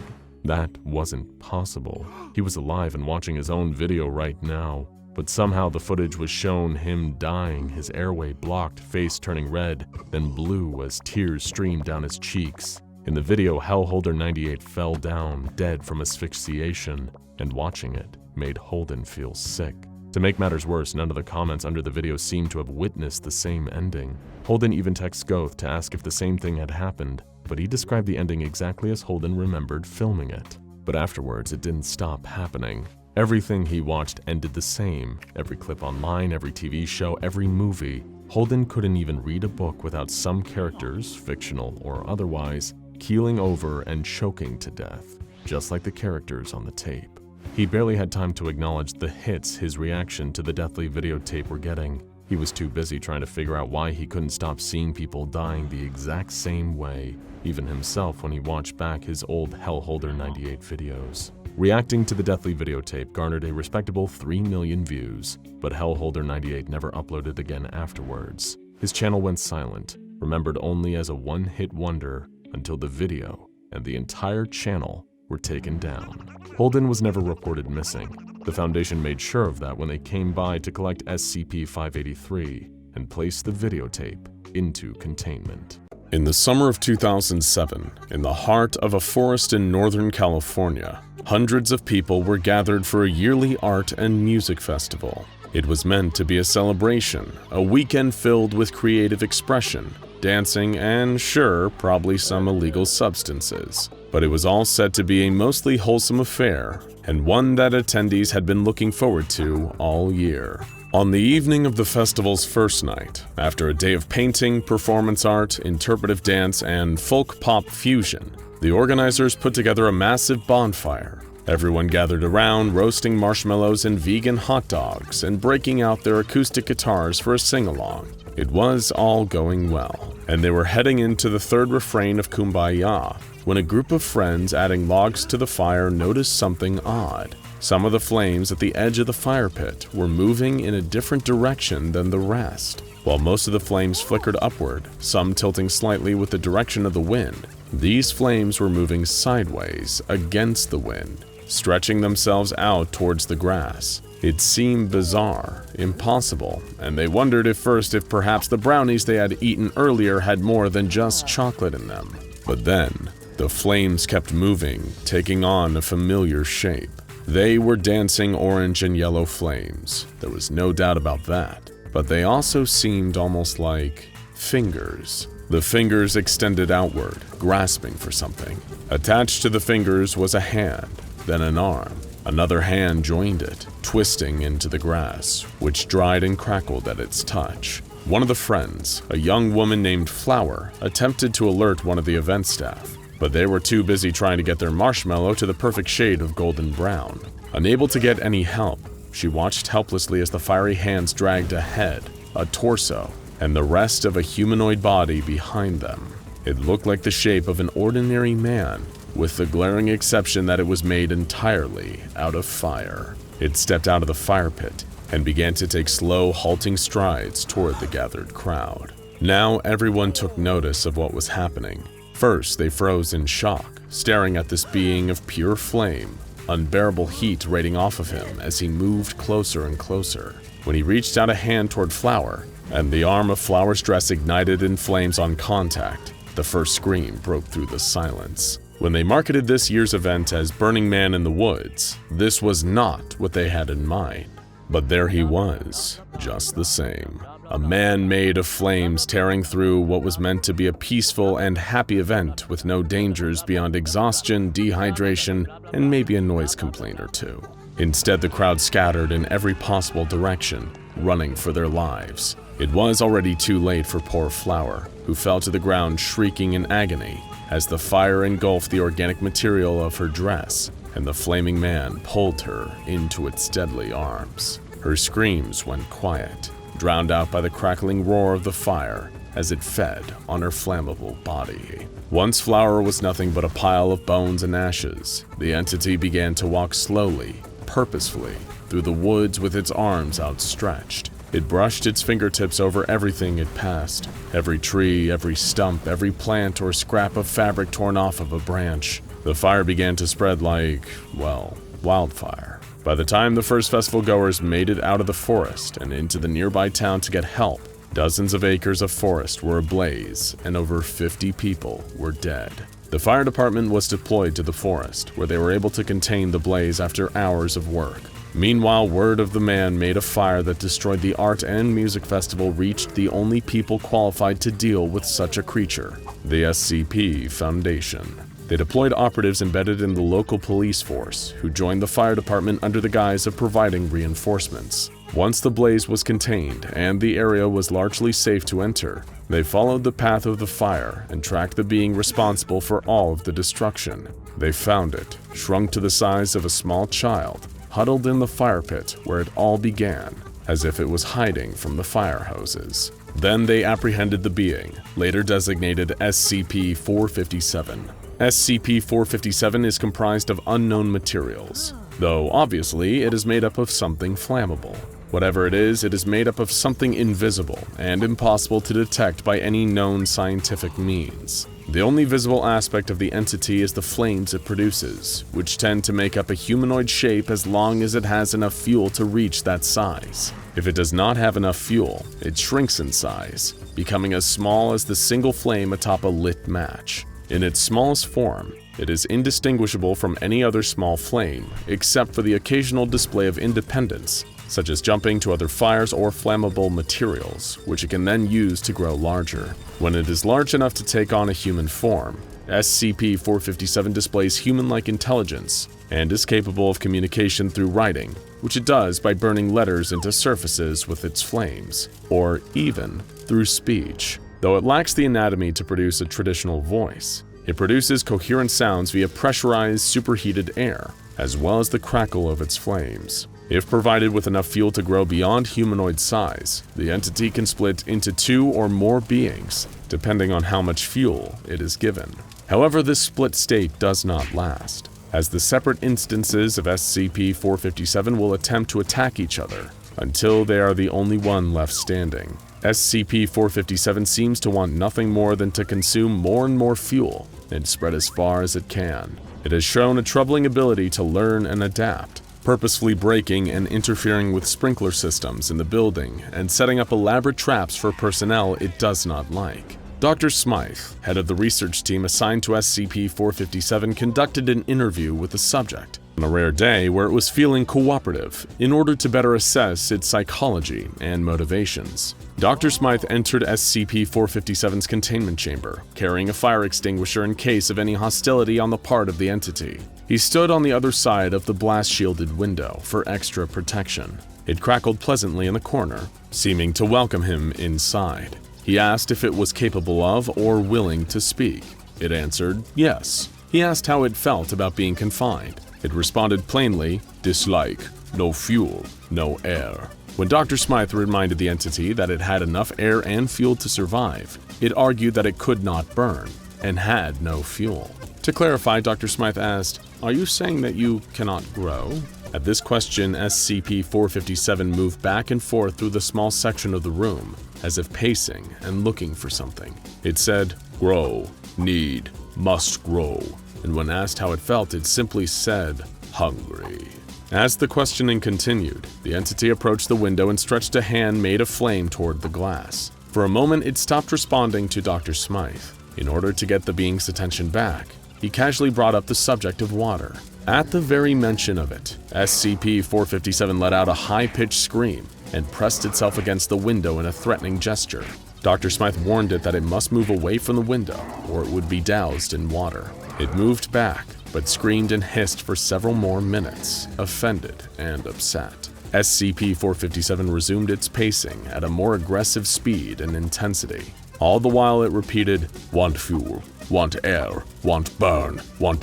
That wasn't possible. He was alive and watching his own video right now. But somehow the footage was shown him dying, his airway blocked, face turning red, then blue as tears streamed down his cheeks. In the video, Hellholder98 fell down, dead from asphyxiation, and watching it made Holden feel sick. To make matters worse, none of the comments under the video seemed to have witnessed the same ending. Holden even texted Goth to ask if the same thing had happened, but he described the ending exactly as Holden remembered filming it. But afterwards, it didn't stop happening. Everything he watched ended the same. Every clip online, every TV show, every movie. Holden couldn't even read a book without some characters, fictional or otherwise, keeling over and choking to death, just like the characters on the tape. He barely had time to acknowledge the hits his reaction to the deathly videotape were getting. He was too busy trying to figure out why he couldn't stop seeing people dying the exact same way, even himself when he watched back his old Hellholder98 videos. Reacting to the deathly videotape garnered a respectable 3 million views, but Hellholder98 never uploaded again afterwards. His channel went silent, remembered only as a one-hit wonder until the video and the entire channel were taken down. Holden was never reported missing. The The Foundation made sure of that when they came by to collect SCP-583 and place the videotape into containment. In the summer of 2007, in the heart of a forest in Northern California, hundreds of people were gathered for a yearly art and music festival. It was meant to be a celebration, a weekend filled with creative expression, dancing, and sure, probably some illegal substances. But it was all said to be a mostly wholesome affair, and one that attendees had been looking forward to all year. On the evening of the festival's first night, after a day of painting, performance art, interpretive dance, and folk pop fusion, the organizers put together a massive bonfire. Everyone gathered around, roasting marshmallows and vegan hot dogs, and breaking out their acoustic guitars for a sing-along. It was all going well, and they were heading into the third refrain of Kumbaya, when a group of friends adding logs to the fire noticed something odd. Some of the flames at the edge of the fire pit were moving in a different direction than the rest. While most of the flames flickered upward, some tilting slightly with the direction of the wind, these flames were moving sideways against the wind, stretching themselves out towards the grass. It seemed bizarre, impossible, and they wondered at first if perhaps the brownies they had eaten earlier had more than just chocolate in them. But then, the flames kept moving, taking on a familiar shape. They were dancing orange and yellow flames, there was no doubt about that, but they also seemed almost like fingers. The fingers extended outward, grasping for something. Attached to the fingers was a hand, then an arm. Another hand joined it, twisting into the grass, which dried and crackled at its touch. One of the friends, a young woman named Flower, attempted to alert one of the event staff, but they were too busy trying to get their marshmallow to the perfect shade of golden brown. Unable to get any help, she watched helplessly as the fiery hands dragged a head, a torso, and the rest of a humanoid body behind them. It looked like the shape of an ordinary man, with the glaring exception that it was made entirely out of fire. It stepped out of the fire pit and began to take slow, halting strides toward the gathered crowd. Now everyone took notice of what was happening. First, they froze in shock, staring at this being of pure flame, unbearable heat radiating off of him as he moved closer and closer. When he reached out a hand toward Flower, and the arm of Flower's dress ignited in flames on contact, the first scream broke through the silence. When they marketed this year's event as Burning Man in the Woods, this was not what they had in mind. But there he was, just the same. A man made of flames tearing through what was meant to be a peaceful and happy event with no dangers beyond exhaustion, dehydration, and maybe a noise complaint or two. Instead, the crowd scattered in every possible direction, running for their lives. It was already too late for poor Flower, who fell to the ground shrieking in agony as the fire engulfed the organic material of her dress, and the flaming man pulled her into its deadly arms. Her screams went quiet, drowned out by the crackling roar of the fire as it fed on her flammable body. Once Flower was nothing but a pile of bones and ashes, the entity began to walk slowly, purposefully, through the woods with its arms outstretched. It brushed its fingertips over everything it passed, every tree, every stump, every plant or scrap of fabric torn off of a branch. The fire began to spread like, well, wildfire. By the time the first festival goers made it out of the forest and into the nearby town to get help, dozens of acres of forest were ablaze and over 50 people were dead. The fire department was deployed to the forest, where they were able to contain the blaze after hours of work. Meanwhile, word of the man made a fire that destroyed the art and music festival reached the only people qualified to deal with such a creature, the SCP Foundation. They deployed operatives embedded in the local police force, who joined the fire department under the guise of providing reinforcements. Once the blaze was contained and the area was largely safe to enter, they followed the path of the fire and tracked the being responsible for all of the destruction. They found it, shrunk to the size of a small child, huddled in the fire pit where it all began, as if it was hiding from the fire hoses. Then they apprehended the being, later designated SCP-457. SCP-457 is comprised of unknown materials, though obviously it is made up of something flammable. Whatever it is made up of something invisible and impossible to detect by any known scientific means. The only visible aspect of the entity is the flames it produces, which tend to make up a humanoid shape as long as it has enough fuel to reach that size. If it does not have enough fuel, it shrinks in size, becoming as small as the single flame atop a lit match. In its smallest form, it is indistinguishable from any other small flame, except for the occasional display of independence, such as jumping to other fires or flammable materials, which it can then use to grow larger. When it is large enough to take on a human form, SCP-457 displays human-like intelligence and is capable of communication through writing, which it does by burning letters into surfaces with its flames, or even through speech. Though it lacks the anatomy to produce a traditional voice, it produces coherent sounds via pressurized, superheated air, as well as the crackle of its flames. If provided with enough fuel to grow beyond humanoid size, the entity can split into 2 or more beings, depending on how much fuel it is given. However, this split state does not last, as the separate instances of SCP-457 will attempt to attack each other until they are the only one left standing. SCP-457 seems to want nothing more than to consume more and more fuel and spread as far as it can. It has shown a troubling ability to learn and adapt, purposefully breaking and interfering with sprinkler systems in the building and setting up elaborate traps for personnel it does not like. Dr. Smythe, head of the research team assigned to SCP-457, conducted an interview with the subject on a rare day where it was feeling cooperative in order to better assess its psychology and motivations. Dr. Smythe entered SCP-457's containment chamber, carrying a fire extinguisher in case of any hostility on the part of the entity. He stood on the other side of the blast-shielded window for extra protection. It crackled pleasantly in the corner, seeming to welcome him inside. He asked if it was capable of or willing to speak. It answered yes. He asked how it felt about being confined. It responded plainly, dislike, no fuel, no air. When Dr. Smythe reminded the entity that it had enough air and fuel to survive, it argued that it could not burn and had no fuel. To clarify, Dr. Smythe asked, "Are you saying that you cannot grow?" At this question, SCP-457 moved back and forth through the small section of the room, as if pacing and looking for something. It said, grow, need, must grow, and when asked how it felt, it simply said, hungry. As the questioning continued, the entity approached the window and stretched a hand made of flame toward the glass. For a moment, it stopped responding to Dr. Smythe. In order to get the being's attention back, he casually brought up the subject of water. At the very mention of it, SCP-457 let out a high-pitched scream and pressed itself against the window in a threatening gesture. Dr. Smythe warned it that it must move away from the window or it would be doused in water. It moved back, but screamed and hissed for several more minutes, offended and upset. SCP-457 resumed its pacing at a more aggressive speed and intensity. All the while it repeated, want fuel, want air, want burn, want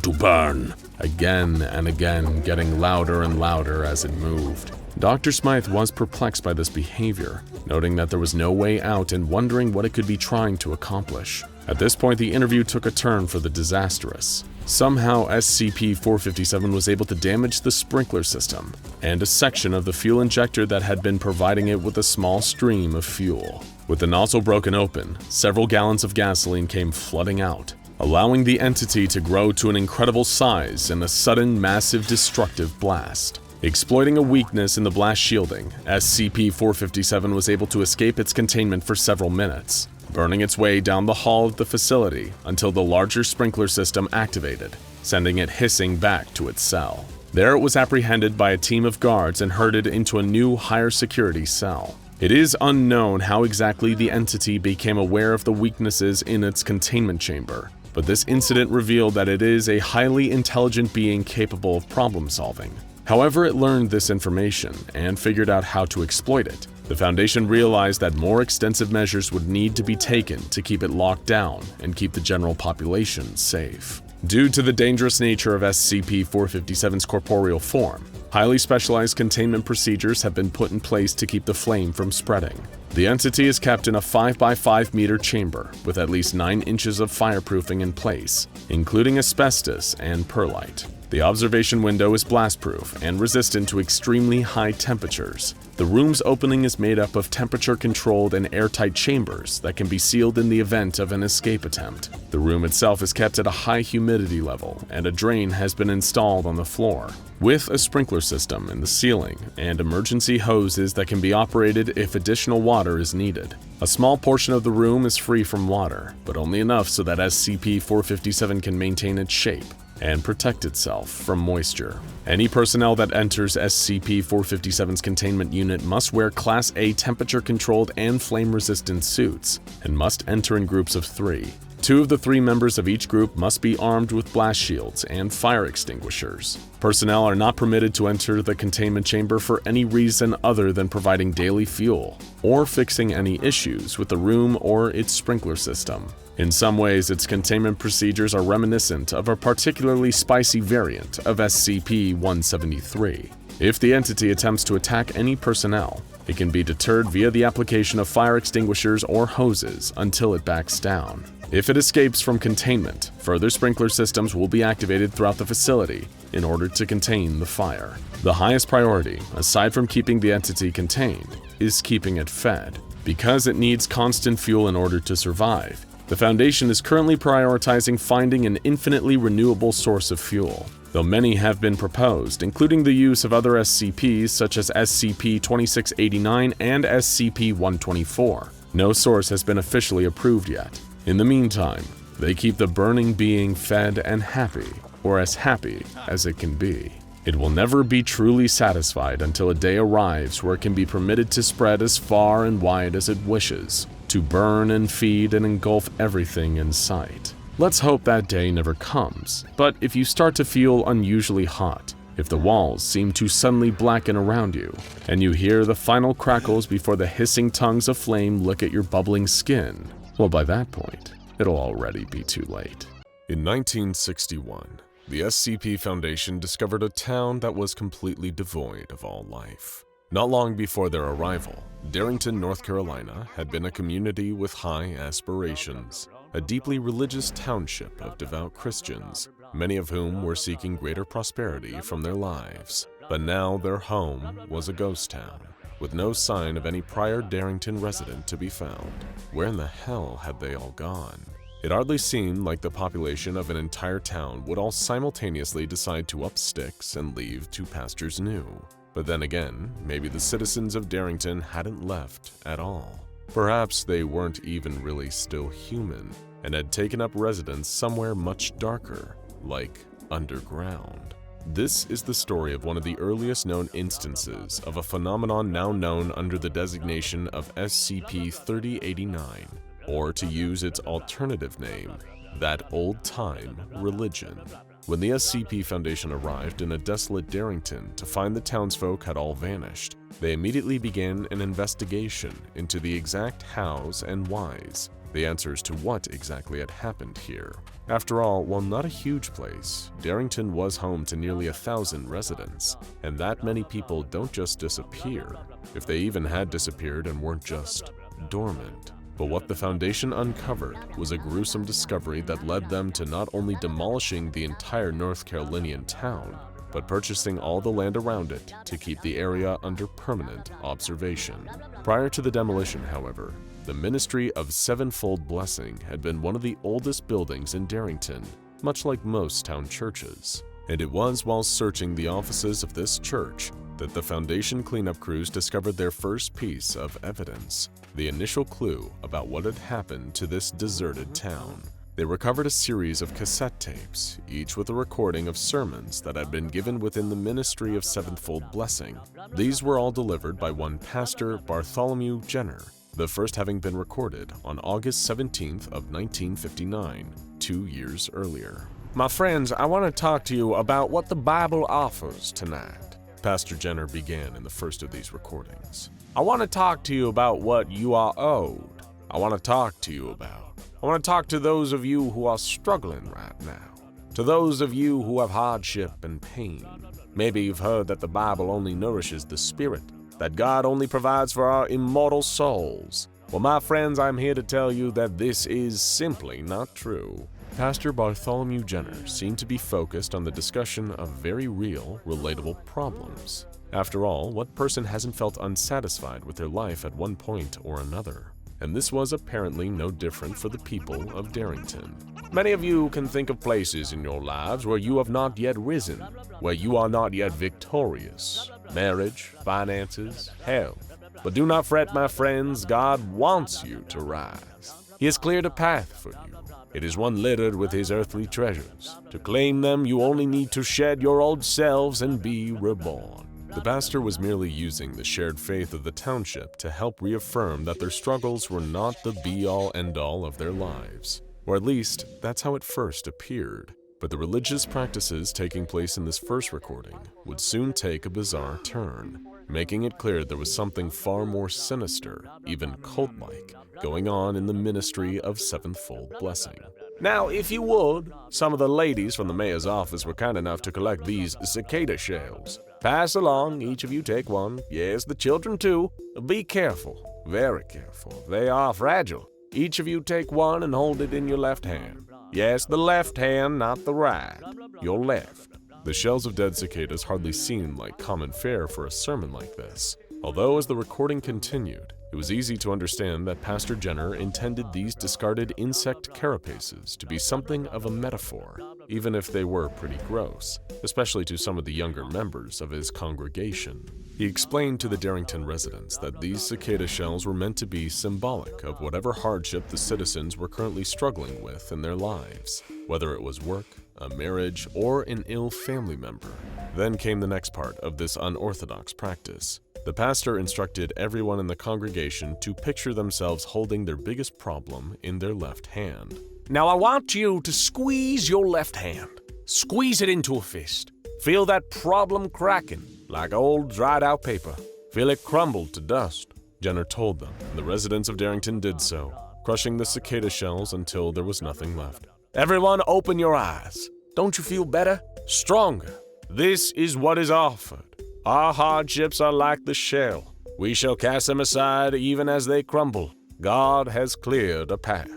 to burn, again and again, getting louder and louder as it moved. Dr. Smythe was perplexed by this behavior, noting that there was no way out and wondering what it could be trying to accomplish. At this point, the interview took a turn for the disastrous. Somehow, SCP-457 was able to damage the sprinkler system and a section of the fuel injector that had been providing it with a small stream of fuel. With the nozzle broken open, several gallons of gasoline came flooding out, allowing the entity to grow to an incredible size in a sudden, massive, destructive blast. Exploiting a weakness in the blast shielding, SCP-457 was able to escape its containment for several minutes, burning its way down the hall of the facility until the larger sprinkler system activated, sending it hissing back to its cell. There it was apprehended by a team of guards and herded into a new, higher security cell. It is unknown how exactly the entity became aware of the weaknesses in its containment chamber, but this incident revealed that it is a highly intelligent being capable of problem solving. However, it learned this information and figured out how to exploit it. The Foundation realized that more extensive measures would need to be taken to keep it locked down and keep the general population safe. Due to the dangerous nature of SCP-457's corporeal form, highly specialized containment procedures have been put in place to keep the flame from spreading. The entity is kept in a 5x5 meter chamber with at least 9 inches of fireproofing in place, including asbestos and perlite. The observation window is blast-proof and resistant to extremely high temperatures. The room's opening is made up of temperature-controlled and airtight chambers that can be sealed in the event of an escape attempt. The room itself is kept at a high humidity level, and a drain has been installed on the floor, with a sprinkler system in the ceiling and emergency hoses that can be operated if additional water is needed. A small portion of the room is free from water, but only enough so that SCP-457 can maintain its shape and protect itself from moisture. Any personnel that enters SCP-457's containment unit must wear Class A temperature-controlled and flame-resistant suits, and must enter in groups of 3. 2 of the 3 members of each group must be armed with blast shields and fire extinguishers. Personnel are not permitted to enter the containment chamber for any reason other than providing daily fuel, or fixing any issues with the room or its sprinkler system. In some ways, its containment procedures are reminiscent of a particularly spicy variant of SCP-173. If the entity attempts to attack any personnel, it can be deterred via the application of fire extinguishers or hoses until it backs down. If it escapes from containment, further sprinkler systems will be activated throughout the facility in order to contain the fire. The highest priority, aside from keeping the entity contained, is keeping it fed. Because it needs constant fuel in order to survive, the Foundation is currently prioritizing finding an infinitely renewable source of fuel. Though many have been proposed, including the use of other SCPs such as SCP-2689 and SCP-124, no source has been officially approved yet. In the meantime, they keep the burning being fed and happy, or as happy as it can be. It will never be truly satisfied until a day arrives where it can be permitted to spread as far and wide as it wishes, to burn and feed and engulf everything in sight. Let's hope that day never comes, but if you start to feel unusually hot, if the walls seem to suddenly blacken around you, and you hear the final crackles before the hissing tongues of flame lick at your bubbling skin, well, by that point, it'll already be too late. In 1961, the SCP Foundation discovered a town that was completely devoid of all life. Not long before their arrival, Darrington, North Carolina had been a community with high aspirations, a deeply religious township of devout Christians, many of whom were seeking greater prosperity from their lives. But now their home was a ghost town, with no sign of any prior Darrington resident to be found. Where in the hell had they all gone? It hardly seemed like the population of an entire town would all simultaneously decide to up sticks and leave to pastures new. But then again, maybe the citizens of Darrington hadn't left at all. Perhaps they weren't even really still human and had taken up residence somewhere much darker, like underground. This is the story of one of the earliest known instances of a phenomenon now known under the designation of SCP-3089, or to use its alternative name, that old-time religion. When the SCP Foundation arrived in a desolate Darrington to find the townsfolk had all vanished, they immediately began an investigation into the exact hows and whys, the answers to what exactly had happened here. After all, while not a huge place, Darrington was home to nearly 1,000 residents, and that many people don't just disappear, if they even had disappeared and weren't just dormant. But what the Foundation uncovered was a gruesome discovery that led them to not only demolishing the entire North Carolinian town, but purchasing all the land around it to keep the area under permanent observation. Prior to the demolition, however, the Ministry of Sevenfold Blessing had been one of the oldest buildings in Darrington, much like most town churches. And it was while searching the offices of this church that the Foundation cleanup crews discovered their first piece of evidence, the initial clue about what had happened to this deserted town. They recovered a series of cassette tapes, each with a recording of sermons that had been given within the Ministry of Sevenfold Blessing. These were all delivered by one Pastor Bartholomew Jenner, the first having been recorded on August 17th of 1959, 2 years earlier. My friends, I want to talk to you about what the Bible offers tonight. Pastor Jenner began in the first of these recordings. I want to talk to you about what you are owed. I want to talk to those of you who are struggling right now. To those of you who have hardship and pain. Maybe you've heard that the Bible only nourishes the spirit, that God only provides for our immortal souls. Well, my friends, I'm here to tell you that this is simply not true. Pastor Bartholomew Jenner seemed to be focused on the discussion of very real, relatable problems. After all, what person hasn't felt unsatisfied with their life at one point or another? And this was apparently no different for the people of Darrington. Many of you can think of places in your lives where you have not yet risen, where you are not yet victorious. Marriage, finances, health. But do not fret, my friends, God wants you to rise. He has cleared a path for you. It is one littered with his earthly treasures. To claim them, you only need to shed your old selves and be reborn. The pastor was merely using the shared faith of the township to help reaffirm that their struggles were not the be-all end-all of their lives. Or at least, that's how it first appeared. But the religious practices taking place in this first recording would soon take a bizarre turn, making it clear there was something far more sinister, even cult-like, going on in the ministry of sevenfold blessing. Now, if you would, some of the ladies from the mayor's office were kind enough to collect these cicada shells. Pass along, each of you take one. Yes, the children too. Be careful, very careful. They are fragile. Each of you take one and hold it in your left hand. Yes, the left hand, not the right. Your left. The shells of dead cicadas hardly seemed like common fare for a sermon like this. Although as the recording continued, it was easy to understand that Pastor Jenner intended these discarded insect carapaces to be something of a metaphor, even if they were pretty gross, especially to some of the younger members of his congregation. He explained to the Darrington residents that these cicada shells were meant to be symbolic of whatever hardship the citizens were currently struggling with in their lives, whether it was work, a marriage, or an ill family member. Then came the next part of this unorthodox practice. The pastor instructed everyone in the congregation to picture themselves holding their biggest problem in their left hand. Now I want you to squeeze your left hand. Squeeze it into a fist. Feel that problem cracking like old dried out paper. Feel it crumble to dust. Jenner told them, and the residents of Darrington did so, crushing the cicada shells until there was nothing left. Everyone open your eyes. Don't you feel better? Stronger. This is what is offered. Our hardships are like the shell. We shall cast them aside even as they crumble. God has cleared a path.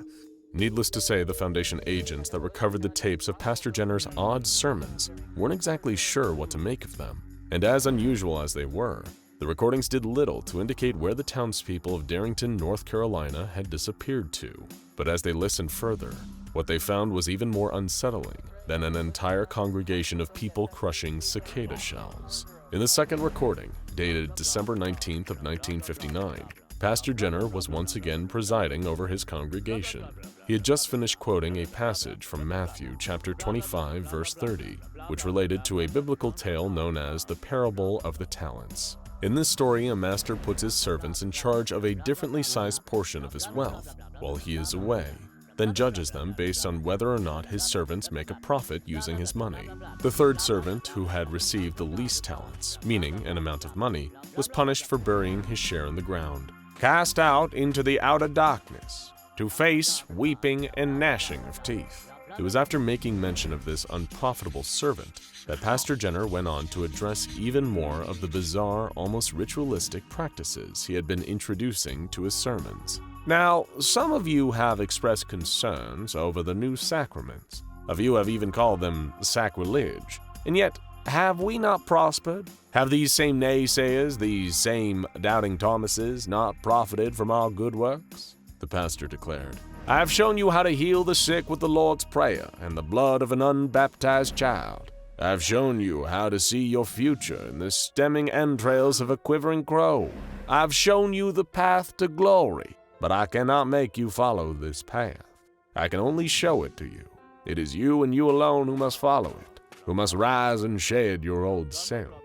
Needless to say, the Foundation agents that recovered the tapes of Pastor Jenner's odd sermons weren't exactly sure what to make of them. And as unusual as they were, the recordings did little to indicate where the townspeople of Darrington, North Carolina had disappeared to. But as they listened further, what they found was even more unsettling than an entire congregation of people crushing cicada shells. In the second recording, dated December 19th of 1959, Pastor Jenner was once again presiding over his congregation. He had just finished quoting a passage from Matthew chapter 25, verse 30, which related to a biblical tale known as the parable of the talents. In this story, a master puts his servants in charge of a differently sized portion of his wealth while he is away, then judges them based on whether or not his servants make a profit using his money. The third servant, who had received the least talents, meaning an amount of money, was punished for burying his share in the ground. Cast out into the outer darkness, to face weeping and gnashing of teeth. It was after making mention of this unprofitable servant that Pastor Jenner went on to address even more of the bizarre, almost ritualistic practices he had been introducing to his sermons. Now, some of you have expressed concerns over the new sacraments. A few have even called them sacrilege. And yet, have we not prospered? Have these same naysayers, these same doubting Thomases, not profited from our good works? The pastor declared. I have shown you how to heal the sick with the Lord's Prayer and the blood of an unbaptized child. I have shown you how to see your future in the stemming entrails of a quivering crow. I have shown you the path to glory. But I cannot make you follow this path. I can only show it to you. It is you and you alone who must follow it, who must rise and shed your old self.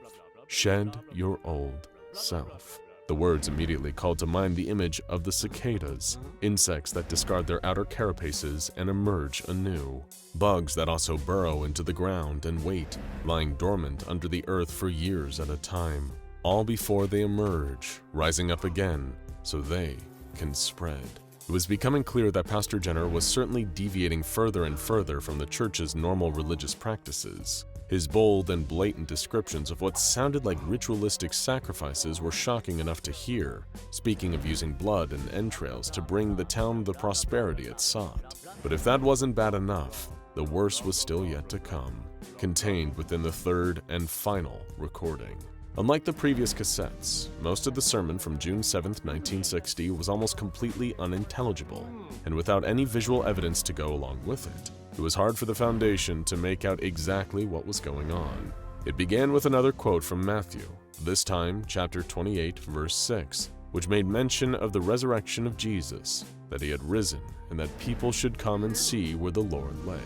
Shed your old self. The words immediately called to mind the image of the cicadas, insects that discard their outer carapaces and emerge anew, bugs that also burrow into the ground and wait, lying dormant under the earth for years at a time, all before they emerge, rising up again, so they can spread. It was becoming clear that Pastor Jenner was certainly deviating further and further from the church's normal religious practices. His bold and blatant descriptions of what sounded like ritualistic sacrifices were shocking enough to hear, speaking of using blood and entrails to bring the town the prosperity it sought. But if that wasn't bad enough, the worst was still yet to come, contained within the third and final recording. Unlike the previous cassettes, most of the sermon from June 7, 1960 was almost completely unintelligible, and without any visual evidence to go along with it. It was hard for the Foundation to make out exactly what was going on. It began with another quote from Matthew, this time chapter 28, verse 6, which made mention of the resurrection of Jesus, that he had risen, and that people should come and see where the Lord lay.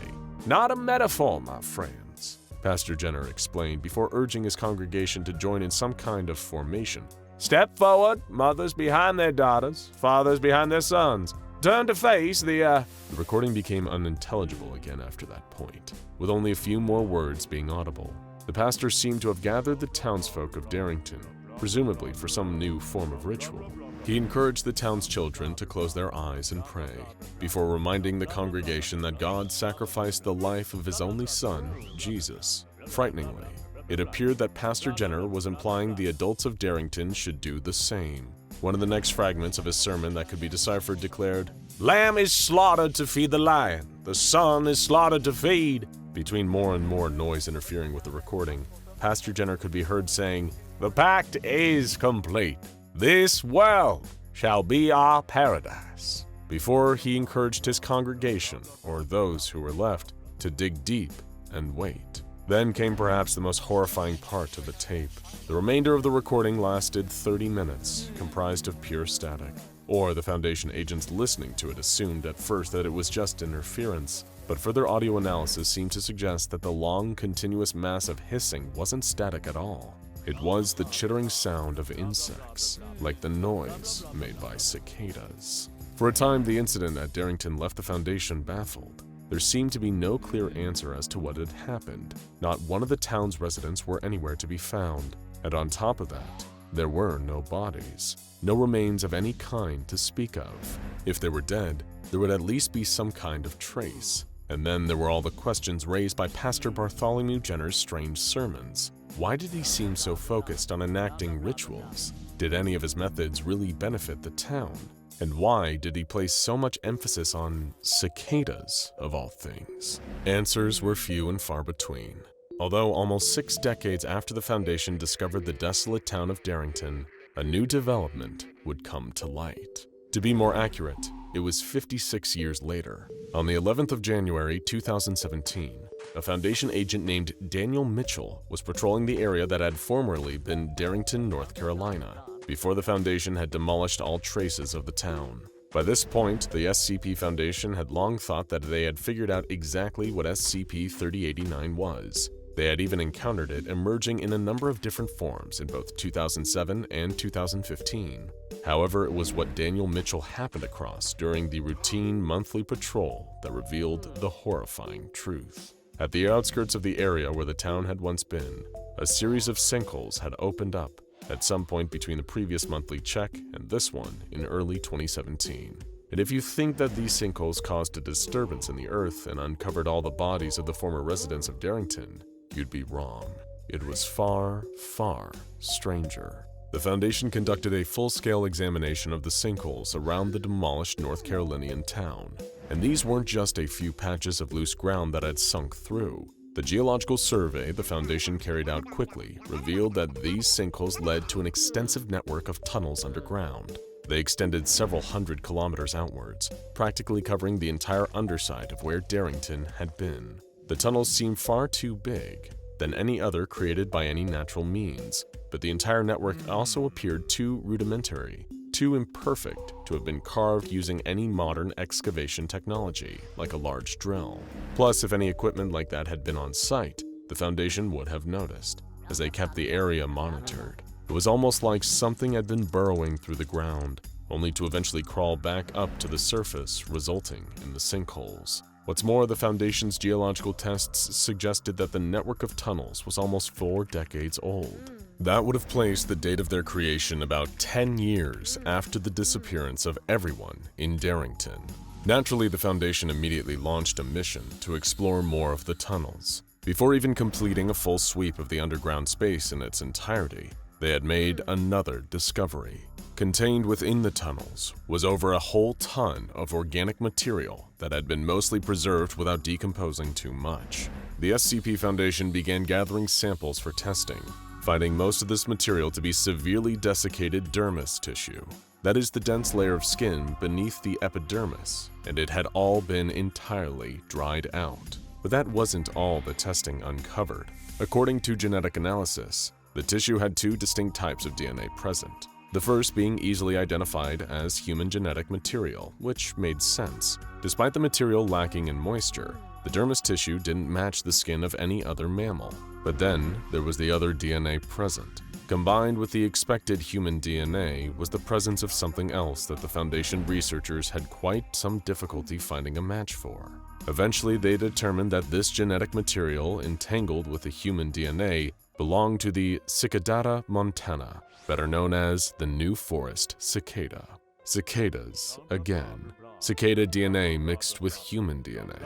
Not a metaphor, my friends, Pastor Jenner explained before urging his congregation to join in some kind of formation. Step forward, mothers behind their daughters, fathers behind their sons. Turn to face The recording became unintelligible again after that point, with only a few more words being audible. The pastor seemed to have gathered the townsfolk of Darrington, presumably for some new form of ritual. He encouraged the town's children to close their eyes and pray, before reminding the congregation that God sacrificed the life of his only son, Jesus. Frighteningly, it appeared that Pastor Jenner was implying the adults of Darrington should do the same. One of the next fragments of his sermon that could be deciphered declared, "Lamb is slaughtered to feed the lion. The son is slaughtered to feed." Between more and more noise interfering with the recording, Pastor Jenner could be heard saying, "The pact is complete. This world shall be our paradise," before he encouraged his congregation, or those who were left, to dig deep and wait. Then came perhaps the most horrifying part of the tape. The remainder of the recording lasted 30 minutes, comprised of pure static. Or the Foundation agents listening to it assumed at first that it was just interference, but further audio analysis seemed to suggest that the long, continuous mass of hissing wasn't static at all. It was the chittering sound of insects, like the noise made by cicadas. For a time, the incident at Darrington left the Foundation baffled. There seemed to be no clear answer as to what had happened. Not one of the town's residents were anywhere to be found. And on top of that, there were no bodies, no remains of any kind to speak of. If they were dead, there would at least be some kind of trace. And then there were all the questions raised by Pastor Bartholomew Jenner's strange sermons. Why did he seem so focused on enacting rituals? Did any of his methods really benefit the town? And why did he place so much emphasis on cicadas, of all things? Answers were few and far between. Although almost 6 decades after the Foundation discovered the desolate town of Darrington, a new development would come to light. To be more accurate, it was 56 years later. On the 11th of January 2017, a Foundation agent named Daniel Mitchell was patrolling the area that had formerly been Darrington, North Carolina, before the Foundation had demolished all traces of the town. By this point, the SCP Foundation had long thought that they had figured out exactly what SCP-3089 was. They had even encountered it emerging in a number of different forms in both 2007 and 2015. However, it was what Daniel Mitchell happened across during the routine monthly patrol that revealed the horrifying truth. At the outskirts of the area where the town had once been, a series of sinkholes had opened up at some point between the previous monthly check and this one in early 2017. And if you think that these sinkholes caused a disturbance in the earth and uncovered all the bodies of the former residents of Darrington, you'd be wrong. It was far, far stranger. The Foundation conducted a full-scale examination of the sinkholes around the demolished North Carolinian town. And these weren't just a few patches of loose ground that had sunk through. The geological survey the Foundation carried out quickly revealed that these sinkholes led to an extensive network of tunnels underground. They extended several hundred kilometers outwards, practically covering the entire underside of where Darrington had been. The tunnels seemed far too big than any other created by any natural means, but the entire network also appeared too rudimentary, too imperfect to have been carved using any modern excavation technology, like a large drill. Plus, if any equipment like that had been on site, the Foundation would have noticed, as they kept the area monitored. It was almost like something had been burrowing through the ground, only to eventually crawl back up to the surface, resulting in the sinkholes. What's more, the Foundation's geological tests suggested that the network of tunnels was almost 4 decades old. That would have placed the date of their creation about 10 years after the disappearance of everyone in Darrington. Naturally, the Foundation immediately launched a mission to explore more of the tunnels. Before even completing a full sweep of the underground space in its entirety, they had made another discovery. Contained within the tunnels was over a whole ton of organic material that had been mostly preserved without decomposing too much. The SCP Foundation began gathering samples for testing, finding most of this material to be severely desiccated dermis tissue. That is the dense layer of skin beneath the epidermis, and it had all been entirely dried out. But that wasn't all the testing uncovered. According to genetic analysis, the tissue had two distinct types of DNA present. The first being easily identified as human genetic material, which made sense. Despite the material lacking in moisture, the dermis tissue didn't match the skin of any other mammal. But then there was the other DNA present. Combined with the expected human DNA was the presence of something else that the Foundation researchers had quite some difficulty finding a match for. Eventually, they determined that this genetic material entangled with the human DNA belonged to the Cicadata montana, better known as the New Forest cicada. Cicadas, again. Cicada DNA mixed with human DNA,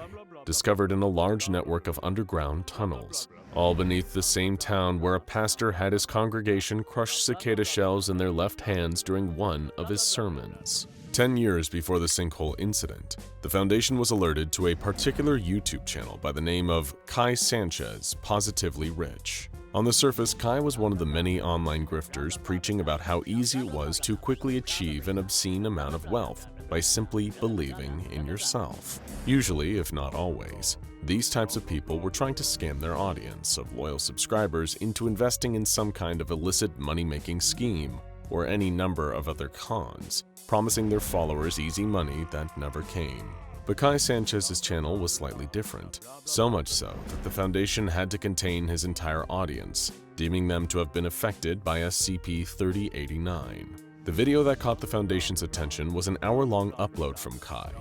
discovered in a large network of underground tunnels, all beneath the same town where a pastor had his congregation crush cicada shells in their left hands during one of his sermons. 10 years before the sinkhole incident, the Foundation was alerted to a particular YouTube channel by the name of Kai Sanchez Positively Rich. On the surface, Kai was one of the many online grifters preaching about how easy it was to quickly achieve an obscene amount of wealth by simply believing in yourself. Usually, if not always, these types of people were trying to scam their audience of loyal subscribers into investing in some kind of illicit money-making scheme or any number of other cons, promising their followers easy money that never came. But Kai Sanchez's channel was slightly different, so much so that the Foundation had to contain his entire audience, deeming them to have been affected by SCP-3089. The video that caught the Foundation's attention was an hour-long upload from Kai,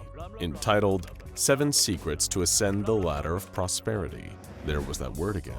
entitled 7 Secrets to Ascend the Ladder of Prosperity. There was that word again,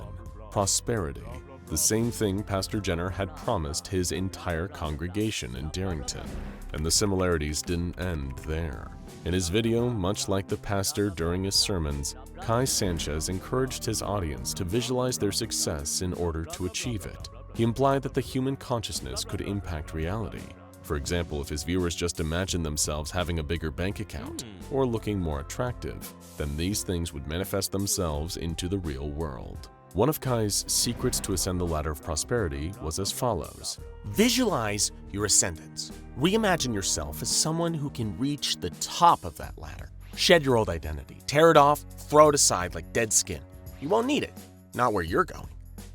prosperity. The same thing Pastor Jenner had promised his entire congregation in Darrington, and the similarities didn't end there. In his video, much like the pastor during his sermons, Kai Sanchez encouraged his audience to visualize their success in order to achieve it. He implied that the human consciousness could impact reality. For example, if his viewers just imagine themselves having a bigger bank account or looking more attractive, then these things would manifest themselves into the real world. One of Kai's secrets to ascend the ladder of prosperity was as follows. Visualize your ascendance. Reimagine yourself as someone who can reach the top of that ladder. Shed your old identity, tear it off, throw it aside like dead skin. You won't need it, not where you're going.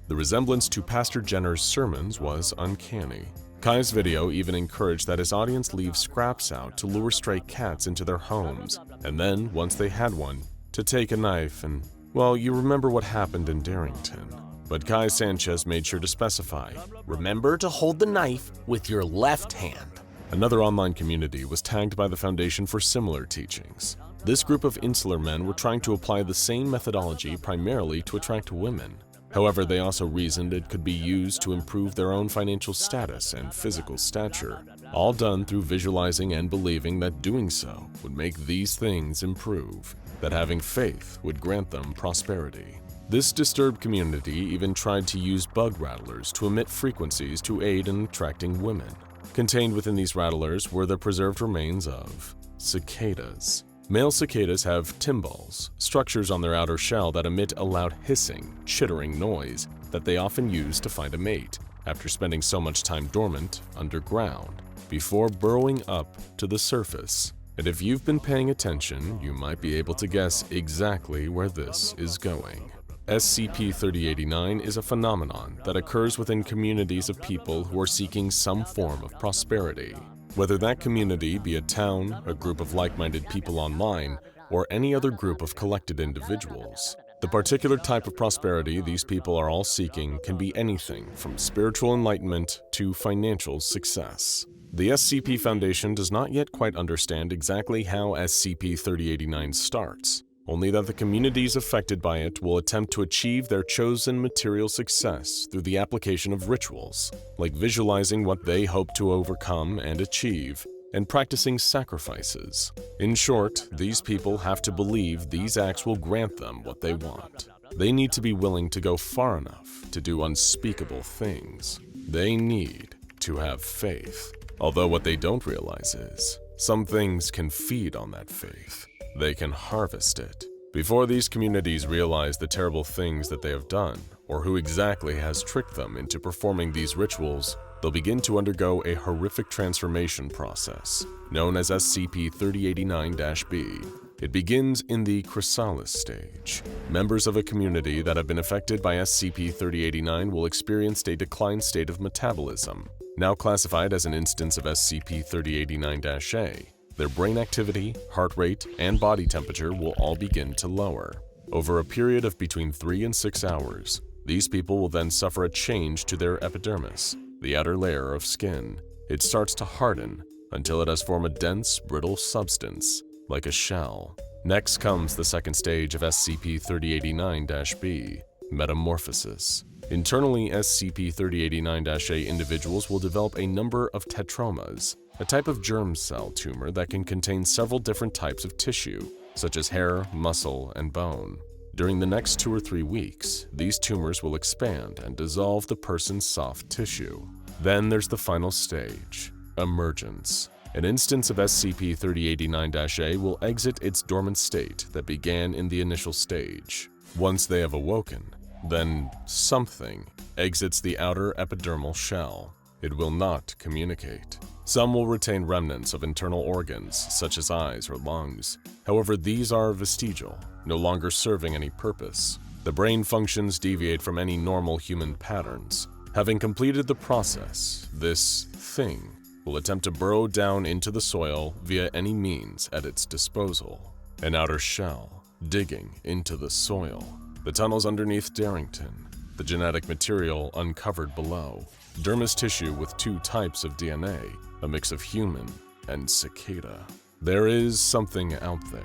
The resemblance to Pastor Jenner's sermons was uncanny. Kai's video even encouraged that his audience leave scraps out to lure stray cats into their homes, and then, once they had one, to take a knife and, well, you remember what happened in Darrington. But Kai Sanchez made sure to specify, remember to hold the knife with your left hand. Another online community was tagged by the Foundation for similar teachings. This group of insular men were trying to apply the same methodology primarily to attract women. However, they also reasoned it could be used to improve their own financial status and physical stature, all done through visualizing and believing that doing so would make these things improve, that having faith would grant them prosperity. This disturbed community even tried to use bug rattlers to emit frequencies to aid in attracting women. Contained within these rattlers were the preserved remains of cicadas. Male cicadas have tymbals, structures on their outer shell that emit a loud hissing, chittering noise that they often use to find a mate after spending so much time dormant underground before burrowing up to the surface. And if you've been paying attention, you might be able to guess exactly where this is going. SCP-3089 is a phenomenon that occurs within communities of people who are seeking some form of prosperity. Whether that community be a town, a group of like-minded people online, or any other group of collected individuals. The particular type of prosperity these people are all seeking can be anything from spiritual enlightenment to financial success. The SCP Foundation does not yet quite understand exactly how SCP-3089 starts, only that the communities affected by it will attempt to achieve their chosen material success through the application of rituals, like visualizing what they hope to overcome and achieve, and practicing sacrifices. In short, these people have to believe these acts will grant them what they want. They need to be willing to go far enough to do unspeakable things. They need to have faith. Although what they don't realize is, some things can feed on that faith. They can harvest it. Before these communities realize the terrible things that they have done, or who exactly has tricked them into performing these rituals, they'll begin to undergo a horrific transformation process, known as SCP-3089-B. It begins in the chrysalis stage. Members of a community that have been affected by SCP-3089 will experience a declined state of metabolism, now classified as an instance of SCP-3089-A. Their brain activity, heart rate, and body temperature will all begin to lower. Over a period of between 3 and 6 hours, these people will then suffer a change to their epidermis, the outer layer of skin. It starts to harden until it has formed a dense, brittle substance, like a shell. Next comes the second stage of SCP-3089-B, metamorphosis. Internally, SCP-3089-A individuals will develop a number of tetromas, a type of germ cell tumor that can contain several different types of tissue, such as hair, muscle, and bone. During the next 2 or 3 weeks, these tumors will expand and dissolve the person's soft tissue. Then there's the final stage, emergence. An instance of SCP-3089-A will exit its dormant state that began in the initial stage. Once they have awoken, then something exits the outer epidermal shell. It will not communicate. Some will retain remnants of internal organs, such as eyes or lungs. However, these are vestigial, no longer serving any purpose. The brain functions deviate from any normal human patterns. Having completed the process, this thing will attempt to burrow down into the soil via any means at its disposal. An outer shell, digging into the soil. The tunnels underneath Darrington, the genetic material uncovered below. Dermis tissue with 2 types of DNA, a mix of human and cicada. There is something out there.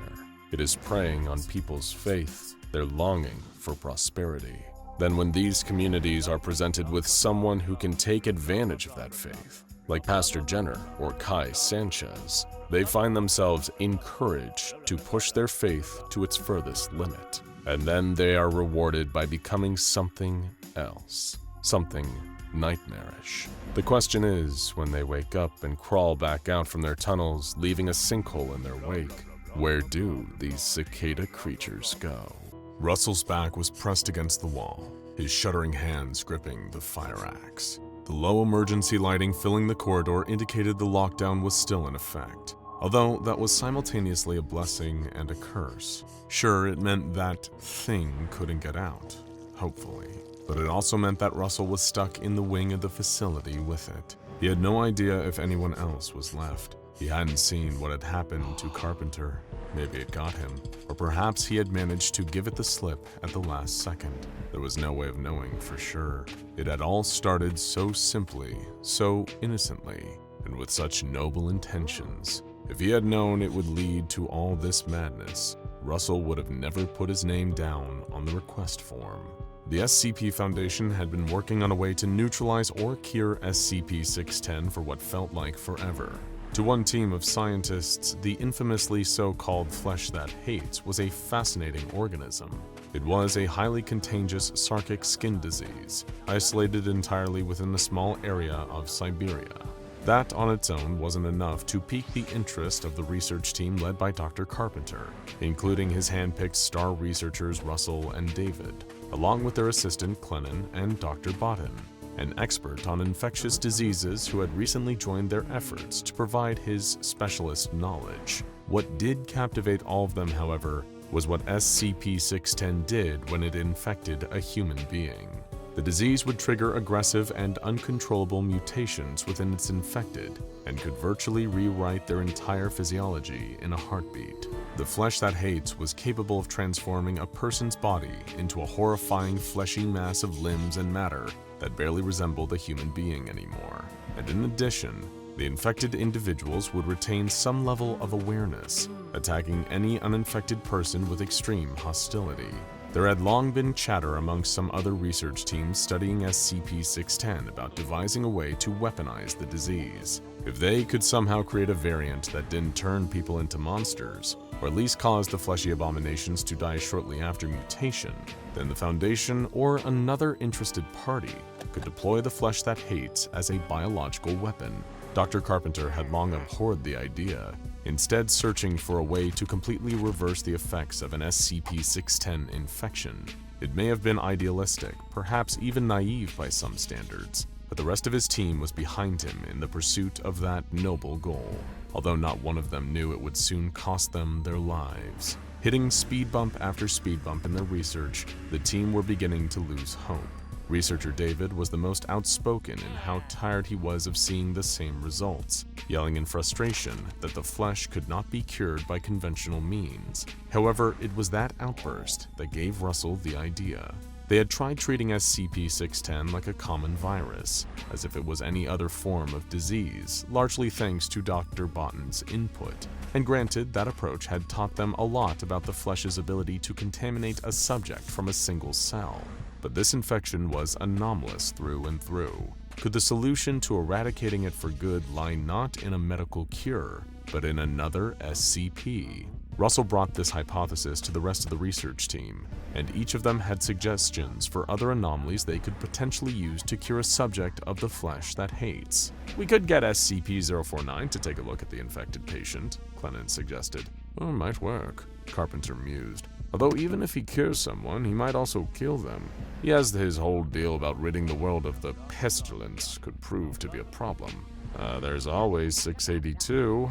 It is preying on people's faith, their longing for prosperity. Then when these communities are presented with someone who can take advantage of that faith, like Pastor Jenner or Kai Sanchez, they find themselves encouraged to push their faith to its furthest limit. And then they are rewarded by becoming something else, something nightmarish. The question is, when they wake up and crawl back out from their tunnels, leaving a sinkhole in their wake, where do these cicada creatures go? Russell's back was pressed against the wall, his shuddering hands gripping the fire axe. The low emergency lighting filling the corridor indicated the lockdown was still in effect, although that was simultaneously a blessing and a curse. Sure, it meant that thing couldn't get out, hopefully, but it also meant that Russell was stuck in the wing of the facility with it. He had no idea if anyone else was left. He hadn't seen what had happened to Carpenter. Maybe it got him, or perhaps he had managed to give it the slip at the last second. There was no way of knowing for sure. It had all started so simply, so innocently, and with such noble intentions. If he had known it would lead to all this madness, Russell would have never put his name down on the request form. The SCP Foundation had been working on a way to neutralize or cure SCP-610 for what felt like forever. To one team of scientists, the infamously so-called flesh that hates was a fascinating organism. It was a highly contagious sarkic skin disease, isolated entirely within a small area of Siberia. That on its own wasn't enough to pique the interest of the research team led by Dr. Carpenter, including his hand-picked star researchers Russell and David, along with their assistant Clennon and Dr. Botten, an expert on infectious diseases who had recently joined their efforts to provide his specialist knowledge. What did captivate all of them, however, was what SCP-610 did when it infected a human being. The disease would trigger aggressive and uncontrollable mutations within its infected and could virtually rewrite their entire physiology in a heartbeat. The flesh that hates was capable of transforming a person's body into a horrifying fleshy mass of limbs and matter that barely resembled a human being anymore. And in addition, the infected individuals would retain some level of awareness, attacking any uninfected person with extreme hostility. There had long been chatter amongst some other research teams studying SCP-610 about devising a way to weaponize the disease. If they could somehow create a variant that didn't turn people into monsters, or at least cause the fleshy abominations to die shortly after mutation, then the Foundation or another interested party could deploy the flesh that hates as a biological weapon. Dr. Carpenter had long abhorred the idea, instead searching for a way to completely reverse the effects of an SCP-610 infection. It may have been idealistic, perhaps even naive by some standards, but the rest of his team was behind him in the pursuit of that noble goal, although not one of them knew it would soon cost them their lives. Hitting speed bump after speed bump in their research, the team were beginning to lose hope. Researcher David was the most outspoken in how tired he was of seeing the same results, yelling in frustration that the flesh could not be cured by conventional means. However, it was that outburst that gave Russell the idea. They had tried treating SCP-610 like a common virus, as if it was any other form of disease, largely thanks to Dr. Botton's input. And granted, that approach had taught them a lot about the flesh's ability to contaminate a subject from a single cell. But this infection was anomalous through and through. Could the solution to eradicating it for good lie not in a medical cure, but in another SCP? Russell brought this hypothesis to the rest of the research team, and each of them had suggestions for other anomalies they could potentially use to cure a subject of the flesh that hates. "We could get SCP-049 to take a look at the infected patient," Clennon suggested. "Oh, might work," Carpenter mused. "Although even if he cures someone, he might also kill them. He has his whole deal about ridding the world of the pestilence could prove to be a problem." There's always 682,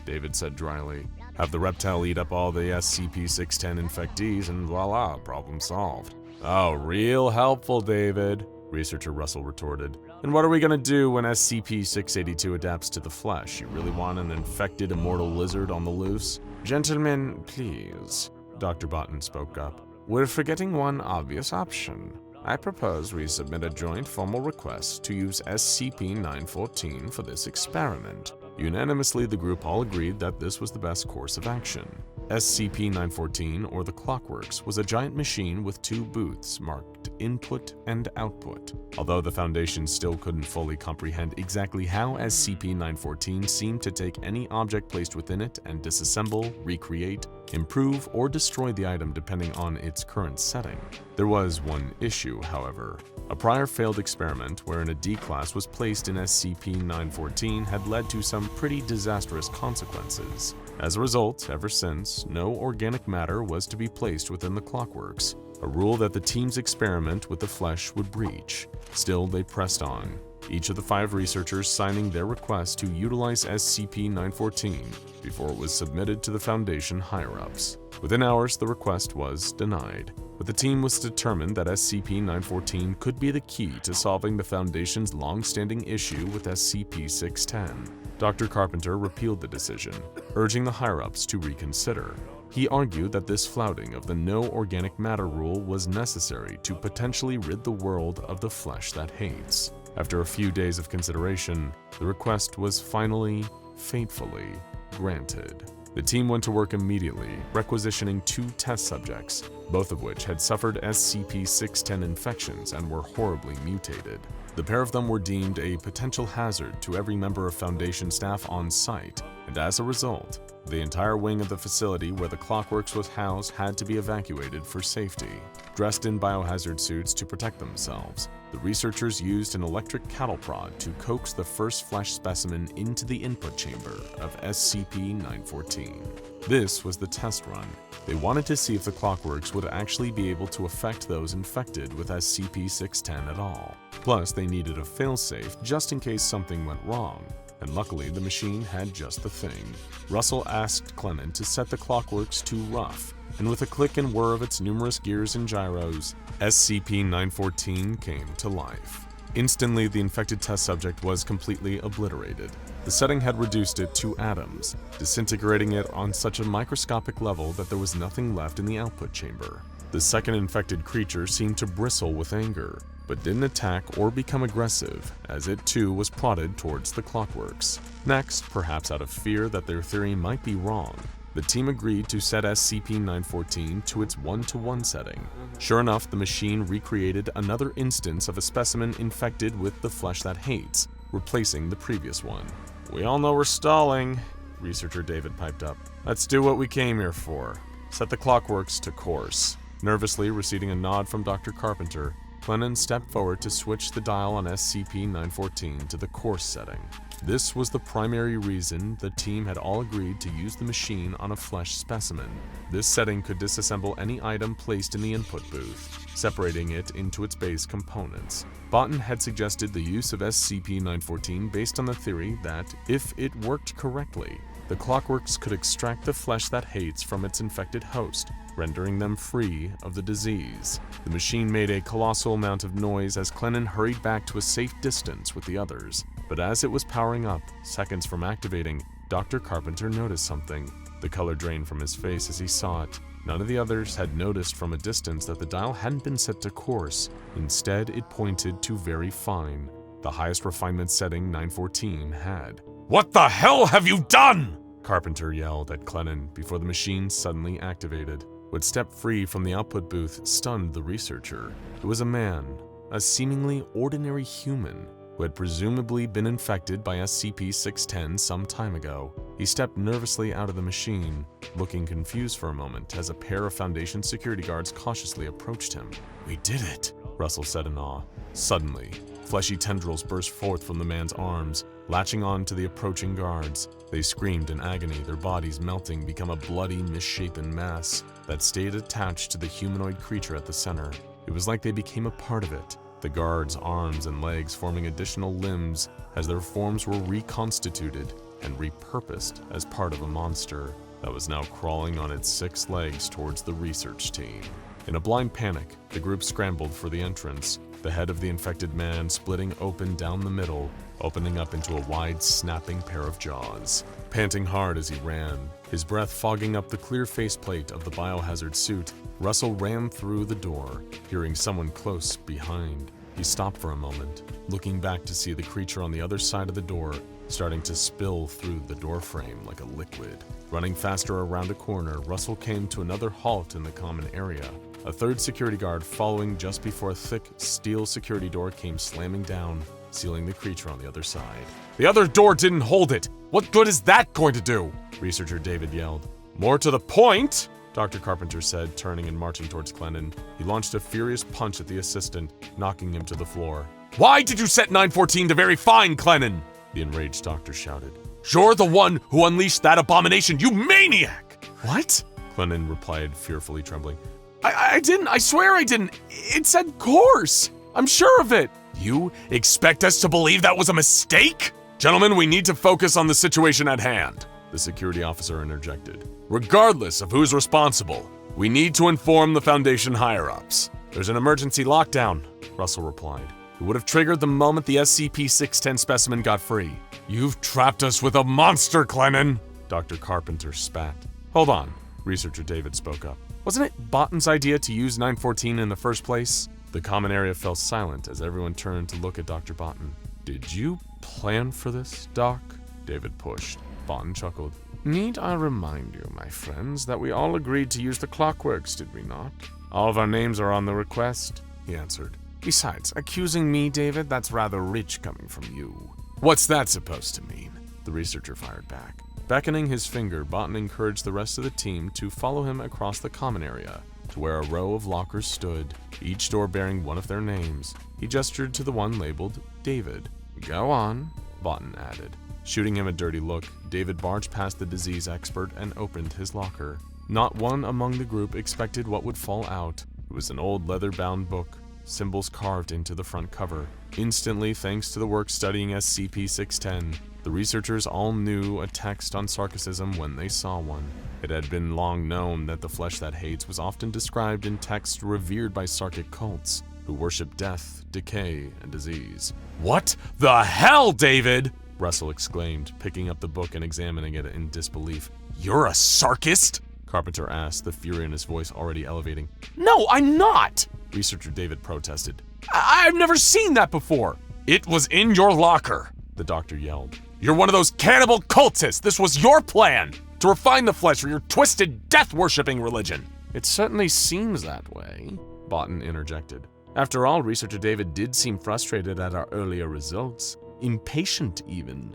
David said dryly. "Have the reptile eat up all the SCP-610 infectees and voila, problem solved." "Oh, real helpful, David," Researcher Russell retorted. "And what are we gonna do when SCP-682 adapts to the flesh? You really want an infected immortal lizard on the loose?" "Gentlemen, please," Dr. Botton spoke up. "We're forgetting one obvious option. I propose we submit a joint formal request to use SCP-914 for this experiment." Unanimously, the group all agreed that this was the best course of action. SCP-914, or the Clockworks, was a giant machine with two booths marked Input and Output. Although the Foundation still couldn't fully comprehend exactly how SCP-914 seemed to take any object placed within it and disassemble, recreate, improve, or destroy the item depending on its current setting. There was one issue, however. A prior failed experiment wherein a D-class was placed in SCP-914 had led to some pretty disastrous consequences. As a result, ever since, no organic matter was to be placed within the Clockworks, a rule that the team's experiment with the flesh would breach. Still, they pressed on, each of the 5 researchers signing their request to utilize SCP-914 before it was submitted to the Foundation higher-ups. Within hours, the request was denied, but the team was determined that SCP-914 could be the key to solving the Foundation's long-standing issue with SCP-610. Dr. Carpenter repealed the decision, urging the higher-ups to reconsider. He argued that this flouting of the no organic matter rule was necessary to potentially rid the world of the flesh that hates. After a few days of consideration, the request was finally, fatefully, granted. The team went to work immediately, requisitioning 2 test subjects, both of which had suffered SCP-610 infections and were horribly mutated. The pair of them were deemed a potential hazard to every member of Foundation staff on site, and as a result, the entire wing of the facility where the Clockworks was housed had to be evacuated for safety. Dressed in biohazard suits to protect themselves, the researchers used an electric cattle prod to coax the first flesh specimen into the input chamber of SCP-914. This was the test run. They wanted to see if the Clockworks would actually be able to affect those infected with SCP-610 at all. Plus, they needed a failsafe just in case something went wrong, and luckily the machine had just the thing. Russell asked Clennon to set the Clockworks to rough, and with a click and whir of its numerous gears and gyros, SCP-914 came to life. Instantly, the infected test subject was completely obliterated. The setting had reduced it to atoms, disintegrating it on such a microscopic level that there was nothing left in the output chamber. The second infected creature seemed to bristle with anger, but didn't attack or become aggressive, as it too was prodded towards the Clockworks. Next, perhaps out of fear that their theory might be wrong, the team agreed to set SCP-914 to its 1-to-1 setting. Sure enough, the machine recreated another instance of a specimen infected with the flesh that hates, replacing the previous one. We all know we're stalling, researcher David piped up. Let's do what we came here for. Set the clockworks to course. Nervously receiving a nod from Dr. Carpenter, Clennon stepped forward to switch the dial on SCP-914 to the course setting. This was the primary reason the team had all agreed to use the machine on a flesh specimen. This setting could disassemble any item placed in the input booth, separating it into its base components. Botten had suggested the use of SCP-914 based on the theory that, if it worked correctly, the clockworks could extract the flesh that hates from its infected host, rendering them free of the disease. The machine made a colossal amount of noise as Clennon hurried back to a safe distance with the others. But as it was powering up, seconds from activating, Dr. Carpenter noticed something. The color drained from his face as he saw it. None of the others had noticed from a distance that the dial hadn't been set to coarse. Instead, it pointed to very fine, the highest refinement setting 914 had. What the hell have you done? Carpenter yelled at Clennon before the machine suddenly activated. What stepped free from the output booth stunned the researcher. It was a man, a seemingly ordinary human, who had presumably been infected by SCP-610 some time ago. He stepped nervously out of the machine, looking confused for a moment as a pair of Foundation security guards cautiously approached him. "We did it," Russell said in awe. Suddenly, fleshy tendrils burst forth from the man's arms, latching on to the approaching guards. They screamed in agony, their bodies melting become a bloody, misshapen mass that stayed attached to the humanoid creature at the center. It was like they became a part of it, the guards' arms and legs forming additional limbs as their forms were reconstituted and repurposed as part of a monster that was now crawling on its 6 legs towards the research team. In a blind panic, the group scrambled for the entrance, the head of the infected man splitting open down the middle, opening up into a wide, snapping pair of jaws. Panting hard as he ran, his breath fogging up the clear faceplate of the biohazard suit, Russell ran through the door, hearing someone close behind. He stopped for a moment, looking back to see the creature on the other side of the door, starting to spill through the doorframe like a liquid. Running faster around a corner, Russell came to another halt in the common area. A third security guard following just before a thick steel security door came slamming down, sealing the creature on the other side. The other door didn't hold it. What good is that going to do? Researcher David yelled. More to the point, Dr. Carpenter said, turning and marching towards Clennon. He launched a furious punch at the assistant, knocking him to the floor. Why did you set 914 to very fine, Clennon? The enraged doctor shouted. You're the one who unleashed that abomination, you maniac! What? Clennon replied, fearfully trembling. I didn't. I swear I didn't. It said course. I'm sure of it. You expect us to believe that was a mistake? Gentlemen, we need to focus on the situation at hand, the security officer interjected. Regardless of who's responsible, we need to inform the Foundation higher-ups. There's an emergency lockdown, Russell replied. It would have triggered the moment the SCP-610 specimen got free. You've trapped us with a monster, Clennon, Dr. Carpenter spat. Hold on, researcher David spoke up. Wasn't it Botten's idea to use 914 in the first place? The common area fell silent as everyone turned to look at Dr. Botten. Did you plan for this, Doc? David pushed. Botten chuckled. Need I remind you, my friends, that we all agreed to use the clockworks, did we not? All of our names are on the request, he answered. Besides, accusing me, David, that's rather rich coming from you. What's that supposed to mean? The researcher fired back. Beckoning his finger, Botten encouraged the rest of the team to follow him across the common area to where a row of lockers stood, each door bearing one of their names. He gestured to the one labeled David. Go on, Botten added. Shooting him a dirty look, David barged past the disease expert and opened his locker. Not one among the group expected what would fall out. It was an old leather-bound book, symbols carved into the front cover. Instantly, thanks to the work studying SCP-610, the researchers all knew a text on sarcasm when they saw one. It had been long known that the flesh that hates was often described in texts revered by Sarkic cults, who worship death, decay, and disease. What the hell, David? Russell exclaimed, picking up the book and examining it in disbelief. You're a Sarkist? Carpenter asked, the fury in his voice already elevating. No, I'm not! Researcher David protested. I've never seen that before. It was in your locker, the doctor yelled. You're one of those cannibal cultists. This was your plan, to refine the flesh for your twisted, death-worshipping religion. It certainly seems that way, Botten interjected. After all, Researcher David did seem frustrated at our earlier results. Impatient, even.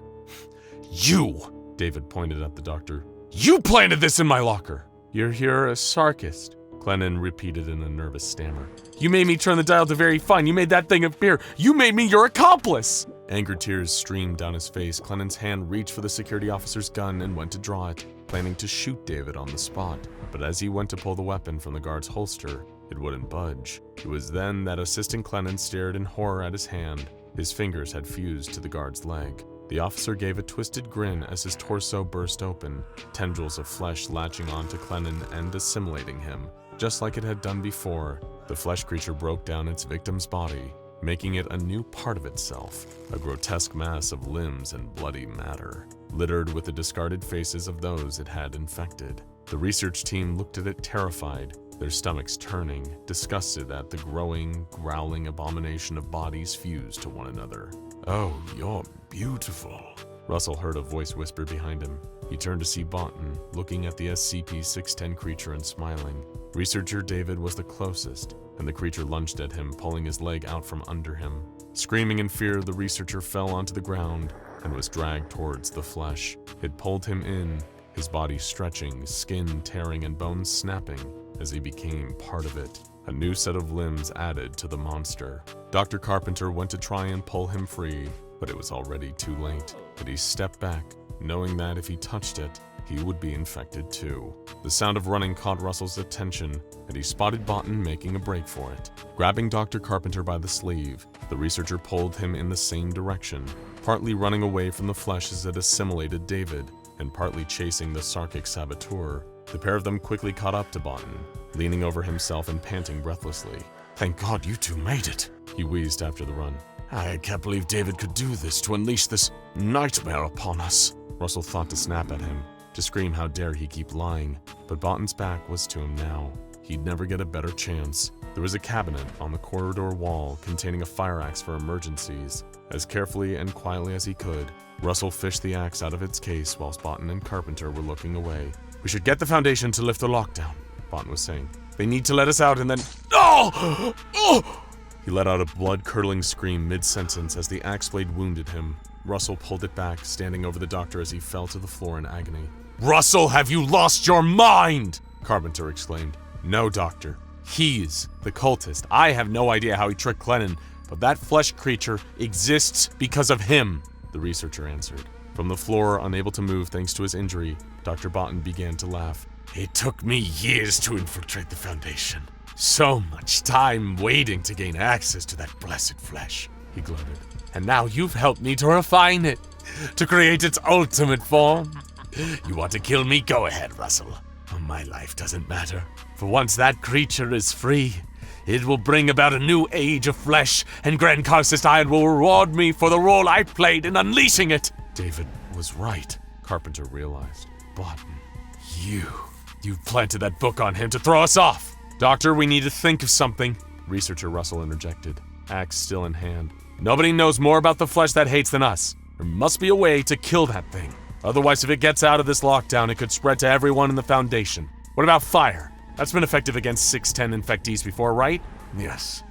You! David pointed at the doctor. You planted this in my locker! You're a sarcist, Clennon repeated in a nervous stammer. You made me turn the dial to very fine. You made that thing appear. You made me your accomplice! Anger tears streamed down his face. Clennon's hand reached for the security officer's gun and went to draw it, planning to shoot David on the spot. But as he went to pull the weapon from the guard's holster, it wouldn't budge. It was then that Assistant Clennon stared in horror at his hand. His fingers had fused to the guard's leg. The officer gave a twisted grin as his torso burst open, tendrils of flesh latching onto Clennon and assimilating him. Just like it had done before, the flesh creature broke down its victim's body, making it a new part of itself, a grotesque mass of limbs and bloody matter, littered with the discarded faces of those it had infected. The research team looked at it terrified, their stomachs turning, disgusted at the growing, growling abomination of bodies fused to one another. "Oh, you're beautiful," Russell heard a voice whisper behind him. He turned to see Bontton, looking at the SCP-610 creature and smiling. Researcher David was the closest, and the creature lunged at him, pulling his leg out from under him. Screaming in fear, the researcher fell onto the ground and was dragged towards the flesh. It pulled him in, his body stretching, skin tearing and bones snapping as he became part of it. A new set of limbs added to the monster. Dr. Carpenter went to try and pull him free, but it was already too late. But he stepped back, knowing that if he touched it, he would be infected too. The sound of running caught Russell's attention, and he spotted Bontton making a break for it. Grabbing Dr. Carpenter by the sleeve, the researcher pulled him in the same direction, partly running away from the flesh as it assimilated David, and partly chasing the Sarkic saboteur. The pair of them quickly caught up to Bontton, leaning over himself and panting breathlessly. "Thank God you two made it," he wheezed after the run. "I can't believe David could do this, to unleash this nightmare upon us." Russell thought to snap at him, to scream how dare he keep lying, but Bontton's back was to him now. He'd never get a better chance. There was a cabinet on the corridor wall containing a fire axe for emergencies. As carefully and quietly as he could, Russell fished the axe out of its case whilst Bontton and Carpenter were looking away. "We should get the Foundation to lift the lockdown," Bontton was saying. "They need to let us out and then— Oh! Oh!" He let out a blood-curdling scream mid-sentence as the axe blade wounded him. Russell pulled it back, standing over the doctor as he fell to the floor in agony. "Russell, have you lost your mind?" Carpenter exclaimed. "No, doctor. He's the cultist. I have no idea how he tricked Clennon, but that flesh creature exists because of him," the researcher answered. From the floor, unable to move thanks to his injury, Dr. Bontton began to laugh. "It took me years to infiltrate the Foundation. So much time waiting to gain access to that blessed flesh," he gloated. "And now you've helped me to refine it, to create its ultimate form. You want to kill me? Go ahead, Russell. My life doesn't matter. For once that creature is free, it will bring about a new age of flesh, and Grand Karcist Iron will reward me for the role I played in unleashing it." David was right, Carpenter realized. "Bontton, you've planted that book on him to throw us off." "Doctor, we need to think of something," Researcher Russell interjected, axe still in hand. "Nobody knows more about the flesh that hates than us. There must be a way to kill that thing. Otherwise, if it gets out of this lockdown, it could spread to everyone in the Foundation. What about fire? That's been effective against 610 infectees before, right?" Yes,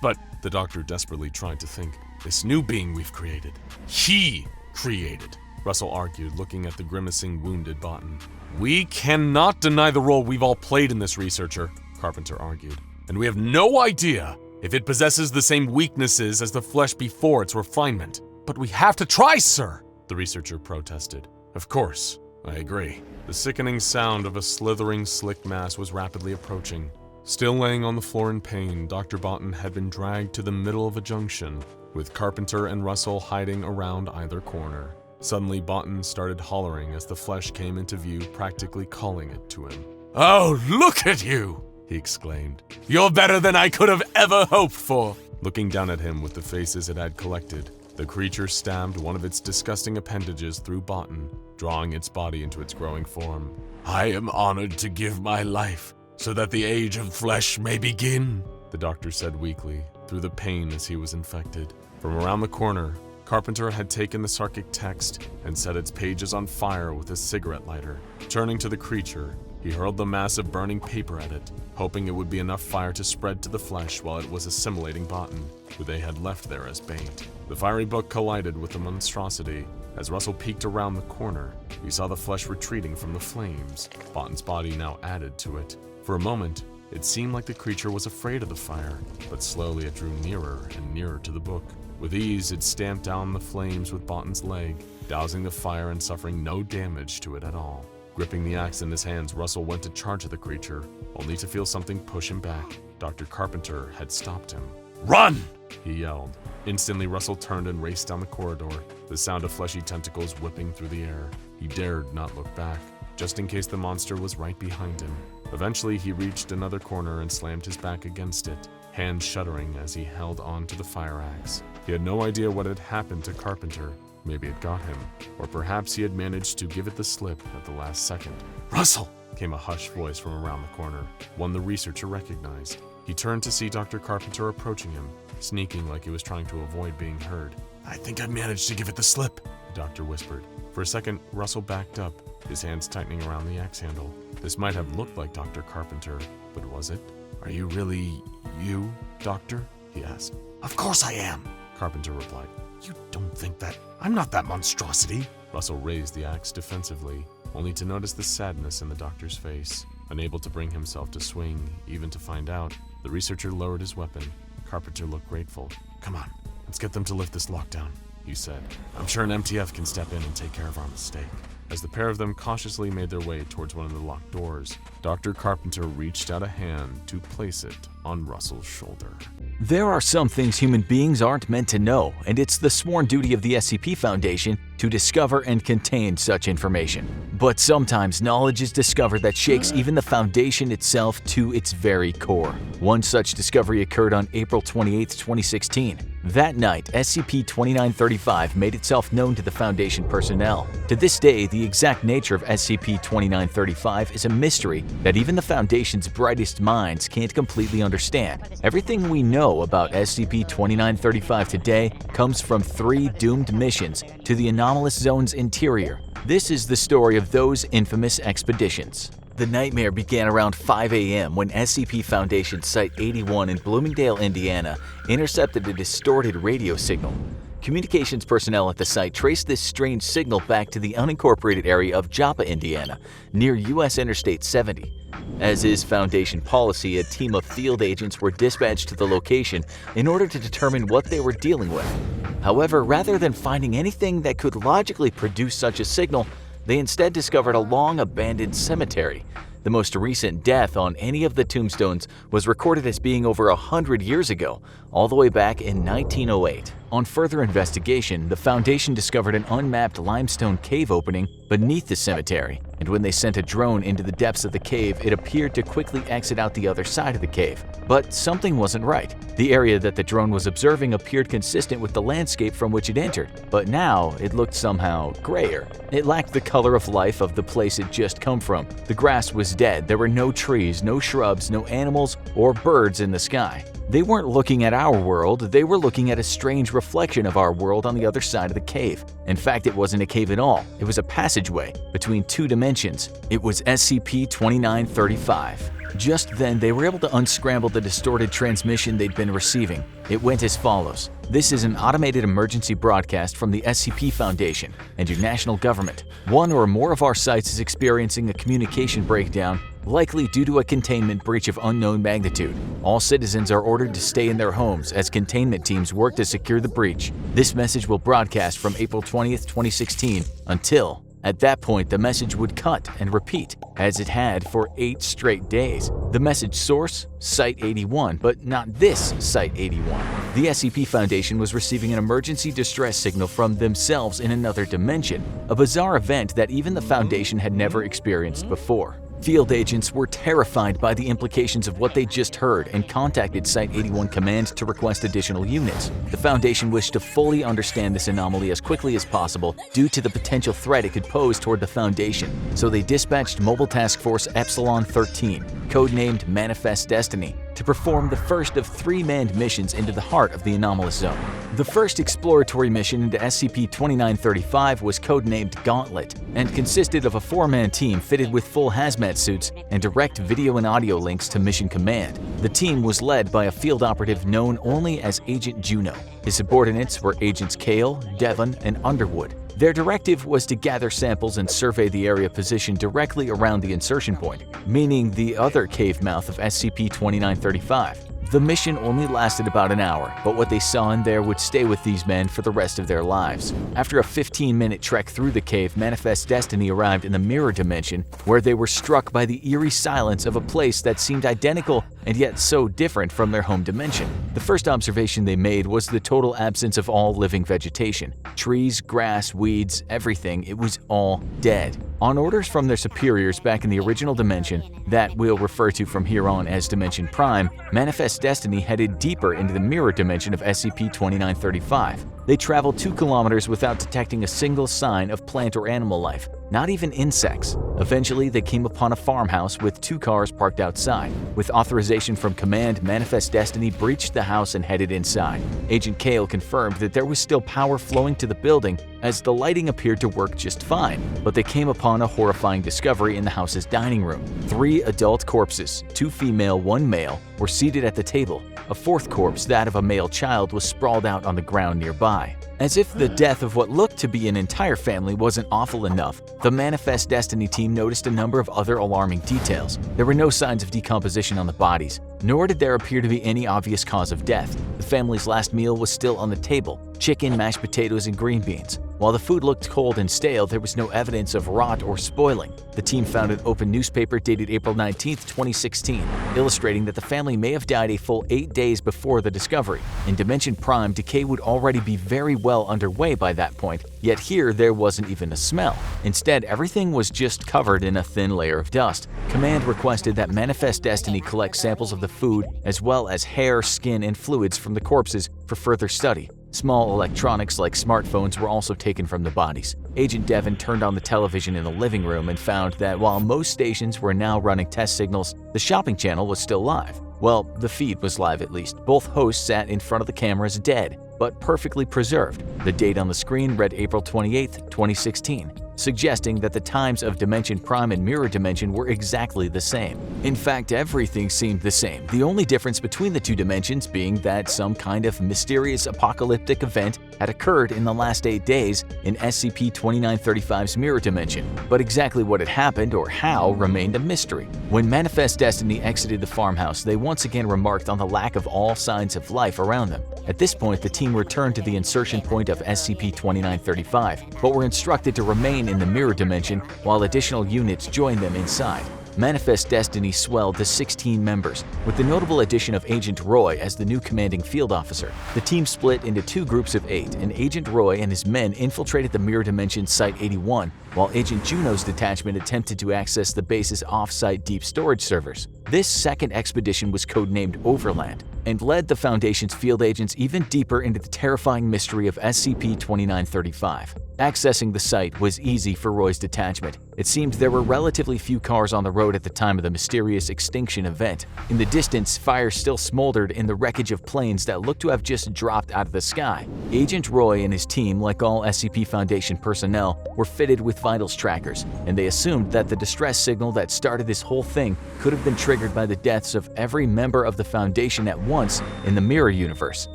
but," the doctor desperately tried to think. "This new being we've created, he created," Russell argued, looking at the grimacing, wounded Bontton. "We cannot deny the role we've all played in this, researcher," Carpenter argued. "And we have no idea if it possesses the same weaknesses as the flesh before its refinement." "But we have to try, sir," the researcher protested. "Of course, I agree." The sickening sound of a slithering, slick mass was rapidly approaching. Still laying on the floor in pain, Dr. Bontton had been dragged to the middle of a junction, with Carpenter and Russell hiding around either corner. Suddenly, Bontton started hollering as the flesh came into view, practically calling it to him. "Oh, look at you!" he exclaimed. "You're better than I could have ever hoped for!" Looking down at him with the faces it had collected, the creature stabbed one of its disgusting appendages through Bontton, drawing its body into its growing form. "I am honored to give my life so that the age of flesh may begin," the doctor said weakly, through the pain as he was infected. From around the corner, Carpenter had taken the Sarkic text and set its pages on fire with a cigarette lighter. Turning to the creature, he hurled the mass of burning paper at it, hoping it would be enough fire to spread to the flesh while it was assimilating Bontton, who they had left there as bait. The fiery book collided with the monstrosity, As Russell peeked around the corner, he saw the flesh retreating from the flames, Botton's body now added to it. For a moment, it seemed like the creature was afraid of the fire, but slowly it drew nearer and nearer to the book. With ease, it stamped down the flames with Botton's leg, dousing the fire and suffering no damage to it at all. Gripping the axe in his hands, Russell went to charge at the creature, only to feel something push him back. Dr. Carpenter had stopped him. Run! He yelled. Instantly, Russell turned and raced down the corridor, the sound of fleshy tentacles whipping through the air. He dared not look back, just in case the monster was right behind him. Eventually, he reached another corner and slammed his back against it, hands shuddering as he held on to the fire axe. He had no idea what had happened to Carpenter. Maybe it got him, or perhaps he had managed to give it the slip at the last second. Russell! Came a hushed voice from around the corner, one the researcher recognized. He turned to see Dr. Carpenter approaching him, sneaking like he was trying to avoid being heard. I think I managed to give it the slip, the doctor whispered. For a second, Russell backed up, his hands tightening around the axe handle. This might have looked like Dr. Carpenter, but was it? Are you really you, Doctor? He asked. Of course I am, Carpenter replied. You don't think that I'm not that monstrosity? Russell raised the axe defensively, only to notice the sadness in the doctor's face. Unable to bring himself to swing, even to find out, the researcher lowered his weapon. Carpenter looked grateful. Come on, let's get them to lift this lockdown, he said. I'm sure an MTF can step in and take care of our mistake. As the pair of them cautiously made their way towards one of the locked doors, Dr. Carpenter reached out a hand to place it on Russell's shoulder. There are some things human beings aren't meant to know, and it's the sworn duty of the SCP Foundation to discover and contain such information. But sometimes knowledge is discovered that shakes even the Foundation itself to its very core. One such discovery occurred on April 28, 2016. That night, SCP-2935 made itself known to the Foundation personnel. To this day, the exact nature of SCP-2935 is a mystery that even the Foundation's brightest minds can't completely understand. Everything we know about SCP-2935 today comes from 3 doomed missions to the anomalous zone's interior. This is the story of those infamous expeditions. The nightmare began around 5 a.m. when SCP Foundation Site-81 in Bloomingdale, Indiana, intercepted a distorted radio signal. Communications personnel at the site traced this strange signal back to the unincorporated area of Joppa, Indiana, near U.S. Interstate 70. As is Foundation policy, a team of field agents were dispatched to the location in order to determine what they were dealing with. However, rather than finding anything that could logically produce such a signal, they instead discovered a long-abandoned cemetery. The most recent death on any of the tombstones was recorded as being over 100 years ago, all the way back in 1908. On further investigation, the Foundation discovered an unmapped limestone cave opening beneath the cemetery, and when they sent a drone into the depths of the cave, it appeared to quickly exit out the other side of the cave. But something wasn't right. The area that the drone was observing appeared consistent with the landscape from which it entered, but now it looked somehow grayer. It lacked the color of life of the place it just come from. The grass was dead, there were no trees, no shrubs, no animals or birds in the sky. They weren't looking at our world, they were looking at a strange reflection of our world on the other side of the cave. In fact, it wasn't a cave at all, it was a passageway between 2 dimensions. It was SCP-2935. Just then, they were able to unscramble the distorted transmission they'd been receiving. It went as follows. This is an automated emergency broadcast from the SCP Foundation and your national government. One or more of our sites is experiencing a communication breakdown, likely due to a containment breach of unknown magnitude. All citizens are ordered to stay in their homes as containment teams work to secure the breach. This message will broadcast from April 20th, 2016 until... At that point, the message would cut and repeat, as it had for 8 straight days. The message source? Site-81, but not this Site-81. The SCP Foundation was receiving an emergency distress signal from themselves in another dimension, a bizarre event that even the Foundation had never experienced before. Field agents were terrified by the implications of what they just heard and contacted Site-81 Command to request additional units. The Foundation wished to fully understand this anomaly as quickly as possible due to the potential threat it could pose toward the Foundation, so they dispatched Mobile Task Force Epsilon 13, codenamed Manifest Destiny, to perform the first of 3 manned missions into the heart of the anomalous zone. The first exploratory mission into SCP-2935 was codenamed Gauntlet and consisted of a 4-man team fitted with full hazmat suits and direct video and audio links to Mission Command. The team was led by a field operative known only as Agent Juno. His subordinates were Agents Kale, Devon, and Underwood. Their directive was to gather samples and survey the area positioned directly around the insertion point, meaning the other cave mouth of SCP-2935. The mission only lasted about an hour, but what they saw in there would stay with these men for the rest of their lives. After a 15-minute trek through the cave, Manifest Destiny arrived in the mirror dimension, where they were struck by the eerie silence of a place that seemed identical and yet so different from their home dimension. The first observation they made was the total absence of all living vegetation. Trees, grass, weeds, everything, it was all dead. On orders from their superiors back in the original dimension, that we'll refer to from here on as Dimension Prime, Manifest Destiny headed deeper into the mirror dimension of SCP-2935. They traveled 2 kilometers without detecting a single sign of plant or animal life, not even insects. Eventually, they came upon a farmhouse with 2 cars parked outside. With authorization from Command, Manifest Destiny breached the house and headed inside. Agent Kale confirmed that there was still power flowing to the building, as the lighting appeared to work just fine, but they came upon a horrifying discovery in the house's dining room. 3 adult corpses, 2 female, 1 male, were seated at the table. A 4th corpse, that of a male child, was sprawled out on the ground nearby. As if the death of what looked to be an entire family wasn't awful enough, the Manifest Destiny team noticed a number of other alarming details. There were no signs of decomposition on the bodies, nor did there appear to be any obvious cause of death. The family's last meal was still on the table: chicken, mashed potatoes, and green beans. While the food looked cold and stale, there was no evidence of rot or spoiling. The team found an open newspaper dated April 19, 2016, illustrating that the family may have died a full 8 days before the discovery. In Dimension Prime, decay would already be very well underway by that point, yet here there wasn't even a smell. Instead, everything was just covered in a thin layer of dust. Command requested that Manifest Destiny collect samples of the food as well as hair, skin, and fluids from the corpses for further study. Small electronics like smartphones were also taken from the bodies. Agent Devon turned on the television in the living room and found that while most stations were now running test signals, the shopping channel was still live. Well, the feed was live at least. Both hosts sat in front of the cameras dead, but perfectly preserved. The date on the screen read April 28, 2016. Suggesting that the times of Dimension Prime and Mirror Dimension were exactly the same. In fact, everything seemed the same, the only difference between the 2 dimensions being that some kind of mysterious apocalyptic event had occurred in the last 8 days in SCP-2935's Mirror Dimension, but exactly what had happened or how remained a mystery. When Manifest Destiny exited the farmhouse, they once again remarked on the lack of all signs of life around them. At this point, the team returned to the insertion point of SCP-2935, but were instructed to remain in the mirror dimension while additional units joined them inside. Manifest Destiny swelled to 16 members, with the notable addition of Agent Roy as the new commanding field officer. The team split into 2 groups of 8, and Agent Roy and his men infiltrated the Mirror Dimension Site-81, while Agent Juno's detachment attempted to access the base's off-site deep storage servers. This second expedition was codenamed Overland, and led the Foundation's field agents even deeper into the terrifying mystery of SCP-2935. Accessing the site was easy for Roy's detachment. It seemed there were relatively few cars on the road at the time of the mysterious extinction event. In the distance, fire still smoldered in the wreckage of planes that looked to have just dropped out of the sky. Agent Roy and his team, like all SCP Foundation personnel, were fitted with vitals trackers, and they assumed that the distress signal that started this whole thing could have been triggered by the deaths of every member of the Foundation at once in the Mirror Universe.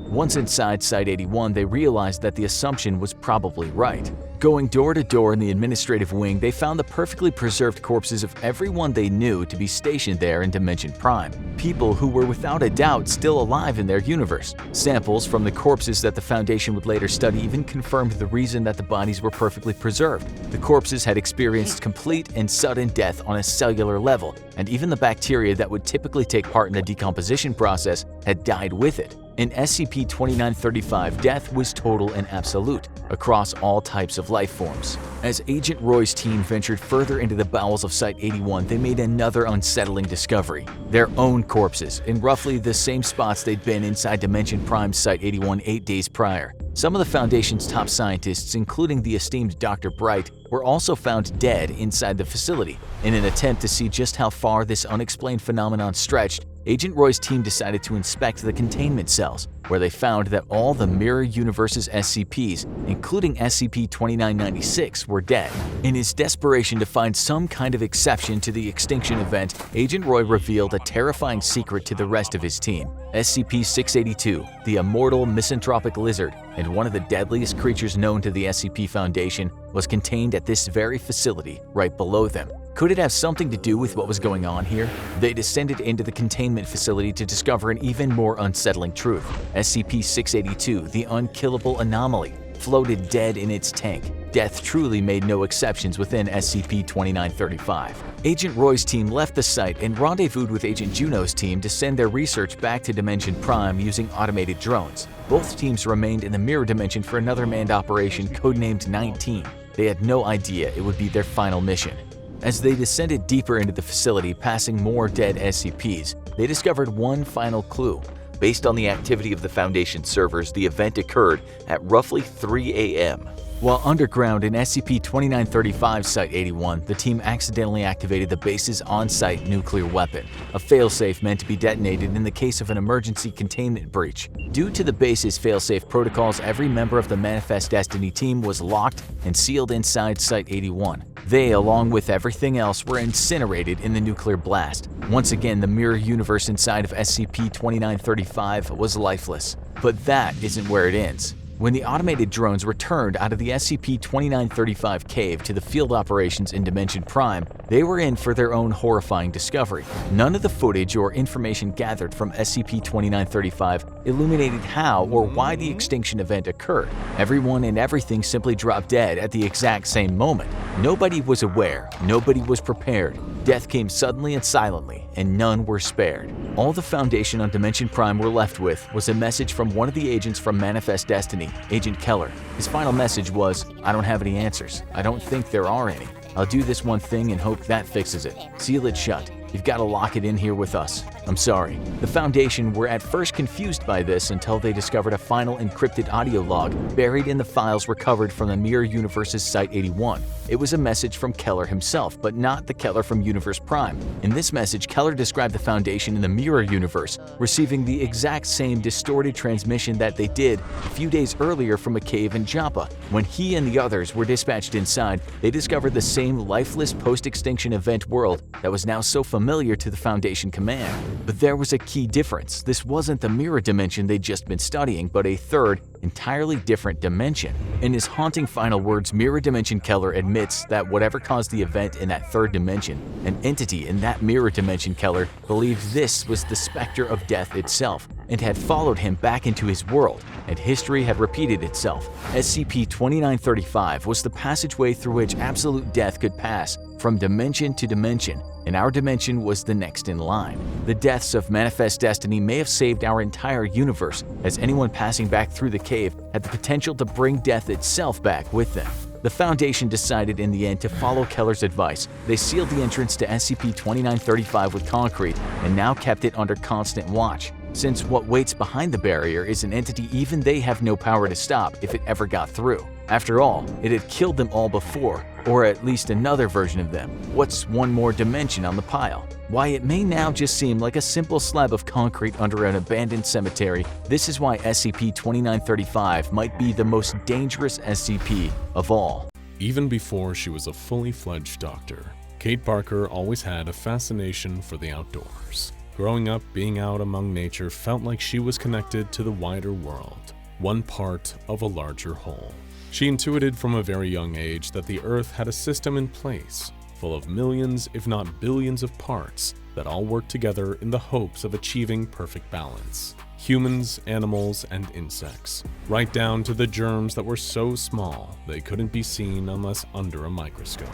Once inside Site-81, they realized that the assumption was probably right. Going door to door in the administrative wing, they found the perfectly preserved corpses of everyone they knew to be stationed there in Dimension Prime. People who were without a doubt still alive in their universe. Samples from the corpses that the Foundation would later study even confirmed the reason that the bodies were perfectly preserved. The corpses had experienced complete and sudden death on a cellular level, and even the bacteria that would typically take part in the decomposition process had died with it. In SCP-2935, death was total and absolute, across all types of life forms. As Agent Roy's team ventured further into the bowels of Site-81, they made another unsettling discovery: their own corpses, in roughly the same spots they'd been inside Dimension Prime's Site-81 8 days prior. Some of the Foundation's top scientists, including the esteemed Dr. Bright, were also found dead inside the facility. In an attempt to see just how far this unexplained phenomenon stretched, Agent Roy's team decided to inspect the containment cells, where they found that all the Mirror Universe's SCPs, including SCP-2996, were dead. In his desperation to find some kind of exception to the extinction event, Agent Roy revealed a terrifying secret to the rest of his team. SCP-682, the immortal misanthropic lizard and one of the deadliest creatures known to the SCP Foundation, was contained at this very facility right below them. Could it have something to do with what was going on here? They descended into the containment facility to discover an even more unsettling truth. SCP-682, the unkillable anomaly, floated dead in its tank. Death truly made no exceptions within SCP-2935. Agent Roy's team left the site and rendezvoused with Agent Juno's team to send their research back to Dimension Prime using automated drones. Both teams remained in the Mirror Dimension for another manned operation codenamed 19. They had no idea it would be their final mission. As they descended deeper into the facility, passing more dead SCPs, they discovered one final clue. Based on the activity of the Foundation servers, the event occurred at roughly 3 a.m. While underground in SCP-2935 Site-81, the team accidentally activated the base's on-site nuclear weapon, a failsafe meant to be detonated in the case of an emergency containment breach. Due to the base's failsafe protocols, every member of the Manifest Destiny team was locked and sealed inside Site-81. They, along with everything else, were incinerated in the nuclear blast. Once again, the mirror universe inside of SCP-2935 was lifeless. But that isn't where it ends. When the automated drones returned out of the SCP-2935 cave to the field operations in Dimension Prime, they were in for their own horrifying discovery. None of the footage or information gathered from SCP-2935 illuminated how or why the extinction event occurred. Everyone and everything simply dropped dead at the exact same moment. Nobody was aware, nobody was prepared. Death came suddenly and silently, and none were spared. All the Foundation on Dimension Prime were left with was a message from one of the agents from Manifest Destiny, Agent Keller. His final message was, "I don't have any answers. I don't think there are any. I'll do this one thing and hope that fixes it. Seal it shut. You've got to lock it in here with us. I'm sorry." The Foundation were at first confused by this until they discovered a final encrypted audio log buried in the files recovered from the Mirror Universe's Site-81. It was a message from Keller himself, but not the Keller from Universe Prime. In this message, Keller described the Foundation in the Mirror Universe receiving the exact same distorted transmission that they did a few days earlier from a cave in Joppa. When he and the others were dispatched inside, they discovered the same lifeless post-extinction event world that was now so familiar to the Foundation command. But there was a key difference. This wasn't the mirror dimension they'd just been studying, but a third, entirely different dimension. In his haunting final words, Mirror Dimension Keller admits that whatever caused the event in that third dimension, an entity in that mirror dimension Keller believed this was the specter of death itself, and had followed him back into his world, and history had repeated itself. SCP-2935 was the passageway through which absolute death could pass from dimension to dimension, and our dimension was the next in line. The deaths of Manifest Destiny may have saved our entire universe, as anyone passing back through the cave had the potential to bring death itself back with them. The Foundation decided in the end to follow Keller's advice. They sealed the entrance to SCP-2935 with concrete and now kept it under constant watch, since what waits behind the barrier is an entity even they have no power to stop if it ever got through. After all, it had killed them all before, or at least another version of them. What's one more dimension on the pile? Why, it may now just seem like a simple slab of concrete under an abandoned cemetery. This is why SCP-2935 might be the most dangerous SCP of all. Even before she was a fully fledged doctor, Kate Barker always had a fascination for the outdoors. Growing up, being out among nature felt like she was connected to the wider world, one part of a larger whole. She intuited from a very young age that the Earth had a system in place, full of millions, if not billions of parts that all work together in the hopes of achieving perfect balance. Humans, animals, and insects, right down to the germs that were so small they couldn't be seen unless under a microscope.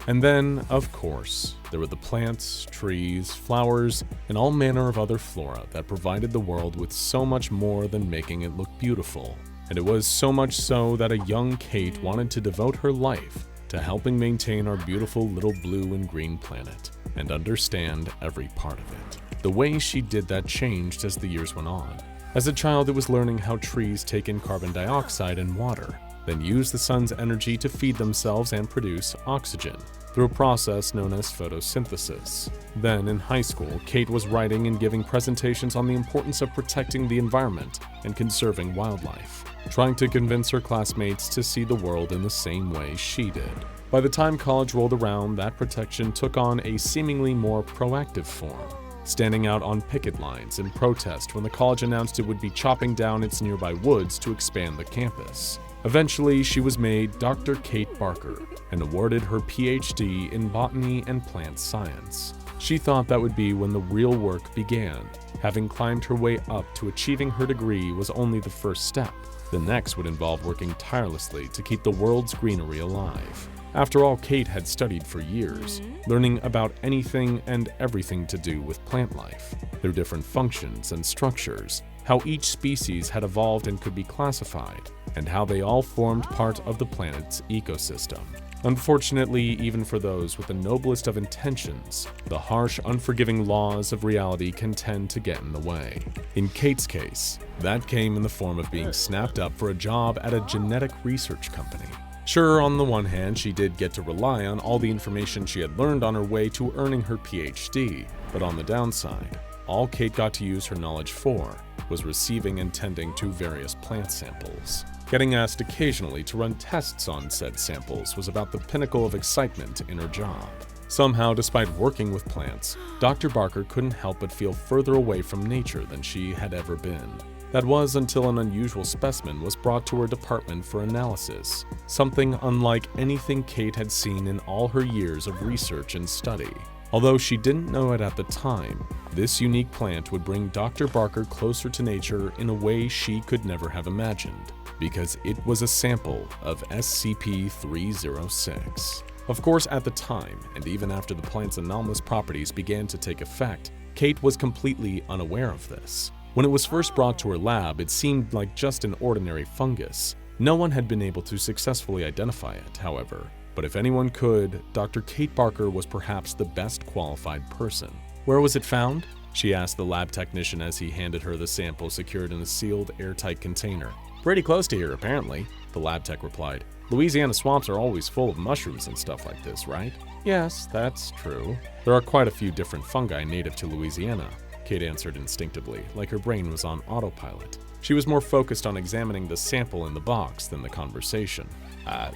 And then, of course, there were the plants, trees, flowers, and all manner of other flora that provided the world with so much more than making it look beautiful. And it was so much so that a young Kate wanted to devote her life to helping maintain our beautiful little blue and green planet and understand every part of it. The way she did that changed as the years went on. As a child, it was learning how trees take in carbon dioxide and water, then use the sun's energy to feed themselves and produce oxygen through a process known as photosynthesis. Then, in high school, Kate was writing and giving presentations on the importance of protecting the environment and conserving wildlife, trying to convince her classmates to see the world in the same way she did. By the time college rolled around, that protection took on a seemingly more proactive form, standing out on picket lines in protest when the college announced it would be chopping down its nearby woods to expand the campus. Eventually, she was made Dr. Kate Barker and awarded her PhD in botany and plant science. She thought that would be when the real work began. Having climbed her way up to achieving her degree was only the first step. The next would involve working tirelessly to keep the world's greenery alive. After all, Kate had studied for years, learning about anything and everything to do with plant life, their different functions and structures, how each species had evolved and could be classified, and how they all formed part of the planet's ecosystem. Unfortunately, even for those with the noblest of intentions, the harsh, unforgiving laws of reality can tend to get in the way. In Kate's case, that came in the form of being snapped up for a job at a genetic research company. Sure, on the one hand, she did get to rely on all the information she had learned on her way to earning her PhD, but on the downside, all Kate got to use her knowledge for was receiving and tending to various plant samples. Getting asked occasionally to run tests on said samples was about the pinnacle of excitement in her job. Somehow, despite working with plants, Dr. Barker couldn't help but feel further away from nature than she had ever been. That was until an unusual specimen was brought to her department for analysis, something unlike anything Kate had seen in all her years of research and study. Although she didn't know it at the time, this unique plant would bring Dr. Barker closer to nature in a way she could never have imagined, because it was a sample of SCP-306. Of course, at the time, and even after the plant's anomalous properties began to take effect, Kate was completely unaware of this. When it was first brought to her lab, it seemed like just an ordinary fungus. No one had been able to successfully identify it, however. But if anyone could, Dr. Kate Barker was perhaps the best qualified person. Where was it found? She asked the lab technician as he handed her the sample secured in a sealed, airtight container. Pretty close to here, apparently, the lab tech replied. Louisiana swamps are always full of mushrooms and stuff like this, right? Yes, that's true. There are quite a few different fungi native to Louisiana, Kate answered instinctively, like her brain was on autopilot. She was more focused on examining the sample in the box than the conversation.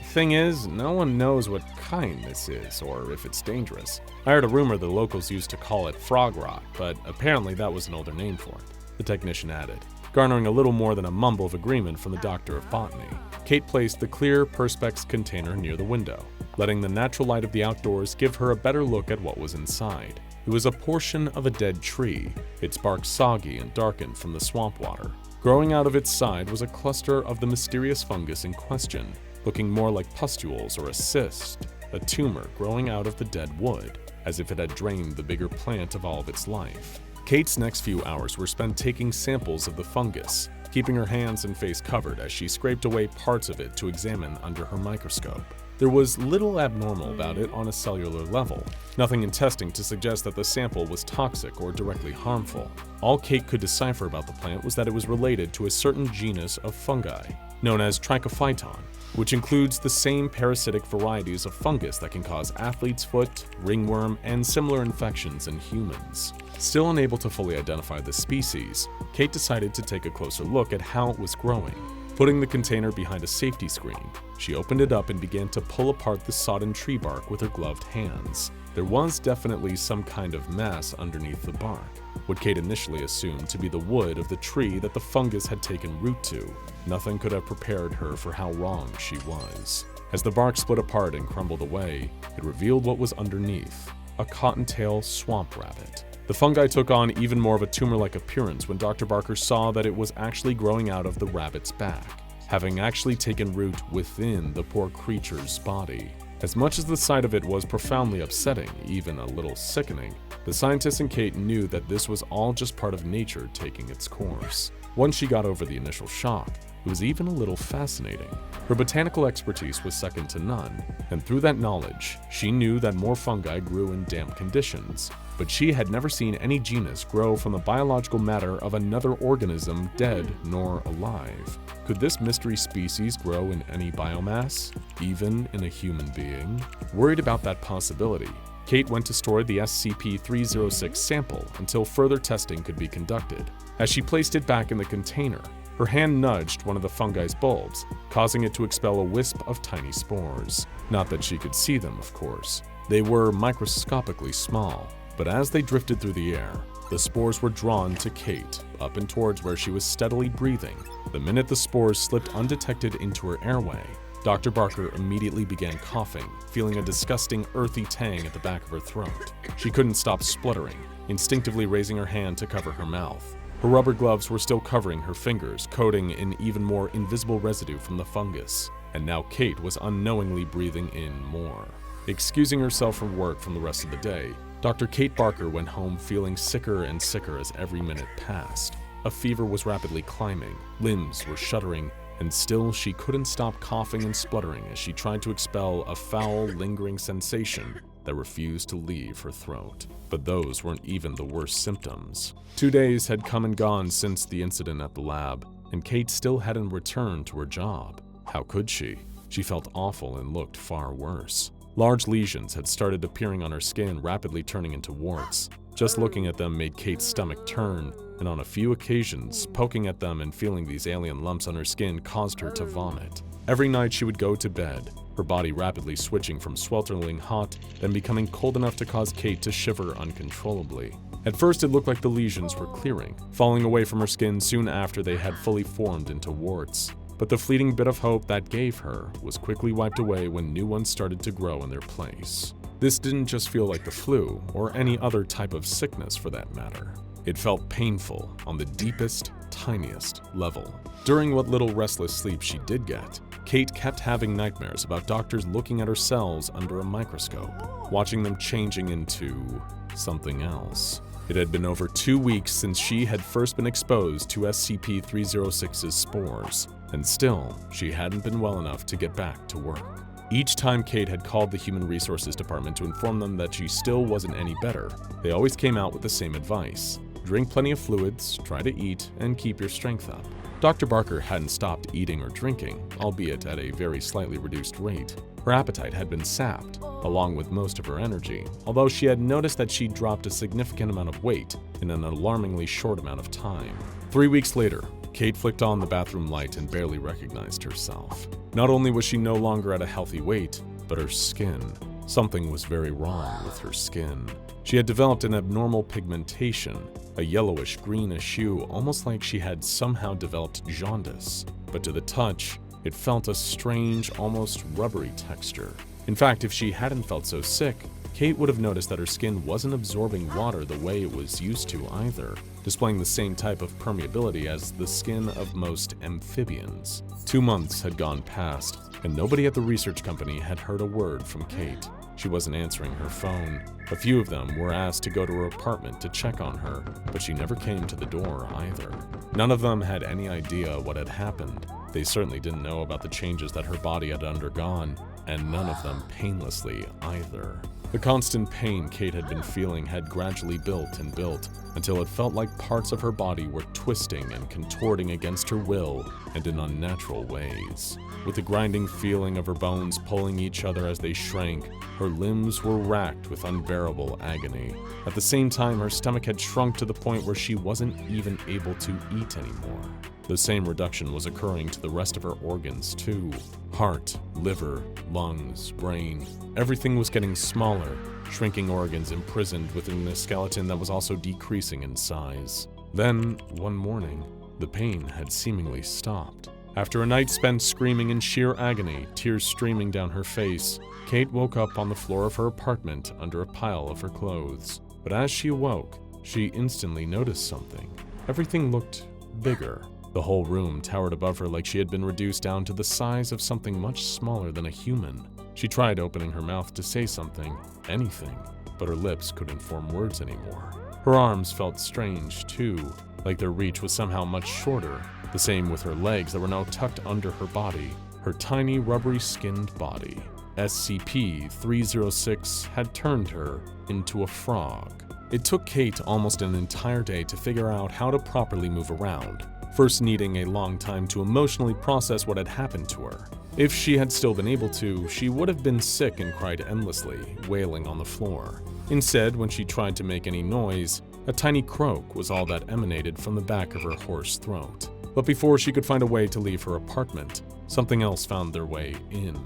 Thing is, no one knows what kind this is, or if it's dangerous. I heard a rumor the locals used to call it frog rot, but apparently that was an older name for it, the technician added, garnering a little more than a mumble of agreement from the doctor of botany. Kate placed the clear Perspex container near the window, letting the natural light of the outdoors give her a better look at what was inside. It was a portion of a dead tree, its bark soggy and darkened from the swamp water. Growing out of its side was a cluster of the mysterious fungus in question, looking more like pustules or a cyst, a tumor growing out of the dead wood, as if it had drained the bigger plant of all of its life. Kate's next few hours were spent taking samples of the fungus, keeping her hands and face covered as she scraped away parts of it to examine under her microscope. There was little abnormal about it on a cellular level, nothing in testing to suggest that the sample was toxic or directly harmful. All Kate could decipher about the plant was that it was related to a certain genus of fungi, known as Trichophyton, which includes the same parasitic varieties of fungus that can cause athlete's foot, ringworm, and similar infections in humans. Still unable to fully identify the species, Kate decided to take a closer look at how it was growing. Putting the container behind a safety screen, she opened it up and began to pull apart the sodden tree bark with her gloved hands. There was definitely some kind of mass underneath the bark, what Kate initially assumed to be the wood of the tree that the fungus had taken root to. Nothing could have prepared her for how wrong she was. As the bark split apart and crumbled away, it revealed what was underneath, a cottontail swamp rabbit. The fungi took on even more of a tumor-like appearance when Dr. Barker saw that it was actually growing out of the rabbit's back, having actually taken root within the poor creature's body. As much as the sight of it was profoundly upsetting, even a little sickening, the scientists and Kate knew that this was all just part of nature taking its course. Once she got over the initial shock, it was even a little fascinating. Her botanical expertise was second to none, and through that knowledge, she knew that more fungi grew in damp conditions, but she had never seen any genus grow from the biological matter of another organism, dead nor alive. Could this mystery species grow in any biomass, even in a human being? Worried about that possibility, Kate went to store the SCP-306 sample until further testing could be conducted. As she placed it back in the container, her hand nudged one of the fungi's bulbs, causing it to expel a wisp of tiny spores. Not that she could see them, of course. They were microscopically small, but as they drifted through the air, the spores were drawn to Kate, up and towards where she was steadily breathing. The minute the spores slipped undetected into her airway, Dr. Barker immediately began coughing, feeling a disgusting earthy tang at the back of her throat. She couldn't stop spluttering, instinctively raising her hand to cover her mouth. Her rubber gloves were still covering her fingers, coating in even more invisible residue from the fungus, and now Kate was unknowingly breathing in more. Excusing herself from work from the rest of the day, Dr. Kate Barker went home feeling sicker and sicker as every minute passed. A fever was rapidly climbing, limbs were shuddering, and still she couldn't stop coughing and spluttering as she tried to expel a foul, lingering sensation that refused to leave her throat. But those weren't even the worst symptoms. 2 days had come and gone since the incident at the lab, and Kate still hadn't returned to her job. How could she? She felt awful and looked far worse. Large lesions had started appearing on her skin, rapidly turning into warts. Just looking at them made Kate's stomach turn, and on a few occasions, poking at them and feeling these alien lumps on her skin caused her to vomit. Every night she would go to bed, her body rapidly switching from sweltering hot, then becoming cold enough to cause Kate to shiver uncontrollably. At first it looked like the lesions were clearing, falling away from her skin soon after they had fully formed into warts. But the fleeting bit of hope that gave her was quickly wiped away when new ones started to grow in their place. This didn't just feel like the flu, or any other type of sickness for that matter. It felt painful on the deepest, tiniest level. During what little restless sleep she did get, Kate kept having nightmares about doctors looking at her cells under a microscope, watching them changing into something else. It had been over 2 weeks since she had first been exposed to SCP-306's spores, and still, she hadn't been well enough to get back to work. Each time Kate had called the Human Resources Department to inform them that she still wasn't any better, they always came out with the same advice. Drink plenty of fluids, try to eat, and keep your strength up. Dr. Barker hadn't stopped eating or drinking, albeit at a very slightly reduced rate. Her appetite had been sapped, along with most of her energy, although she had noticed that she dropped a significant amount of weight in an alarmingly short amount of time. 3 weeks later, Kate flicked on the bathroom light and barely recognized herself. Not only was she no longer at a healthy weight, but her skin. Something was very wrong with her skin. She had developed an abnormal pigmentation, a yellowish-greenish hue, almost like she had somehow developed jaundice. But to the touch, it felt a strange, almost rubbery texture. In fact, if she hadn't felt so sick, Kate would have noticed that her skin wasn't absorbing water the way it was used to either, displaying the same type of permeability as the skin of most amphibians. 2 months had gone past, and nobody at the research company had heard a word from Kate. She wasn't answering her phone. A few of them were asked to go to her apartment to check on her, but she never came to the door either. None of them had any idea what had happened. They certainly didn't know about the changes that her body had undergone, and none of them painlessly either. The constant pain Kate had been feeling had gradually built and built until it felt like parts of her body were twisting and contorting against her will and in unnatural ways. With the grinding feeling of her bones pulling each other as they shrank, her limbs were racked with unbearable agony. At the same time, her stomach had shrunk to the point where she wasn't even able to eat anymore. The same reduction was occurring to the rest of her organs too. Heart, liver, lungs, brain, everything was getting smaller, shrinking organs imprisoned within a skeleton that was also decreasing in size. Then, one morning, the pain had seemingly stopped. After a night spent screaming in sheer agony, tears streaming down her face, Kate woke up on the floor of her apartment under a pile of her clothes. But as she awoke, she instantly noticed something. Everything looked bigger. The whole room towered above her like she had been reduced down to the size of something much smaller than a human. She tried opening her mouth to say something, anything, but her lips couldn't form words anymore. Her arms felt strange, too, like their reach was somehow much shorter. The same with her legs that were now tucked under her body, her tiny, rubbery-skinned body. SCP-306 had turned her into a frog. It took Kate almost an entire day to figure out how to properly move around, first needing a long time to emotionally process what had happened to her. If she had still been able to, she would have been sick and cried endlessly, wailing on the floor. Instead, when she tried to make any noise, a tiny croak was all that emanated from the back of her hoarse throat. But before she could find a way to leave her apartment, something else found their way in.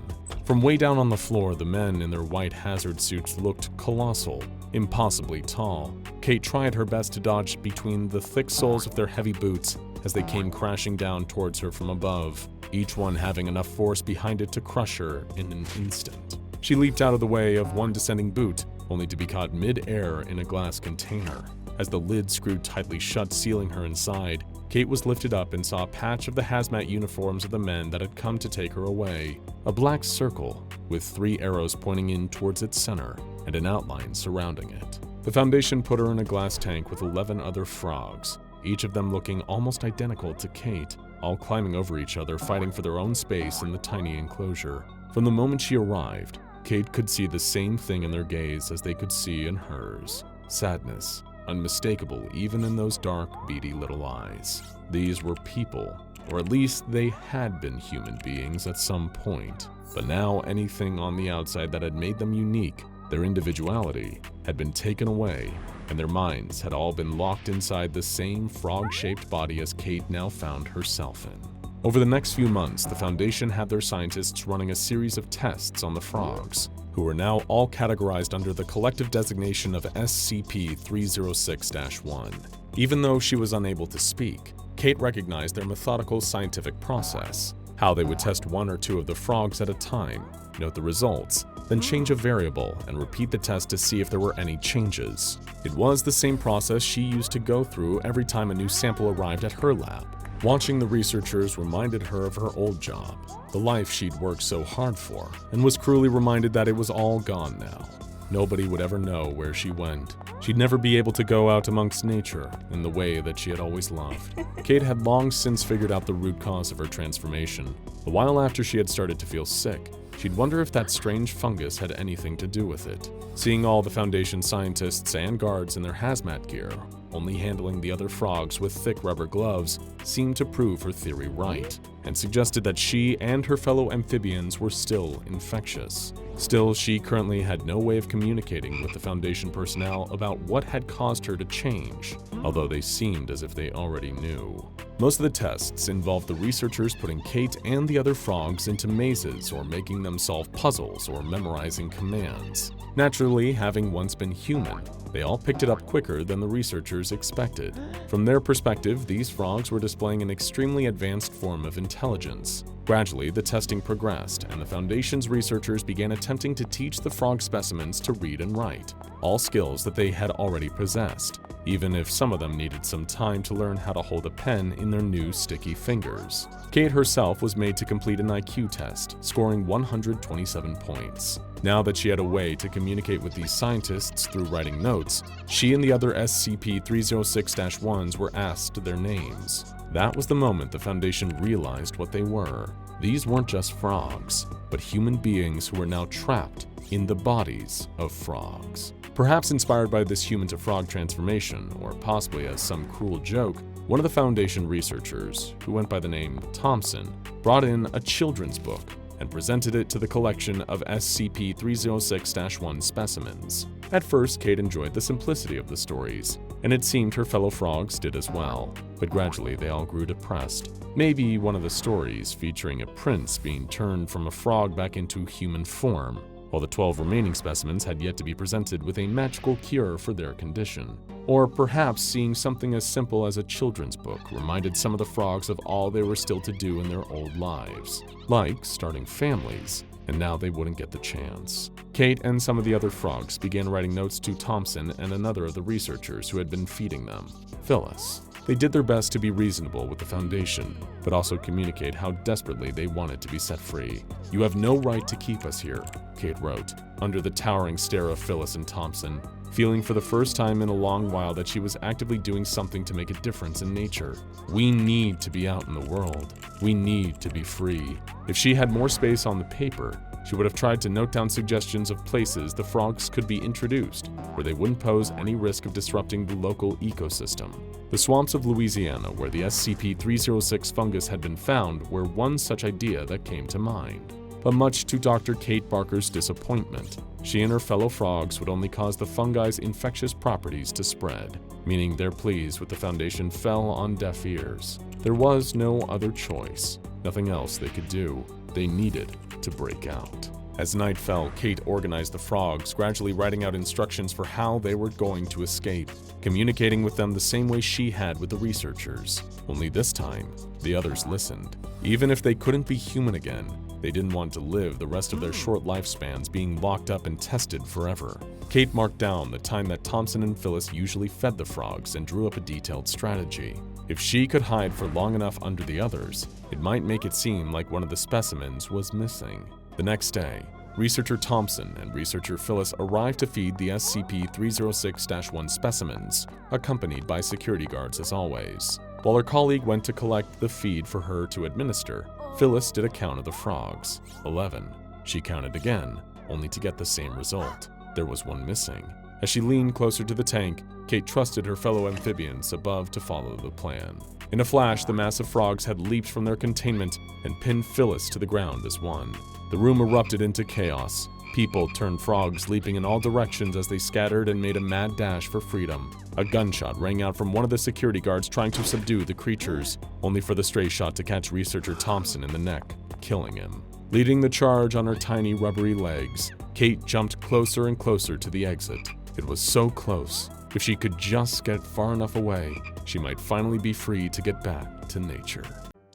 From way down on the floor, the men in their white hazard suits looked colossal, impossibly tall. Kate tried her best to dodge between the thick soles of their heavy boots as they came crashing down towards her from above, each one having enough force behind it to crush her in an instant. She leaped out of the way of one descending boot, only to be caught mid-air in a glass container. As the lid screwed tightly shut, sealing her inside, Kate was lifted up and saw a patch of the hazmat uniforms of the men that had come to take her away. A black circle with 3 arrows pointing in towards its center and an outline surrounding it. The Foundation put her in a glass tank with 11 other frogs, each of them looking almost identical to Kate, all climbing over each other, fighting for their own space in the tiny enclosure. From the moment she arrived, Kate could see the same thing in their gaze as they could see in hers. Sadness, unmistakable even in those dark, beady little eyes. These were people, or at least they had been human beings at some point. But now anything on the outside that had made them unique, their individuality, had been taken away, and their minds had all been locked inside the same frog-shaped body as Kate now found herself in. Over the next few months, the Foundation had their scientists running a series of tests on the frogs, who were now all categorized under the collective designation of SCP-306-1. Even though she was unable to speak, Kate recognized their methodical scientific process, how they would test 1 or 2 of the frogs at a time, note the results, then change a variable and repeat the test to see if there were any changes. It was the same process she used to go through every time a new sample arrived at her lab. Watching the researchers reminded her of her old job, the life she'd worked so hard for, and was cruelly reminded that it was all gone now. Nobody would ever know where she went. She'd never be able to go out amongst nature in the way that she had always loved. Kate had long since figured out the root cause of her transformation. A while after she had started to feel sick, she'd wonder if that strange fungus had anything to do with it. Seeing all the Foundation scientists and guards in their hazmat gear, only handling the other frogs with thick rubber gloves, seemed to prove her theory right, and suggested that she and her fellow amphibians were still infectious. Still, she currently had no way of communicating with the Foundation personnel about what had caused her to change, although they seemed as if they already knew. Most of the tests involved the researchers putting Kate and the other frogs into mazes or making them solve puzzles or memorizing commands. Naturally, having once been human, they all picked it up quicker than the researchers expected. From their perspective, these frogs were displaying an extremely advanced form of intelligence. Gradually, the testing progressed, and the Foundation's researchers began attempting to teach the frog specimens to read and write, all skills that they had already possessed, even if some of them needed some time to learn how to hold a pen in their new sticky fingers. Kate herself was made to complete an IQ test, scoring 127 points. Now that she had a way to communicate with these scientists through writing notes, she and the other SCP-306-1s were asked their names. That was the moment the Foundation realized what they were. These weren't just frogs, but human beings who were now trapped in the bodies of frogs. Perhaps inspired by this human-to-frog transformation, or possibly as some cruel joke, one of the Foundation researchers, who went by the name Thompson, brought in a children's book and presented it to the collection of SCP-306-1 specimens. At first, Kate enjoyed the simplicity of the stories, and it seemed her fellow frogs did as well, but gradually they all grew depressed. Maybe one of the stories featuring a prince being turned from a frog back into human form, while the 12 remaining specimens had yet to be presented with a magical cure for their condition. Or perhaps seeing something as simple as a children's book reminded some of the frogs of all they were still to do in their old lives, like starting families, and now they wouldn't get the chance. Kate and some of the other frogs began writing notes to Thompson and another of the researchers who had been feeding them, Phyllis. They did their best to be reasonable with the Foundation, but also communicate how desperately they wanted to be set free. "You have no right to keep us here," Kate wrote, under the towering stare of Phyllis and Thompson, feeling for the first time in a long while that she was actively doing something to make a difference in nature. "We need to be out in the world. We need to be free." If she had more space on the paper, She would have tried to note down suggestions of places the frogs could be introduced, where they wouldn't pose any risk of disrupting the local ecosystem. The swamps of Louisiana, where the SCP-306 fungus had been found, were one such idea that came to mind. But much to Dr. Kate Barker's disappointment, she and her fellow frogs would only cause the fungi's infectious properties to spread, meaning their pleas with the Foundation fell on deaf ears. There was no other choice, nothing else they could do. They needed to break out. As night fell, Kate organized the frogs, gradually writing out instructions for how they were going to escape, communicating with them the same way she had with the researchers. Only this time, the others listened. Even if they couldn't be human again, they didn't want to live the rest of their short lifespans being locked up and tested forever. Kate marked down the time that Thompson and Phyllis usually fed the frogs and drew up a detailed strategy. If she could hide for long enough under the others, it might make it seem like one of the specimens was missing. The next day, researcher Thompson and researcher Phyllis arrived to feed the SCP-306-1 specimens, accompanied by security guards as always. While her colleague went to collect the feed for her to administer, Phyllis did a count of the frogs. 11. She counted again, only to get the same result. There was one missing. As she leaned closer to the tank, Kate trusted her fellow amphibians above to follow the plan. In a flash, the massive frogs had leaped from their containment and pinned Phyllis to the ground as one. The room erupted into chaos. People turned frogs, leaping in all directions as they scattered and made a mad dash for freedom. A gunshot rang out from one of the security guards trying to subdue the creatures, only for the stray shot to catch researcher Thompson in the neck, killing him. Leading the charge on her tiny rubbery legs, Kate jumped closer and closer to the exit. It was so close. If she could just get far enough away, she might finally be free to get back to nature.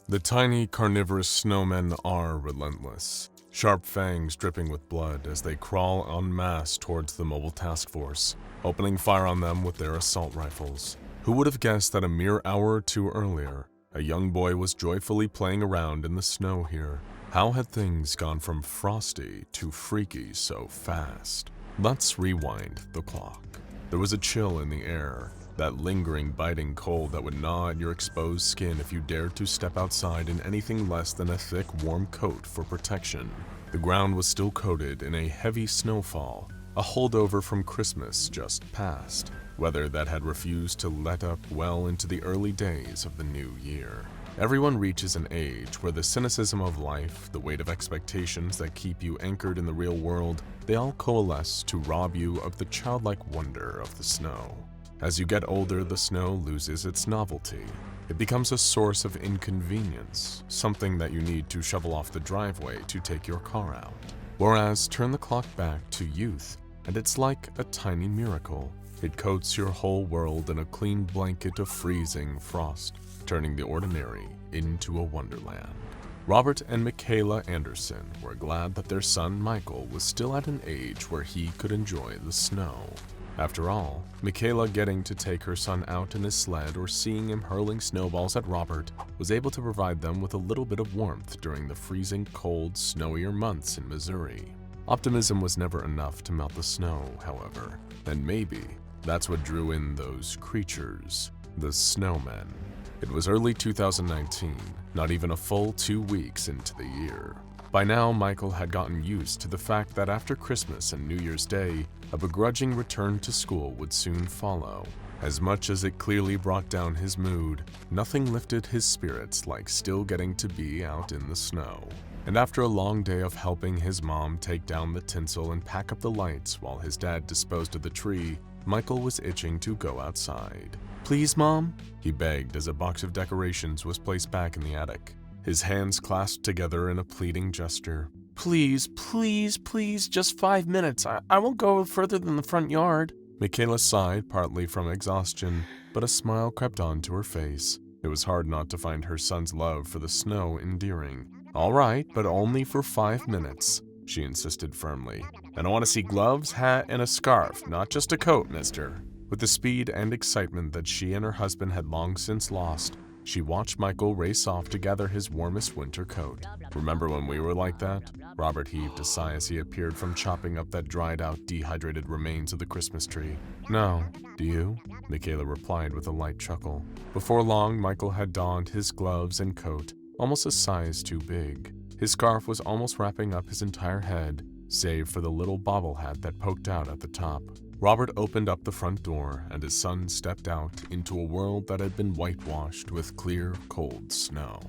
The tiny carnivorous snowmen are relentless, sharp fangs dripping with blood as they crawl en masse towards the mobile task force, opening fire on them with their assault rifles. Who would have guessed that a mere hour or two earlier, a young boy was joyfully playing around in the snow here? How had things gone from frosty to freaky so fast? Let's rewind the clock. There was a chill in the air, that lingering, biting cold that would gnaw at your exposed skin if you dared to step outside in anything less than a thick, warm coat for protection. The ground was still coated in a heavy snowfall, a holdover from Christmas just past, weather that had refused to let up well into the early days of the new year. Everyone reaches an age where the cynicism of life, the weight of expectations that keep you anchored in the real world, they all coalesce to rob you of the childlike wonder of the snow. As you get older, the snow loses its novelty. It becomes a source of inconvenience, something that you need to shovel off the driveway to take your car out. Whereas, turn the clock back to youth, and it's like a tiny miracle. It coats your whole world in a clean blanket of freezing frost, turning the ordinary into a wonderland. Robert and Michaela Anderson were glad that their son Michael was still at an age where he could enjoy the snow. After all, Michaela getting to take her son out in his sled or seeing him hurling snowballs at Robert was able to provide them with a little bit of warmth during the freezing cold, snowier months in Missouri. Optimism was never enough to melt the snow, however, and maybe that's what drew in those creatures, the snowmen. It was early 2019, not even a full 2 weeks into the year. By now, Michael had gotten used to the fact that after Christmas and New Year's Day, a begrudging return to school would soon follow. As much as it clearly brought down his mood, nothing lifted his spirits like still getting to be out in the snow. And after a long day of helping his mom take down the tinsel and pack up the lights while his dad disposed of the tree, Michael was itching to go outside. "Please, Mom?" he begged as a box of decorations was placed back in the attic, his hands clasped together in a pleading gesture. "Please, please, please, just 5 minutes. I won't go further than the front yard." Michaela sighed, partly from exhaustion, but a smile crept onto her face. It was hard not to find her son's love for the snow endearing. "All right, but only for 5 minutes," she insisted firmly. "And I want to see gloves, hat, and a scarf, not just a coat, mister." With the speed and excitement that she and her husband had long since lost, she watched Michael race off to gather his warmest winter coat. "Remember when we were like that?" Robert heaved a sigh as he appeared from chopping up that dried-out, dehydrated remains of the Christmas tree. "No. Do you?" Michaela replied with a light chuckle. Before long, Michael had donned his gloves and coat, almost a size too big. His scarf was almost wrapping up his entire head, save for the little bobble hat that poked out at the top. Robert opened up the front door, and his son stepped out into a world that had been whitewashed with clear, cold snow.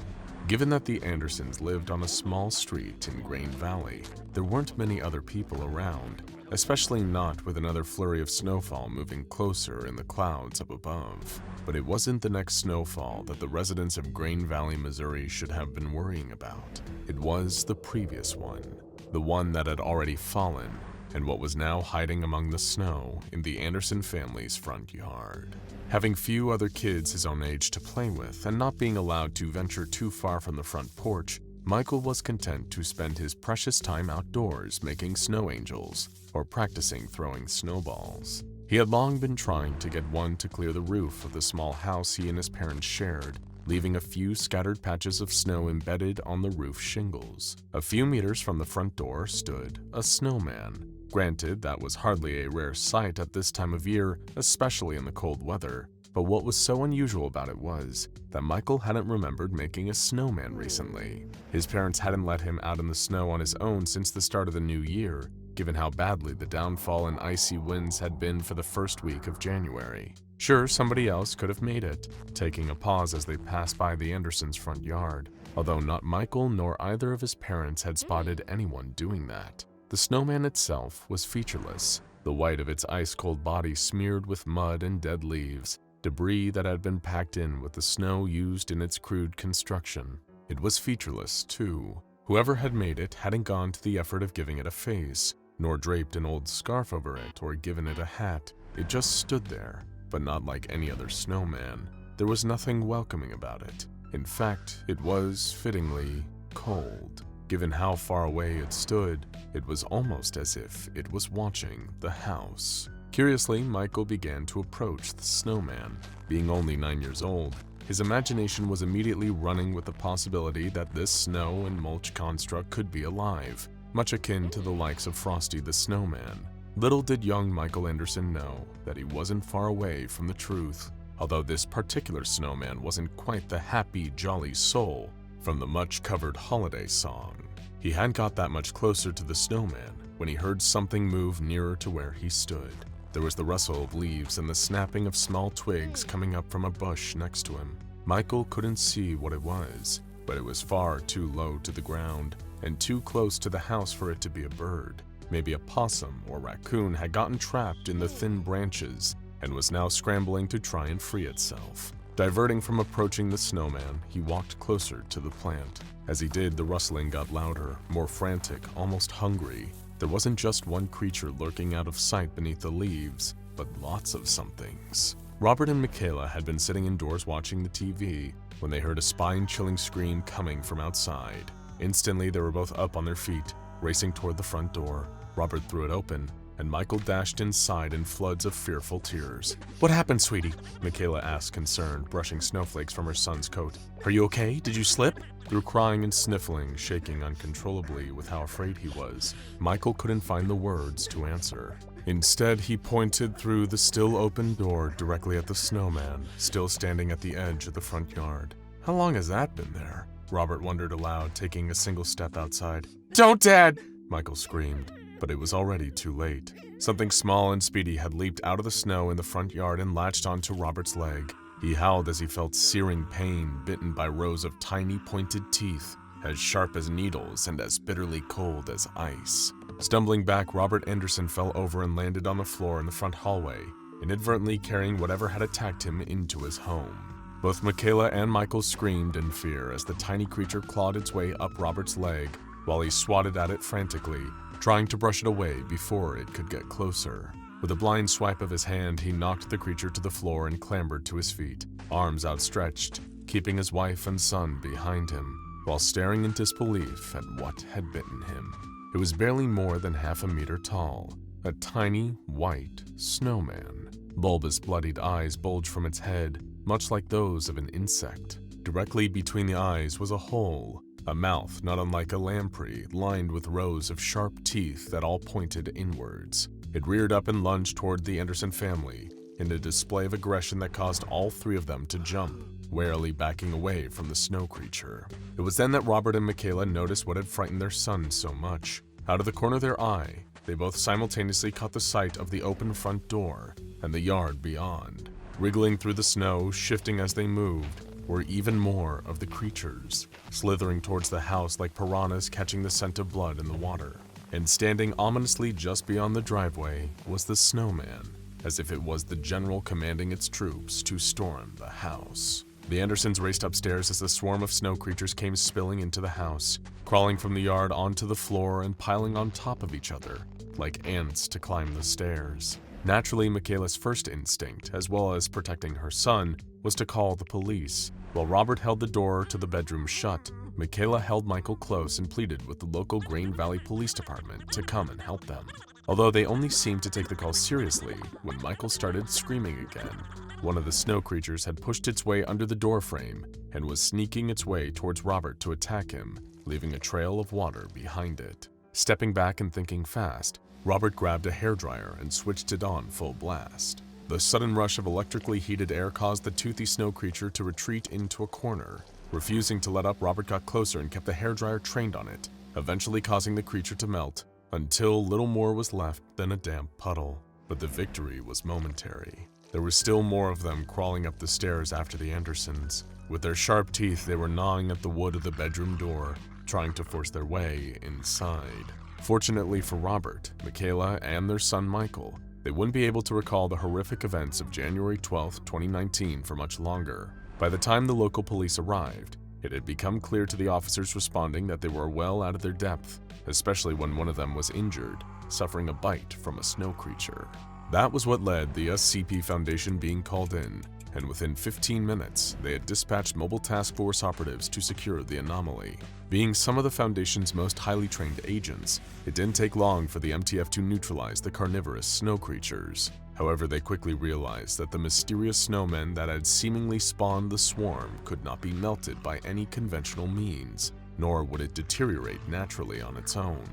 Given that the Andersons lived on a small street in Grain Valley, there weren't many other people around, especially not with another flurry of snowfall moving closer in the clouds up above. But it wasn't the next snowfall that the residents of Grain Valley, Missouri should have been worrying about. It was the previous one, the one that had already fallen, and what was now hiding among the snow in the Anderson family's front yard. Having few other kids his own age to play with and not being allowed to venture too far from the front porch, Michael was content to spend his precious time outdoors making snow angels or practicing throwing snowballs. He had long been trying to get one to clear the roof of the small house he and his parents shared, leaving a few scattered patches of snow embedded on the roof shingles. A few meters from the front door stood a snowman. Granted, that was hardly a rare sight at this time of year, especially in the cold weather, but what was so unusual about it was that Michael hadn't remembered making a snowman recently. His parents hadn't let him out in the snow on his own since the start of the new year, given how badly the downfall and icy winds had been for the first week of January. Sure, somebody else could have made it, taking a pause as they passed by the Andersons' front yard, although not Michael nor either of his parents had spotted anyone doing that. The snowman itself was featureless, the white of its ice-cold body smeared with mud and dead leaves, debris that had been packed in with the snow used in its crude construction. It was featureless, too. Whoever had made it hadn't gone to the effort of giving it a face, nor draped an old scarf over it or given it a hat. It just stood there, but not like any other snowman. There was nothing welcoming about it. In fact, it was, fittingly, cold. Given how far away it stood, it was almost as if it was watching the house. Curiously, Michael began to approach the snowman. Being only 9 years old, his imagination was immediately running with the possibility that this snow and mulch construct could be alive, much akin to the likes of Frosty the Snowman. Little did young Michael Anderson know that he wasn't far away from the truth, although this particular snowman wasn't quite the happy, jolly soul from the much-covered holiday song. He hadn't got that much closer to the snowman when he heard something move nearer to where he stood. There was the rustle of leaves and the snapping of small twigs coming up from a bush next to him. Michael couldn't see what it was, but it was far too low to the ground and too close to the house for it to be a bird. Maybe a possum or raccoon had gotten trapped in the thin branches and was now scrambling to try and free itself. Diverting from approaching the snowman, he walked closer to the plant. As he did, the rustling got louder, more frantic, almost hungry. There wasn't just one creature lurking out of sight beneath the leaves, but lots of somethings. Robert and Michaela had been sitting indoors watching the TV when they heard a spine-chilling scream coming from outside. Instantly, they were both up on their feet, racing toward the front door. Robert threw it open, and Michael dashed inside in floods of fearful tears. "What happened, sweetie?" Michaela asked, concerned, brushing snowflakes from her son's coat. "Are you okay? Did you slip?" Through crying and sniffling, shaking uncontrollably with how afraid he was, Michael couldn't find the words to answer. Instead, he pointed through the still open door directly at the snowman, still standing at the edge of the front yard. "How long has that been there?" Robert wondered aloud, taking a single step outside. "Don't, Dad!" Michael screamed, but it was already too late. Something small and speedy had leaped out of the snow in the front yard and latched onto Robert's leg. He howled as he felt searing pain, bitten by rows of tiny pointed teeth, as sharp as needles and as bitterly cold as ice. Stumbling back, Robert Anderson fell over and landed on the floor in the front hallway, inadvertently carrying whatever had attacked him into his home. Both Michaela and Michael screamed in fear as the tiny creature clawed its way up Robert's leg while he swatted at it frantically, trying to brush it away before it could get closer. With a blind swipe of his hand, he knocked the creature to the floor and clambered to his feet, arms outstretched, keeping his wife and son behind him, while staring in disbelief at what had bitten him. It was barely more than half a meter tall, a tiny, white snowman. Bulbous, bloodied eyes bulged from its head, much like those of an insect. Directly between the eyes was a hole, a mouth not unlike a lamprey, lined with rows of sharp teeth that all pointed inwards. It reared up and lunged toward the Anderson family in a display of aggression that caused all three of them to jump. warily backing away from the snow creature. It was then that Robert and Michaela noticed what had frightened their son so much. Out of the corner of their eye, they both simultaneously caught the sight of the open front door and the yard beyond. Wriggling through the snow, shifting as they moved, were even more of the creatures, slithering towards the house like piranhas catching the scent of blood in the water. And standing ominously just beyond the driveway was the Snowman, as if it was the general commanding its troops to storm the house. The Andersons raced upstairs as the swarm of snow creatures came spilling into the house, crawling from the yard onto the floor and piling on top of each other, like ants to climb the stairs. Naturally, Michaela's first instinct, as well as protecting her son, was to call the police. While Robert held the door to the bedroom shut, Michaela held Michael close and pleaded with the local Grain Valley Police Department to come and help them. Although they only seemed to take the call seriously when Michael started screaming again. One of the snow creatures had pushed its way under the door frame and was sneaking its way towards Robert to attack him, leaving a trail of water behind it. Stepping back and thinking fast, Robert grabbed a hairdryer and switched it on full blast. The sudden rush of electrically heated air caused the toothy snow creature to retreat into a corner. Refusing to let up, Robert got closer and kept the hairdryer trained on it, eventually causing the creature to melt until little more was left than a damp puddle. But the victory was momentary. There were still more of them crawling up the stairs after the Andersons. With their sharp teeth, they were gnawing at the wood of the bedroom door, trying to force their way inside. Fortunately for Robert, Michaela, and their son Michael, they wouldn't be able to recall the horrific events of January 12, 2019 for much longer. By the time the local police arrived, it had become clear to the officers responding that they were well out of their depth, especially when one of them was injured, suffering a bite from a snow creature. That was what led the SCP Foundation being called in, and within 15 minutes, they had dispatched mobile task force operatives to secure the anomaly. Being some of the Foundation's most highly trained agents, it didn't take long for the MTF to neutralize the carnivorous snow creatures. However, they quickly realized that the mysterious snowmen that had seemingly spawned the swarm could not be melted by any conventional means, nor would it deteriorate naturally on its own.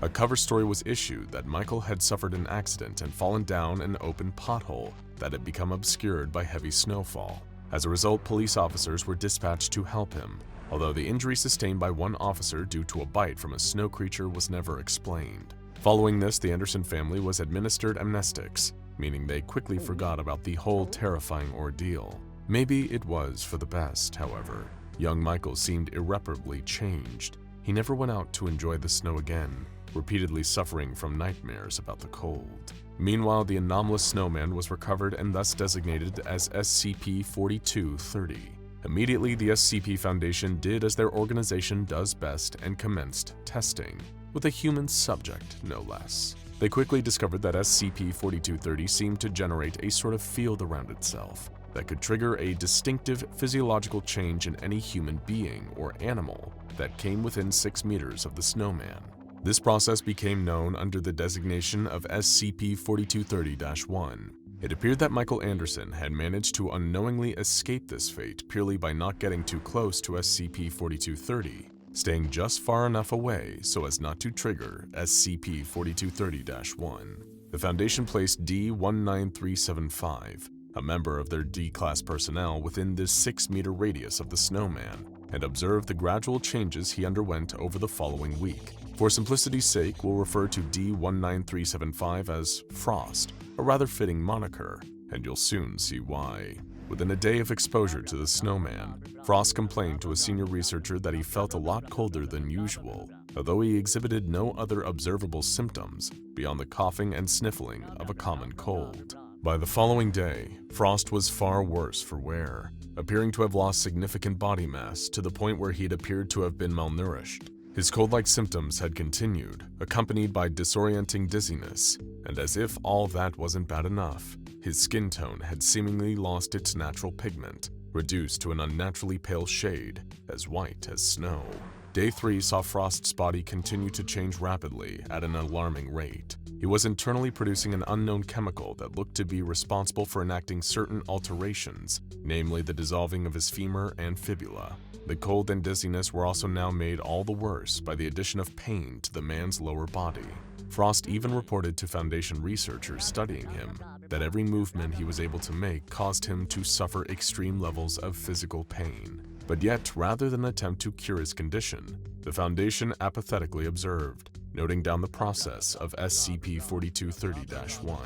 A cover story was issued that Michael had suffered an accident and fallen down an open pothole that had become obscured by heavy snowfall. As a result, police officers were dispatched to help him, although the injury sustained by one officer due to a bite from a snow creature was never explained. Following this, the Anderson family was administered amnestics, meaning they quickly forgot about the whole terrifying ordeal. Maybe it was for the best, however. Young Michael seemed irreparably changed. He never went out to enjoy the snow again, repeatedly suffering from nightmares about the cold. Meanwhile, the anomalous snowman was recovered and thus designated as SCP-4230. Immediately, the SCP Foundation did as their organization does best and commenced testing, with a human subject, no less. They quickly discovered that SCP-4230 seemed to generate a sort of field around itself that could trigger a distinctive physiological change in any human being or animal that came within 6 meters of the snowman. This process became known under the designation of SCP-4230-1. It appeared that Michael Anderson had managed to unknowingly escape this fate purely by not getting too close to SCP-4230, staying just far enough away so as not to trigger SCP-4230-1. The Foundation placed D-19375, a member of their D-Class personnel, within this 6-meter radius of the snowman, and observed the gradual changes he underwent over the following week. For simplicity's sake, we'll refer to D-19375 as Frost, a rather fitting moniker, and you'll soon see why. Within a day of exposure to the snowman, Frost complained to a senior researcher that he felt a lot colder than usual, although he exhibited no other observable symptoms beyond the coughing and sniffling of a common cold. By the following day, Frost was far worse for wear, appearing to have lost significant body mass to the point where he'd appeared to have been malnourished. His cold-like symptoms had continued, accompanied by disorienting dizziness, and as if all that wasn't bad enough, his skin tone had seemingly lost its natural pigment, reduced to an unnaturally pale shade, as white as snow. Day 3 saw Frost's body continue to change rapidly at an alarming rate. He was internally producing an unknown chemical that looked to be responsible for enacting certain alterations, namely the dissolving of his femur and fibula. The cold and dizziness were also now made all the worse by the addition of pain to the man's lower body. Frost even reported to Foundation researchers studying him that every movement he was able to make caused him to suffer extreme levels of physical pain. But yet, rather than attempt to cure his condition, the Foundation apathetically observed, noting down the process of SCP-4230-1.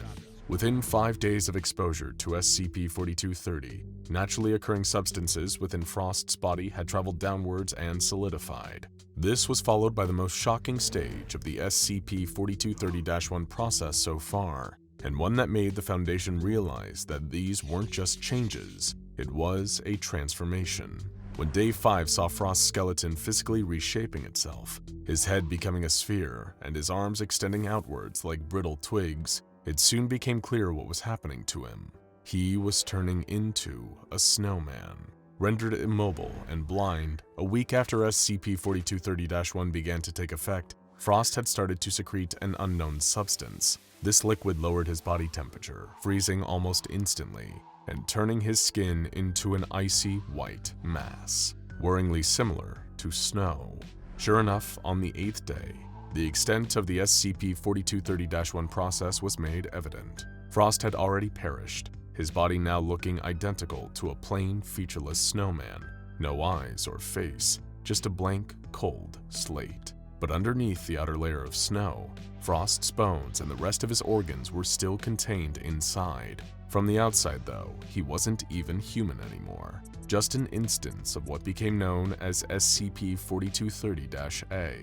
Within 5 days of exposure to SCP-4230, naturally occurring substances within Frost's body had traveled downwards and solidified. This was followed by the most shocking stage of the SCP-4230-1 process so far, and one that made the Foundation realize that these weren't just changes, it was a transformation. When Day 5 saw Frost's skeleton physically reshaping itself, his head becoming a sphere and his arms extending outwards like brittle twigs, it soon became clear what was happening to him. He was turning into a snowman. Rendered immobile and blind, a week after SCP-4230-1 began to take effect, Frost had started to secrete an unknown substance. This liquid lowered his body temperature, freezing almost instantly, and turning his skin into an icy white mass, worryingly similar to snow. Sure enough, on the 8th day, the extent of the SCP-4230-1 process was made evident. Frost had already perished, his body now looking identical to a plain, featureless snowman. No eyes or face, just a blank, cold slate. But underneath the outer layer of snow, Frost's bones and the rest of his organs were still contained inside. From the outside, though, he wasn't even human anymore. Just an instance of what became known as SCP-4230-A.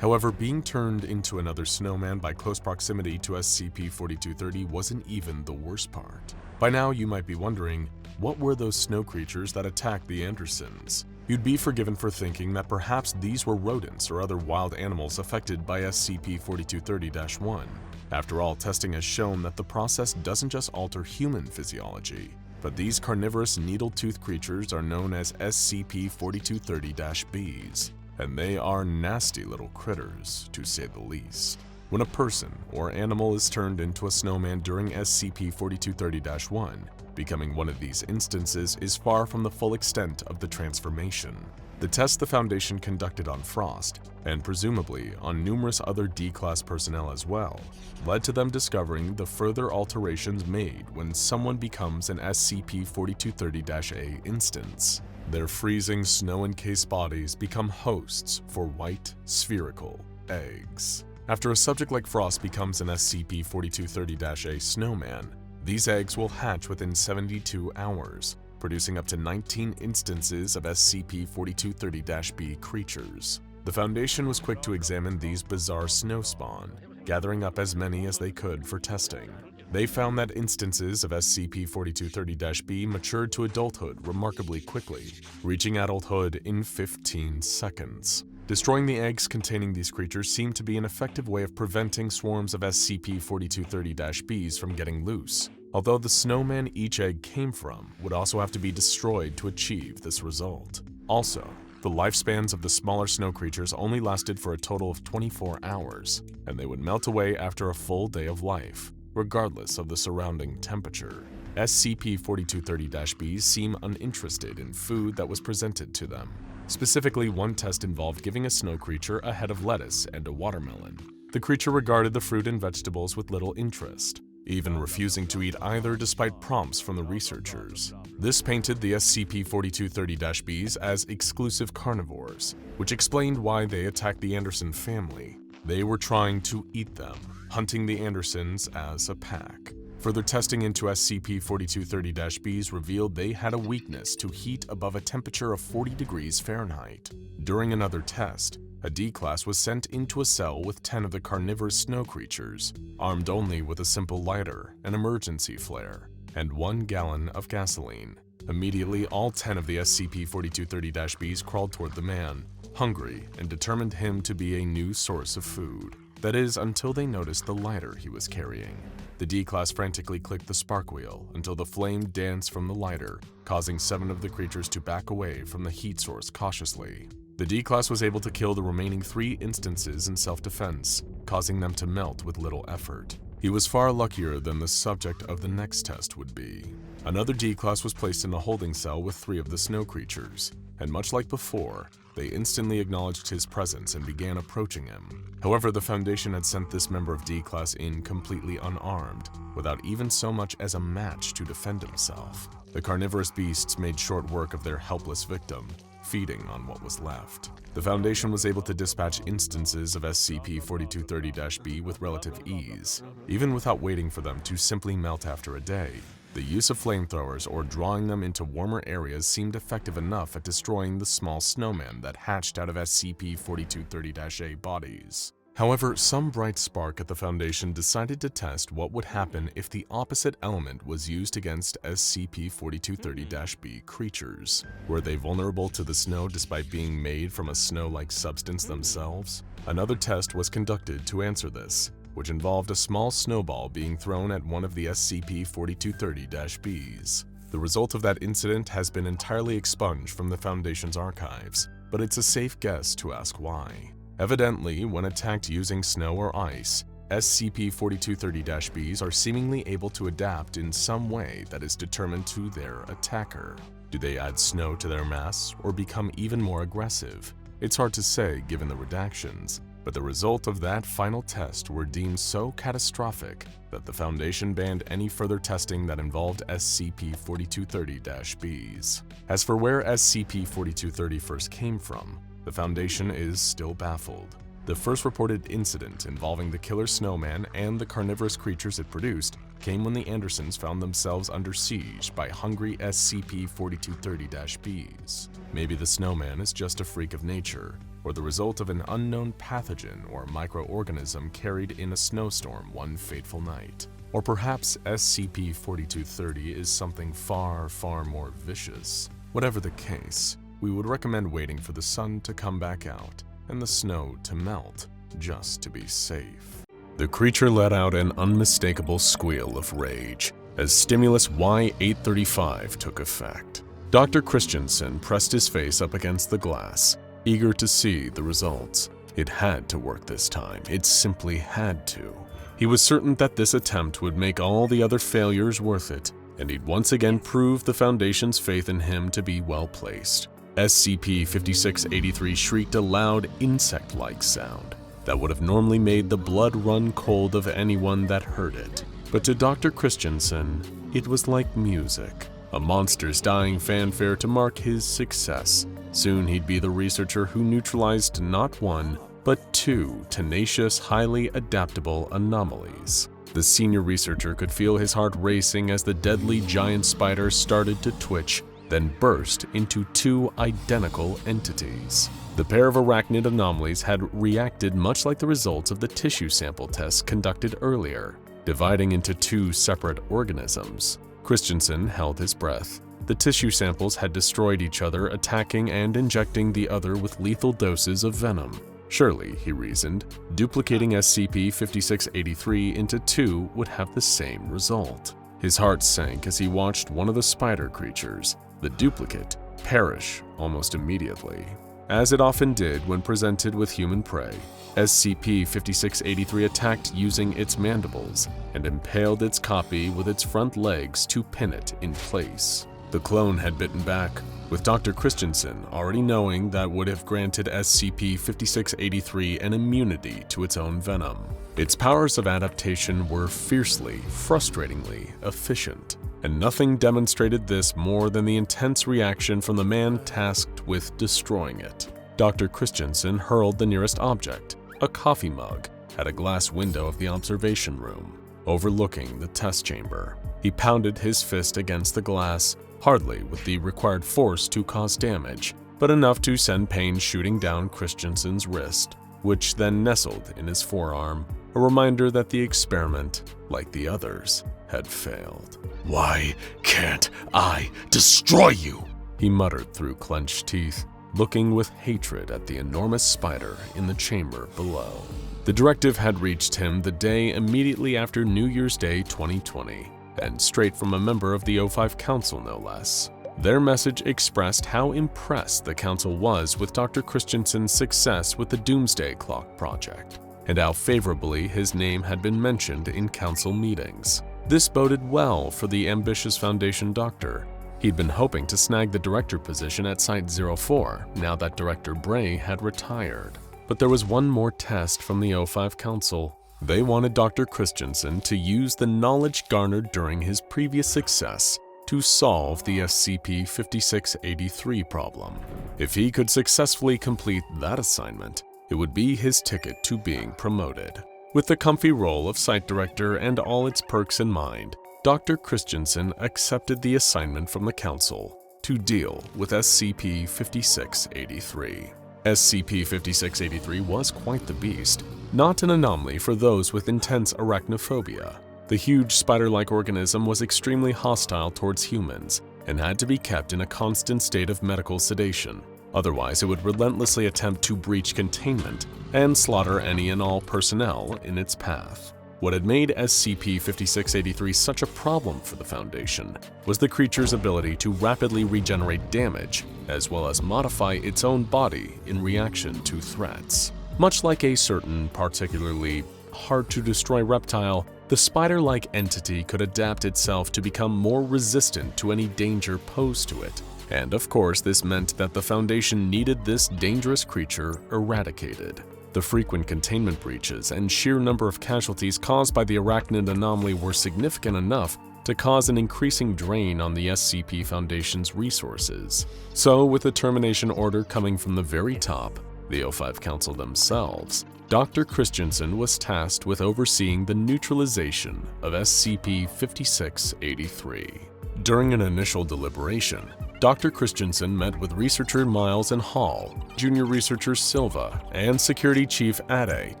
However, being turned into another snowman by close proximity to SCP-4230 wasn't even the worst part. By now, you might be wondering, what were those snow creatures that attacked the Andersons? You'd be forgiven for thinking that perhaps these were rodents or other wild animals affected by SCP-4230-1. After all, testing has shown that the process doesn't just alter human physiology, but these carnivorous needle-toothed creatures are known as SCP-4230-Bs. And they are nasty little critters, to say the least. When a person or animal is turned into a snowman during SCP-4230-1, becoming one of these instances is far from the full extent of the transformation. The tests the Foundation conducted on Frost, and presumably on numerous other D-Class personnel as well, led to them discovering the further alterations made when someone becomes an SCP-4230-A instance. Their freezing, snow-encased bodies become hosts for white, spherical eggs. After a subject like Frost becomes an SCP-4230-A snowman, these eggs will hatch within 72 hours, producing up to 19 instances of SCP-4230-B creatures. The Foundation was quick to examine these bizarre snow spawn, gathering up as many as they could for testing. They found that instances of SCP-4230-B matured to adulthood remarkably quickly, reaching adulthood in 15 seconds. Destroying the eggs containing these creatures seemed to be an effective way of preventing swarms of SCP-4230-Bs from getting loose, although the snowman each egg came from would also have to be destroyed to achieve this result. Also, the lifespans of the smaller snow creatures only lasted for a total of 24 hours, and they would melt away after a full day of life, regardless of the surrounding temperature. SCP-4230-Bs seem uninterested in food that was presented to them. Specifically, one test involved giving a snow creature a head of lettuce and a watermelon. The creature regarded the fruit and vegetables with little interest, even refusing to eat either despite prompts from the researchers. This painted the SCP-4230-Bs as exclusive carnivores, which explained why they attacked the Anderson family. They were trying to eat them, hunting the Andersons as a pack. Further testing into SCP-4230-Bs revealed they had a weakness to heat above a temperature of 40 degrees Fahrenheit. During another test, a D-Class was sent into a cell with 10 of the carnivorous snow creatures, armed only with a simple lighter, an emergency flare, and 1 gallon of gasoline. Immediately, all 10 of the SCP-4230-Bs crawled toward the man, hungry, and determined him to be a new source of food. That is, until they noticed the lighter he was carrying. The D-Class frantically clicked the spark wheel until the flame danced from the lighter, causing 7 of the creatures to back away from the heat source cautiously. The D-Class was able to kill the remaining 3 instances in self-defense, causing them to melt with little effort. He was far luckier than the subject of the next test would be. Another D-Class was placed in a holding cell with 3 of the snow creatures, and much like before, they instantly acknowledged his presence and began approaching him. However, the Foundation had sent this member of D-Class in completely unarmed, without even so much as a match to defend himself. The carnivorous beasts made short work of their helpless victim, feeding on what was left. The Foundation was able to dispatch instances of SCP-4230-B with relative ease, even without waiting for them to simply melt after a day. The use of flamethrowers or drawing them into warmer areas seemed effective enough at destroying the small snowman that hatched out of SCP-4230-A bodies. However, some bright spark at the Foundation decided to test what would happen if the opposite element was used against SCP-4230-B creatures. Were they vulnerable to the snow despite being made from a snow-like substance themselves? Another test was conducted to answer this, which involved a small snowball being thrown at one of the SCP-4230-Bs. The result of that incident has been entirely expunged from the Foundation's archives, but it's a safe guess to ask why. Evidently, when attacked using snow or ice, SCP-4230-Bs are seemingly able to adapt in some way that is determined to their attacker. Do they add snow to their mass or become even more aggressive? It's hard to say given the redactions, but the result of that final test were deemed so catastrophic that the Foundation banned any further testing that involved SCP-4230-Bs. As for where SCP-4230 first came from, the Foundation is still baffled. The first reported incident involving the killer snowman and the carnivorous creatures it produced came when the Andersons found themselves under siege by hungry SCP-4230-Bs. Maybe the snowman is just a freak of nature, or the result of an unknown pathogen or microorganism carried in a snowstorm one fateful night. Or perhaps SCP-4230 is something far, far more vicious. Whatever the case, we would recommend waiting for the sun to come back out and the snow to melt, just to be safe. The creature let out an unmistakable squeal of rage as stimulus Y-835 took effect. Dr. Christensen pressed his face up against the glass, eager to see the results. It had to work this time. It simply had to. He was certain that this attempt would make all the other failures worth it, and he'd once again prove the Foundation's faith in him to be well-placed. SCP-5683 shrieked a loud, insect-like sound that would have normally made the blood run cold of anyone that heard it. But to Dr. Christensen, it was like music, a monster's dying fanfare to mark his success. Soon he'd be the researcher who neutralized not one, but two tenacious, highly adaptable anomalies. The senior researcher could feel his heart racing as the deadly giant spider started to twitch, then burst into two identical entities. The pair of arachnid anomalies had reacted much like the results of the tissue sample tests conducted earlier, dividing into two separate organisms. Christensen held his breath. The tissue samples had destroyed each other, attacking and injecting the other with lethal doses of venom. Surely, he reasoned, duplicating SCP-5683 into two would have the same result. His heart sank as he watched one of the spider creatures, the duplicate, perish almost immediately. As it often did when presented with human prey, SCP-5683 attacked using its mandibles and impaled its copy with its front legs to pin it in place. The clone had bitten back, with Dr. Christensen already knowing that would have granted SCP-5683 an immunity to its own venom. Its powers of adaptation were fiercely, frustratingly efficient, and nothing demonstrated this more than the intense reaction from the man tasked with destroying it. Dr. Christensen hurled the nearest object, a coffee mug, at a glass window of the observation room, overlooking the test chamber. He pounded his fist against the glass, hardly with the required force to cause damage, but enough to send pain shooting down Christensen's wrist, which then nestled in his forearm, a reminder that the experiment, like the others, had failed. "Why can't I destroy you?" he muttered through clenched teeth, looking with hatred at the enormous spider in the chamber below. The directive had reached him the day immediately after New Year's Day 2020, and straight from a member of the O5 Council no less. Their message expressed how impressed the Council was with Dr. Christensen's success with the Doomsday Clock project, and how favorably his name had been mentioned in Council meetings. This boded well for the ambitious Foundation doctor, He'd been hoping to snag the director position at Site-04 now that Director Bray had retired. But there was one more test from the O5 Council. They wanted Dr. Christensen to use the knowledge garnered during his previous success to solve the SCP-5683 problem. If he could successfully complete that assignment, it would be his ticket to being promoted. With the comfy role of site director and all its perks in mind, Dr. Christensen accepted the assignment from the Council to deal with SCP-5683. SCP-5683 was quite the beast, not an anomaly for those with intense arachnophobia. The huge spider-like organism was extremely hostile towards humans and had to be kept in a constant state of medical sedation. Otherwise, it would relentlessly attempt to breach containment and slaughter any and all personnel in its path. What had made SCP-5683 such a problem for the Foundation was the creature's ability to rapidly regenerate damage, as well as modify its own body in reaction to threats. Much like a certain particularly hard-to-destroy reptile, the spider-like entity could adapt itself to become more resistant to any danger posed to it. And of course, this meant that the Foundation needed this dangerous creature eradicated. The frequent containment breaches and sheer number of casualties caused by the arachnid anomaly were significant enough to cause an increasing drain on the SCP Foundation's resources. So, with the termination order coming from the very top, the O5 Council themselves, Dr. Christensen was tasked with overseeing the neutralization of SCP-5683. During an initial deliberation, Dr. Christensen met with researcher Miles and Hall, junior researcher Silva, and security chief Ade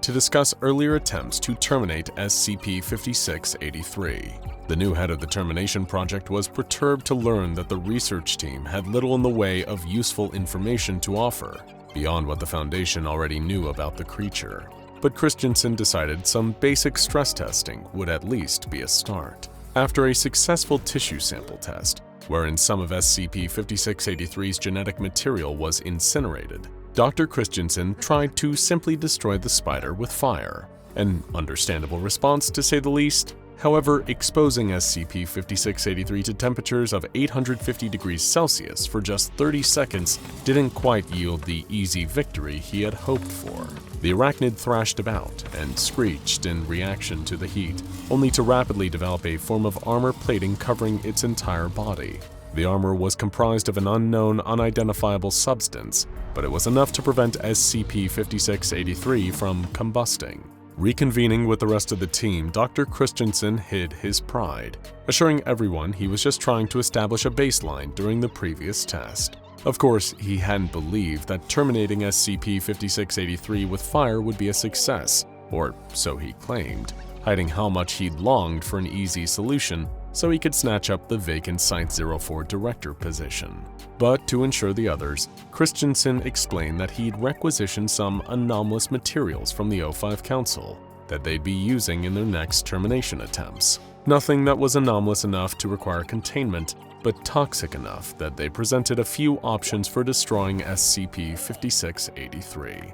to discuss earlier attempts to terminate SCP-5683. The new head of the termination project was perturbed to learn that the research team had little in the way of useful information to offer, beyond what the Foundation already knew about the creature. But Christensen decided some basic stress testing would at least be a start. After a successful tissue sample test, wherein some of SCP-5683's genetic material was incinerated, Dr. Christensen tried to simply destroy the spider with fire. An understandable response, to say the least. However, exposing SCP-5683 to temperatures of 850 degrees Celsius for just 30 seconds didn't quite yield the easy victory he had hoped for. The arachnid thrashed about and screeched in reaction to the heat, only to rapidly develop a form of armor plating covering its entire body. The armor was comprised of an unknown, unidentifiable substance, but it was enough to prevent SCP-5683 from combusting. Reconvening with the rest of the team, Dr. Christensen hid his pride, assuring everyone he was just trying to establish a baseline during the previous test. Of course, he hadn't believed that terminating SCP-5683 with fire would be a success, or so he claimed, hiding how much he'd longed for an easy solution so he could snatch up the vacant Site-04 director position. But to ensure the others, Christensen explained that he'd requisitioned some anomalous materials from the O5 Council that they'd be using in their next termination attempts. Nothing that was anomalous enough to require containment, but toxic enough that they presented a few options for destroying SCP-5683.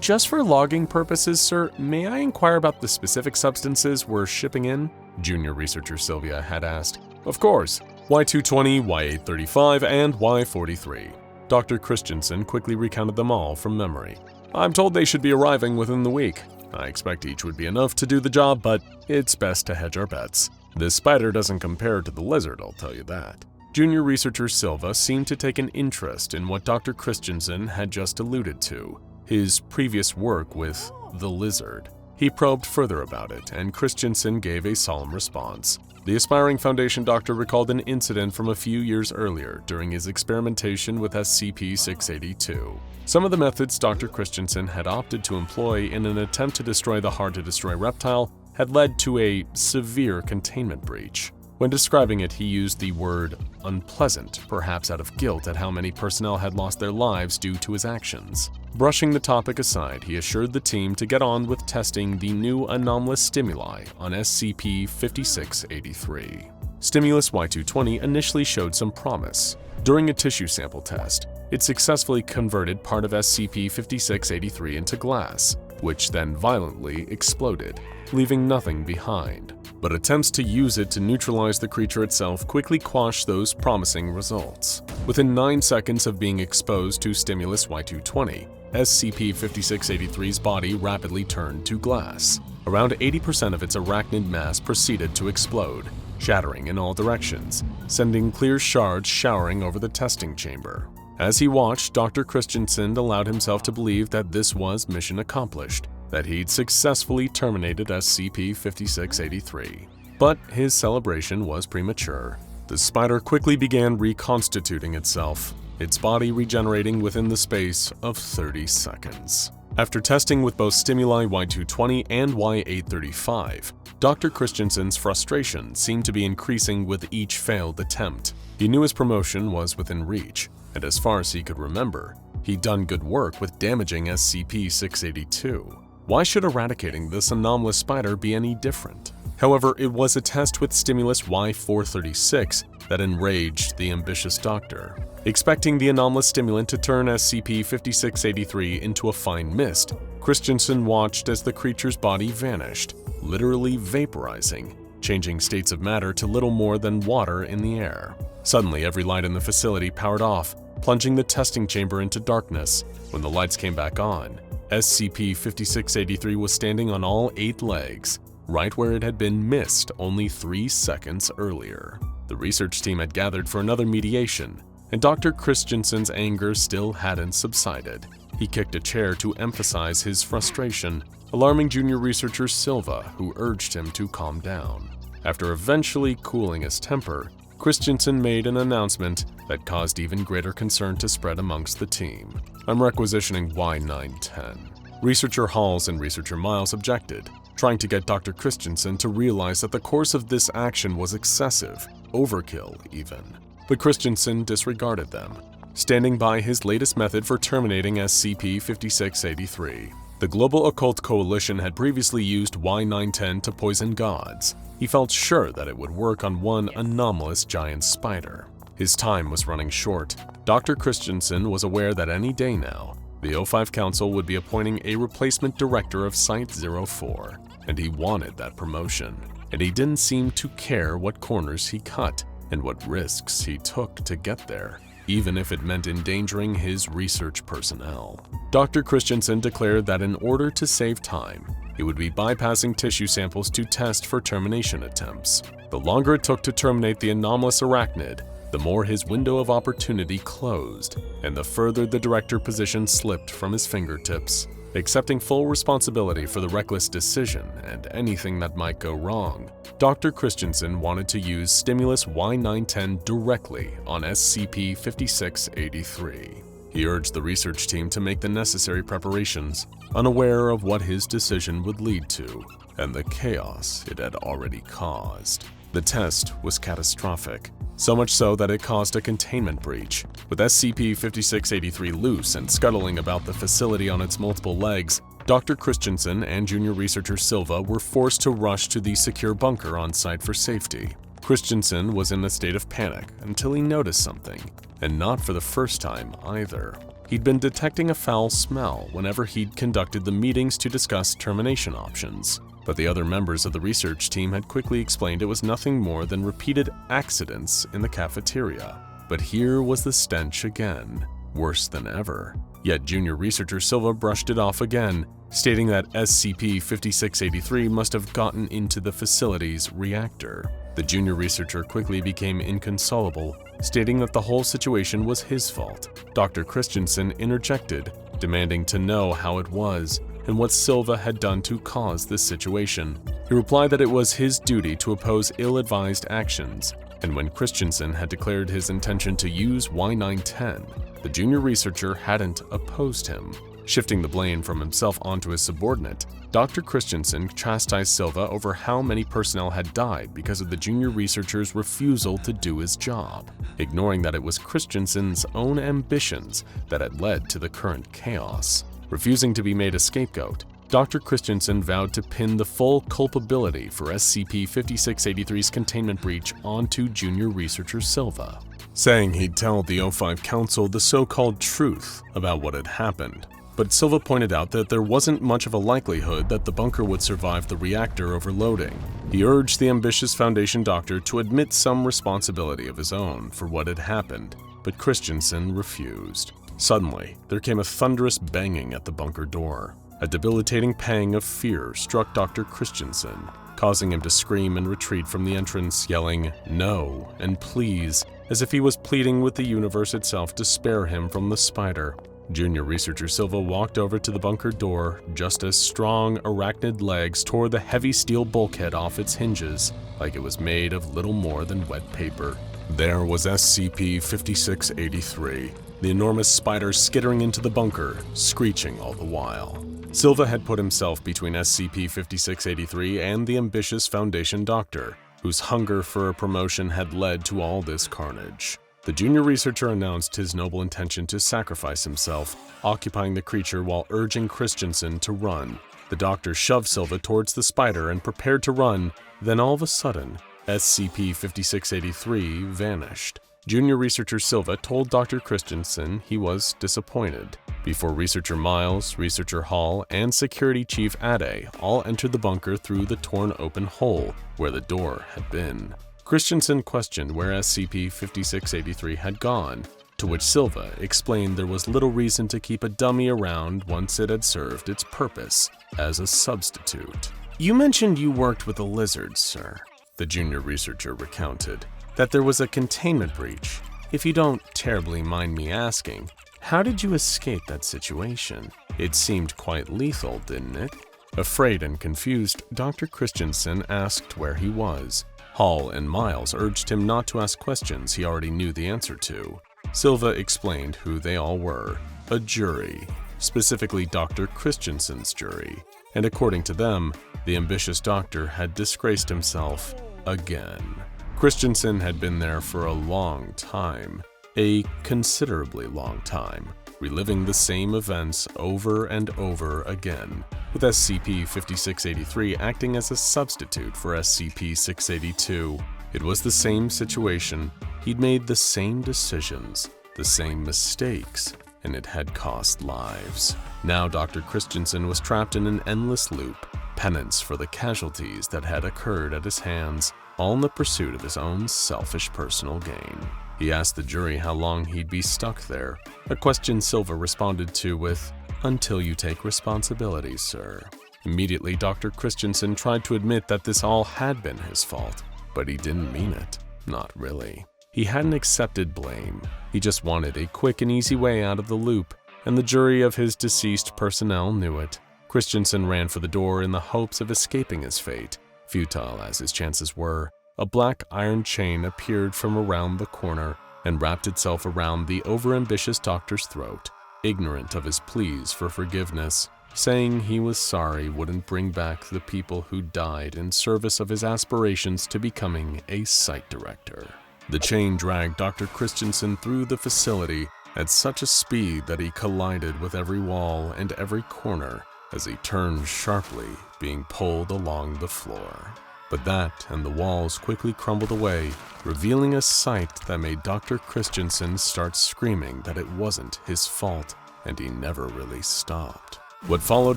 Just for logging purposes, sir, may I inquire about the specific substances we're shipping in? Junior researcher Sylvia had asked. Of course, Y220, Y835, and Y43. Dr. Christensen quickly recounted them all from memory. I'm told they should be arriving within the week. I expect each would be enough to do the job, but it's best to hedge our bets. This spider doesn't compare to the lizard, I'll tell you that. Junior researcher Silva seemed to take an interest in what Dr. Christensen had just alluded to, his previous work with the lizard. He probed further about it, and Christensen gave a solemn response. The aspiring Foundation doctor recalled an incident from a few years earlier during his experimentation with SCP-682. Some of the methods Dr. Christensen had opted to employ in an attempt to destroy the hard-to-destroy reptile had led to a severe containment breach. When describing it, he used the word unpleasant, perhaps out of guilt at how many personnel had lost their lives due to his actions. Brushing the topic aside, he assured the team to get on with testing the new anomalous stimuli on SCP-5683. Stimulus Y220 initially showed some promise. During a tissue sample test, it successfully converted part of SCP-5683 into glass, which then violently exploded, leaving nothing behind. but attempts to use it to neutralize the creature itself quickly quash those promising results. Within 9 seconds of being exposed to stimulus Y220, SCP-5683's body rapidly turned to glass. Around 80% of its arachnid mass proceeded to explode, shattering in all directions, sending clear shards showering over the testing chamber. As he watched, Dr. Christensen allowed himself to believe that this was mission accomplished, that he'd successfully terminated SCP-5683. But his celebration was premature. The spider quickly began reconstituting itself, its body regenerating within the space of 30 seconds. After testing with both stimuli Y220 and Y835, Dr. Christensen's frustration seemed to be increasing with each failed attempt. He knew his promotion was within reach, and as far as he could remember, he'd done good work with damaging SCP-682. Why should eradicating this anomalous spider be any different? However, it was a test with stimulus Y436 that enraged the ambitious doctor. Expecting the anomalous stimulant to turn SCP-5683 into a fine mist, Christensen watched as the creature's body vanished, literally vaporizing, changing states of matter to little more than water in the air. Suddenly, every light in the facility powered off, plunging the testing chamber into darkness. When the lights came back on, SCP-5683 was standing on all 8 legs, right where it had been missed only 3 seconds earlier. The research team had gathered for another mediation, and Dr. Christensen's anger still hadn't subsided. He kicked a chair to emphasize his frustration, alarming junior researcher Silva, who urged him to calm down. After eventually cooling his temper, Christensen made an announcement that caused even greater concern to spread amongst the team. "I'm requisitioning Y910. Researcher Halls and Researcher Miles objected, trying to get Dr. Christensen to realize that the course of this action was excessive, overkill even. But Christensen disregarded them, standing by his latest method for terminating SCP-5683. The Global Occult Coalition had previously used Y910 to poison gods. He felt sure that it would work on one anomalous giant spider. His time was running short. Dr. Christensen was aware that any day now, the O5 Council would be appointing a replacement director of Site-04, and he wanted that promotion. And he didn't seem to care what corners he cut and what risks he took to get there, even if it meant endangering his research personnel. Dr. Christensen declared that in order to save time, he would be bypassing tissue samples to test for termination attempts. The longer it took to terminate the anomalous arachnid, the more his window of opportunity closed, and the further the director position slipped from his fingertips. Accepting full responsibility for the reckless decision and anything that might go wrong, Dr. Christensen wanted to use stimulus Y910 directly on SCP-5683. He urged the research team to make the necessary preparations, unaware of what his decision would lead to, and the chaos it had already caused. The test was catastrophic, so much so that it caused a containment breach. With SCP-5683 loose and scuttling about the facility on its multiple legs, Dr. Christensen and junior researcher Silva were forced to rush to the secure bunker on site for safety. Christensen was in a state of panic until he noticed something, and not for the first time either. He'd been detecting a foul smell whenever he'd conducted the meetings to discuss termination options. But the other members of the research team had quickly explained it was nothing more than repeated accidents in the cafeteria. But here was the stench again, worse than ever. Yet junior researcher Silva brushed it off again, stating that SCP-5683 must have gotten into the facility's reactor. The junior researcher quickly became inconsolable, stating that the whole situation was his fault. Dr. Christensen interjected, demanding to know how it was and what Silva had done to cause this situation. He replied that it was his duty to oppose ill-advised actions, and when Christensen had declared his intention to use Y910, the junior researcher hadn't opposed him. Shifting the blame from himself onto his subordinate, Dr. Christensen chastised Silva over how many personnel had died because of the junior researcher's refusal to do his job, ignoring that it was Christensen's own ambitions that had led to the current chaos. Refusing to be made a scapegoat, Dr. Christensen vowed to pin the full culpability for SCP-5683's containment breach onto junior researcher Silva, saying he'd tell the O5 Council the so-called truth about what had happened. but Silva pointed out that there wasn't much of a likelihood that the bunker would survive the reactor overloading. He urged the ambitious Foundation doctor to admit some responsibility of his own for what had happened, but Christensen refused. Suddenly, there came a thunderous banging at the bunker door. A debilitating pang of fear struck Dr. Christensen, causing him to scream and retreat from the entrance, yelling "No" and "Please," as if he was pleading with the universe itself to spare him from the spider. Junior researcher Silva walked over to the bunker door just as strong arachnid legs tore the heavy steel bulkhead off its hinges like it was made of little more than wet paper. There was SCP-5683, the enormous spider skittering into the bunker, screeching all the while. Silva had put himself between SCP-5683 and the ambitious Foundation doctor, whose hunger for a promotion had led to all this carnage. The junior researcher announced his noble intention to sacrifice himself, occupying the creature while urging Christensen to run. The doctor shoved Silva towards the spider and prepared to run, then all of a sudden, SCP-5683 vanished. Junior researcher Silva told Dr. Christensen he was disappointed, before researcher Miles, researcher Hall, and security chief Ade all entered the bunker through the torn open hole where the door had been. Christensen questioned where SCP-5683 had gone, to which Silva explained there was little reason to keep a dummy around once it had served its purpose as a substitute. "You mentioned you worked with the lizards, sir," the junior researcher recounted, "that there was a containment breach. If you don't terribly mind me asking, how did you escape that situation? It seemed quite lethal, didn't it?" Afraid and confused, Dr. Christensen asked where he was. Hall and Miles urged him not to ask questions he already knew the answer to. Silva explained who they all were, a jury, specifically Dr. Christensen's jury, and according to them, the ambitious doctor had disgraced himself again. Christensen had been there for a long time, a considerably long time, reliving the same events over and over again, with SCP-5683 acting as a substitute for SCP-682. It was the same situation, he'd made the same decisions, the same mistakes, and it had cost lives. Now Dr. Christensen was trapped in an endless loop, penance for the casualties that had occurred at his hands, all in the pursuit of his own selfish personal gain. He asked the jury how long he'd be stuck there, a question Silva responded to with, "Until you take responsibility, sir." Immediately, Dr. Christensen tried to admit that this all had been his fault, but he didn't mean it. Not really. He hadn't accepted blame. He just wanted a quick and easy way out of the loop, and the jury of his deceased personnel knew it. Christensen ran for the door in the hopes of escaping his fate. Futile as his chances were, a black iron chain appeared from around the corner and wrapped itself around the overambitious doctor's throat, ignorant of his pleas for forgiveness. Saying he was sorry wouldn't bring back the people who died in service of his aspirations to becoming a site director. The chain dragged Dr. Christensen through the facility at such a speed that he collided with every wall and every corner as he turned sharply, being pulled along the floor. But that and the walls quickly crumbled away, revealing a sight that made Dr. Christensen start screaming that it wasn't his fault, and he never really stopped. What followed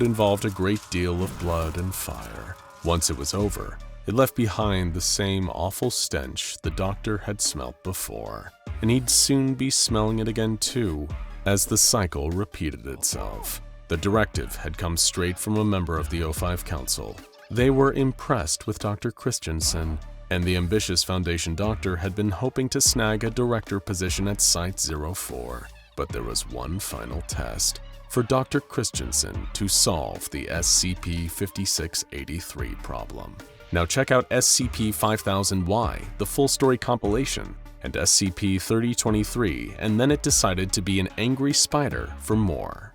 involved a great deal of blood and fire. Once it was over, it left behind the same awful stench the doctor had smelt before, and he'd soon be smelling it again too, as the cycle repeated itself. The directive had come straight from a member of the O5 Council. They were impressed with Dr. Christensen, and the ambitious Foundation doctor had been hoping to snag a director position at Site-04. But there was one final test for Dr. Christensen to solve the SCP-5683 problem. Now check out SCP-5000-Y, the full story compilation, and SCP-3023, and then it decided to be an angry spider for more.